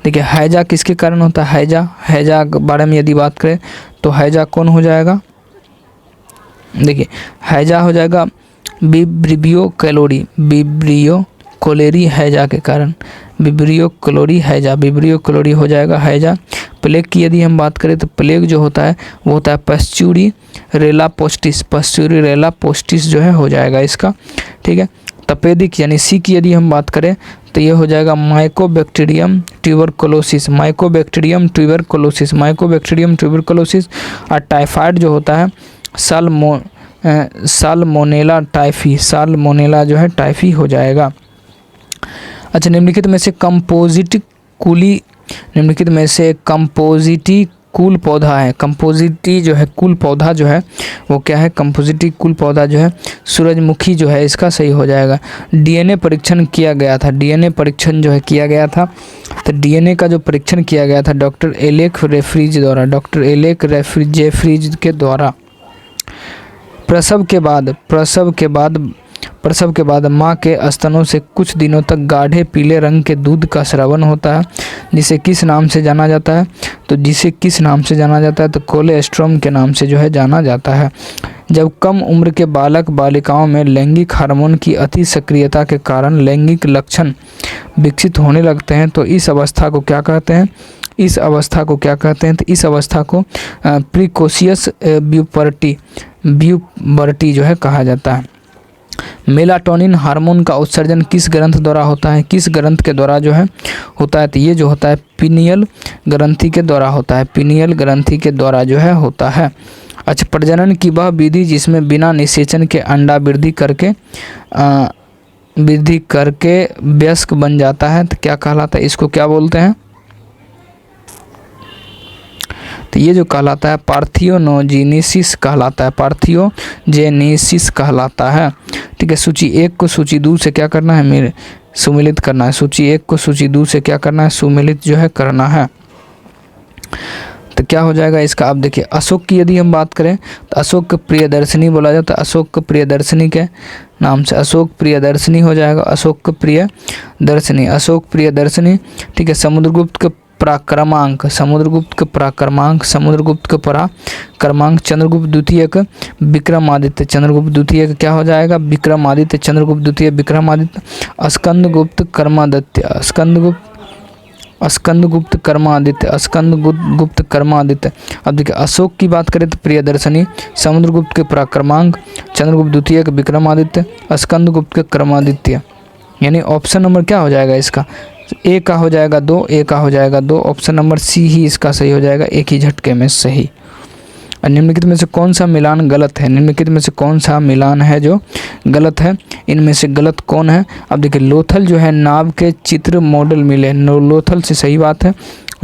हैजा किसके कारण होता है? हैजा के बारे में यदि बात करें तो हैजा कौन हो जाएगा? देखिए हैजा हो जाएगा विब्रियो कैलोरी, विब्रियो कोलेरी हैजा के कारण, विब्रियो क्लोरी हैजा, विब्रियो क्लोरी हो जाएगा हैजा। प्लेग की यदि हम बात करें तो प्लेग जो होता है वो होता है पस्चूरी रेला पोस्टिस, पस्चूरी रेला पोस्टिस जो है हो जाएगा इसका। ठीक है, तपेदिक यानी सी की यदि हम बात करें तो ये हो जाएगा Mycobacterium tuberculosis, Mycobacterium tuberculosis, Mycobacterium tuberculosis. और टाइफाइड जो होता है साल्मोनेला टाइफी, साल्मोनेला जो है टाइफी हो जाएगा। अच्छा, निम्नलिखित में से कंपोजिटी कुल पौधा है, कंपोजिटी जो है कुल पौधा जो है वो क्या है? कंपोजिटी कुल पौधा जो है सूरजमुखी जो है इसका सही हो जाएगा। डीएनए परीक्षण किया गया था, डीएनए परीक्षण जो है किया गया था, तो डीएनए का जो परीक्षण किया गया था डॉक्टर एलेक रेफ्रिज द्वारा, डॉक्टर एलेक जेफ्रीज के द्वारा। प्रसव के बाद माँ के स्तनों से कुछ दिनों तक गाढ़े पीले रंग के दूध का स्रावन होता है, जिसे किस नाम से जाना जाता है? तो जिसे किस नाम से जाना जाता है? तो कोलेस्ट्रॉम के नाम से जो है जाना जाता है। जब कम उम्र के बालक बालिकाओं में लैंगिक हार्मोन की अति सक्रियता के कारण लैंगिक लक्षण विकसित होने लगते हैं तो इस अवस्था को क्या कहते हैं? तो इस अवस्था को प्रीकोशियस ब्यूबर्टी जो है कहा जाता है। मेलाटोनिन हार्मोन का उत्सर्जन किस ग्रंथ द्वारा होता है? किस ग्रंथ के द्वारा जो है होता है? तो ये जो होता है पीनियल ग्रंथि के द्वारा होता है, पीनियल ग्रंथि के द्वारा जो है होता है। अच्छा, प्रजनन की वह विधि जिसमें बिना निषेचन के अंडा वृद्धि करके वयस्क बन जाता है तो क्या कहलाता है? इसको क्या बोलते हैं? तो ये जो कहलाता है पार्थियोजेनेसिस कहलाता है, पार्थियोजेनेसिस कहलाता है। ठीक है, सूची 1 को सूची 2 से क्या करना है? मेरे सुमिलित करना है। सूची 1 को सूची 2 से क्या करना है? सुमिलित जो है करना है। तो क्या हो जाएगा इसका? आप देखिए अशोक की यदि हम बात करें तो अशोक प्रियदर्शनी बोला जाता है, अशोक प्रियदर्शनी के नाम से अशोक प्रियदर्शनी हो जाएगा, अशोक प्रियदर्शनी, अशोक प्रियदर्शनी। ठीक है, समुद्रगुप्त के पराक्रमांक, समुद्रगुप्त का पराक्रमांक, समुद्रगुप्त का पराक्रमांक, चंद्रगुप्त द्वितीय का विक्रमादित्य, चंद्रगुप्त द्वितीय का क्या हो जाएगा, विक्रमादित्य, चंद्रगुप्त द्वितीय विक्रमादित्य, स्कंदगुप्त कर्मादित्य, स्कंदगुप्त कर्मादित्य, स्कंदगुप्त कर्मादित्य। अब देखिए अशोक की बात करें तो प्रियदर्शनी, समुद्रगुप्त के पराक्रमांक, चंद्रगुप्त द्वितीय के विक्रमादित्य, स्कंदगुप्त के कर्मादित्य। यानी ऑप्शन नंबर क्या हो जाएगा इसका, ए का हो जाएगा 2, ए का हो जाएगा 2, ऑप्शन नंबर सी ही इसका सही हो जाएगा, एक ही झटके में सही। निम्नलिखित में से कौन सा मिलान गलत है, निम्नलिखित में से कौन सा मिलान है जो गलत है, इनमें से गलत कौन है। अब देखिए लोथल जो है नाव के चित्र मॉडल मिले, लोथल से सही बात है,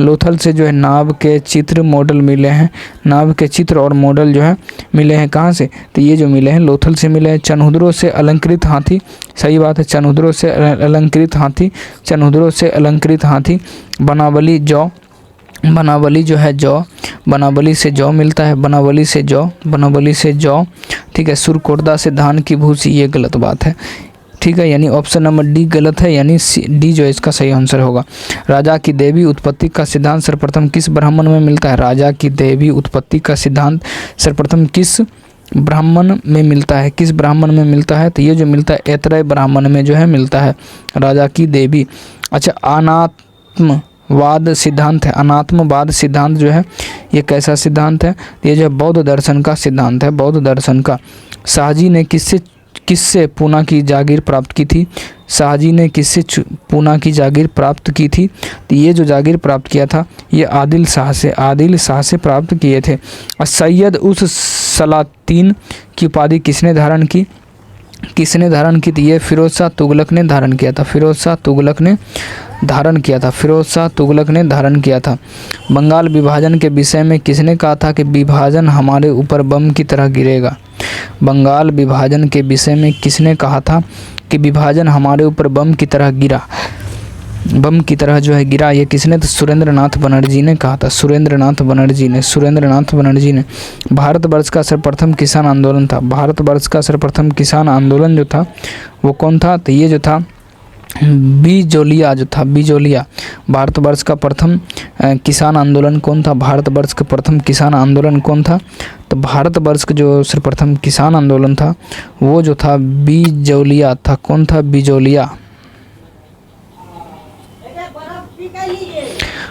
लोथल से जो है नाव के चित्र मॉडल मिले हैं, नाव के चित्र और मॉडल जो है मिले हैं कहाँ से, तो ये जो मिले हैं लोथल से मिले हैं। चनहुद्रों से अलंकृत हाथी, सही बात है, चनहुद्रों से अलंकृत हाथी, चनहुद्रों से अलंकृत हाथी। बनावली जौ, बनावली जो है जौ, बनावली से जौ मिलता है, बनावली से जौ, बनावली से जौ, ठीक है। सुरकोटदा से धान की भूसी, ये गलत बात है, ठीक है, यानी ऑप्शन नंबर डी गलत है, यानी डी जो है इसका सही आंसर होगा। राजा की देवी उत्पत्ति का सिद्धांत सर्वप्रथम किस ब्राह्मण में मिलता है, राजा की देवी उत्पत्ति का सिद्धांत सर्वप्रथम किस ब्राह्मण में मिलता है, किस ब्राह्मण में मिलता है, तो ये जो मिलता है ऐतरेय ब्राह्मण में जो है मिलता है राजा की देवी। अच्छा, अनात्मवाद सिद्धांत है, अनात्मवाद सिद्धांत जो है ये कैसा सिद्धांत है, ये जो है बौद्ध दर्शन का सिद्धांत है, बौद्ध दर्शन का। शाहजी ने किससे पूना की जागीर प्राप्त की थी, शाहजी ने किससे पूना की जागीर प्राप्त की थी, तो ये जो जागीर प्राप्त किया था ये आदिल शाह से प्राप्त किए थे। और सैयद उस सलातीन की उपाधि किसने धारण की, किसने धारण की थी, ये फिरोज शाह तुगलक ने धारण किया था, फिरोज शाह तुगलक ने धारण किया था, फिरोज शाह तुगलक ने धारण किया था। बंगाल विभाजन के विषय में किसने कहा था कि विभाजन हमारे ऊपर बम की तरह गिरेगा, बंगाल विभाजन के विषय में किसने कहा था कि विभाजन हमारे ऊपर बम की तरह गिरा, बम की तरह जो है गिरा, ये किसने, तो सुरेंद्र नाथ बनर्जी ने कहा था, सुरेंद्र नाथ बनर्जी ने, सुरेंद्र नाथ बनर्जी ने। भारतवर्ष का सर्वप्रथम किसान आंदोलन था, भारतवर्ष का सर्वप्रथम किसान आंदोलन जो था वो कौन था, तो ये जो था बिजोलिया जो था, बिजोलिया। भारतवर्ष का प्रथम किसान आंदोलन कौन था, भारतवर्ष का प्रथम किसान आंदोलन कौन था, तो भारतवर्ष का जो सर्वप्रथम किसान आंदोलन था वो जो था बिजोलिया था, कौन था, बिजोलिया।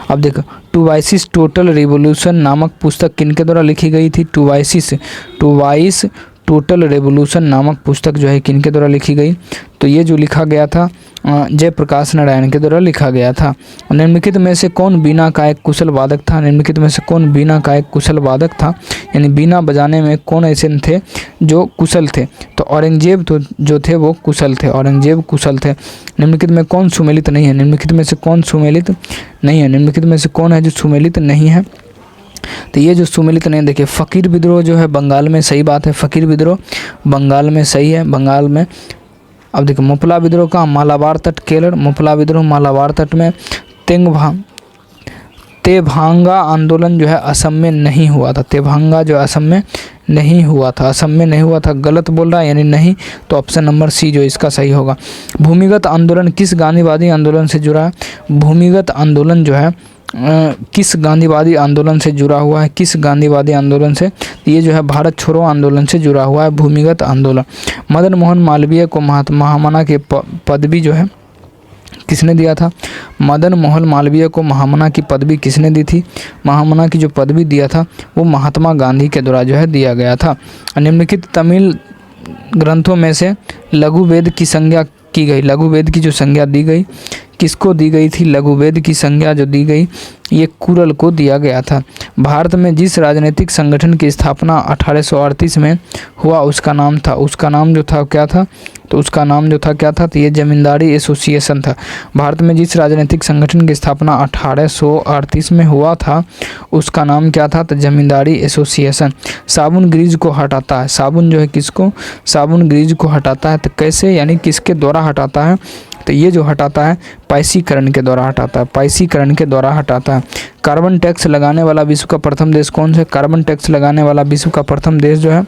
अब देखो टूवाइसिस टोटल रिवॉल्यूशन नामक पुस्तक किनके द्वारा लिखी गई थी, टूवाइस टोटल रेवोल्यूशन नामक पुस्तक जो है किनके द्वारा लिखी गई, तो ये जो लिखा गया था जयप्रकाश नारायण के द्वारा लिखा गया था। निम्नलिखित में से कौन बीना का एक कुशल वादक था, निम्नलिखित में से कौन बीना का एक कुशल वादक था, यानी बीना बजाने में कौन ऐसे थे जो कुशल थे, तो औरंगजेब तो जो थे वो कुशल थे, औरंगजेब कुशल थे। निम्नलिखित में कौन सुमेलित नहीं है, निम्नलिखित में से कौन सुमेलित नहीं है, निम्नलिखित में से कौन है जो सुमेलित नहीं है, तो ये जो सुमेलित नहीं, देखिए फ़कीर विद्रोह जो है बंगाल में, सही बात है, फ़कीर विद्रोह बंगाल में सही है, बंगाल में। अब देखिए मुपला विद्रोह का मालाबार तट केरल, मुपला विद्रोह मालाबार तट में। तेभांगा आंदोलन जो है असम में नहीं हुआ था, तेभांगा जो असम में नहीं हुआ था, असम में नहीं हुआ था, गलत बोल रहा है यानी नहीं, तो ऑप्शन नंबर सी जो इसका सही होगा। भूमिगत आंदोलन किस गांधीवादी आंदोलन से जुड़ा है, भूमिगत आंदोलन जो है किस गांधीवादी आंदोलन से जुड़ा हुआ है, किस गांधीवादी आंदोलन से, ये जो है भारत छोड़ो आंदोलन से जुड़ा हुआ है भूमिगत आंदोलन। मदन मोहन मालवीय को महामना की पदवी जो है किसने दिया था, मदन मोहन मालवीय को महामना की पदवी किसने दी थी, महामना की जो पदवी दिया था वो महात्मा गांधी के द्वारा जो है दिया गया था। निम्नलिखित तमिल ग्रंथों में से लघु वेद की संज्ञा की गई, लघु वेद की जो संज्ञा दी गई किसको दी गई थी, लघु वेद की संज्ञा जो दी गई ये कुरल को दिया गया था। भारत में जिस राजनीतिक संगठन की स्थापना 1838 में हुआ उसका नाम था, उसका नाम जो था क्या था, तो उसका नाम जो था क्या था, तो ये जमींदारी एसोसिएशन था। भारत में जिस राजनीतिक संगठन की स्थापना 1838 में हुआ था उसका नाम क्या था, तो जमींदारी एसोसिएशन। साबुन ग्रीज को हटाता है, साबुन जो है किसको, साबुन ग्रीज को हटाता है, तो कैसे यानी किसके द्वारा हटाता है, तो ये जो हटाता है पाइसीकरण के द्वारा हटाता है, पाइसीकरण के द्वारा हटाता है। कार्बन टैक्स लगाने वाला विश्व का प्रथम देश कौन सा, कार्बन टैक्स लगाने वाला विश्व का प्रथम देश जो है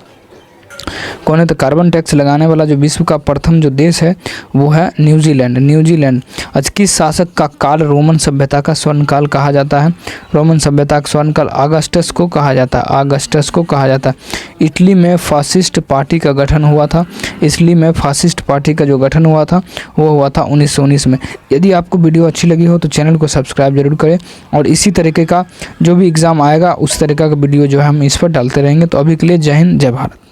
कौन है? तो कार्बन टैक्स लगाने वाला जो विश्व का प्रथम जो देश है वो है न्यूजीलैंड। न्यूजीलैंड। आज किस शासक का काल रोमन सभ्यता का स्वर्णकाल कहा जाता है? रोमन सभ्यता का स्वर्णकाल ऑगस्टस को कहा जाता है। ऑगस्टस को कहा जाता है। इटली में फासिस्ट पार्टी का गठन हुआ था। इटली में फासिस्ट पार्टी का जो गठन हुआ था वो हुआ था 1919 में। यदि आपको वीडियो अच्छी लगी हो तो चैनल को सब्सक्राइब जरूर करें और इसी तरीके का जो भी एग्ज़ाम आएगा उस तरीका का वीडियो जो है हम इस पर डालते रहेंगे। तो अभी के लिए जय हिंद, जय भारत।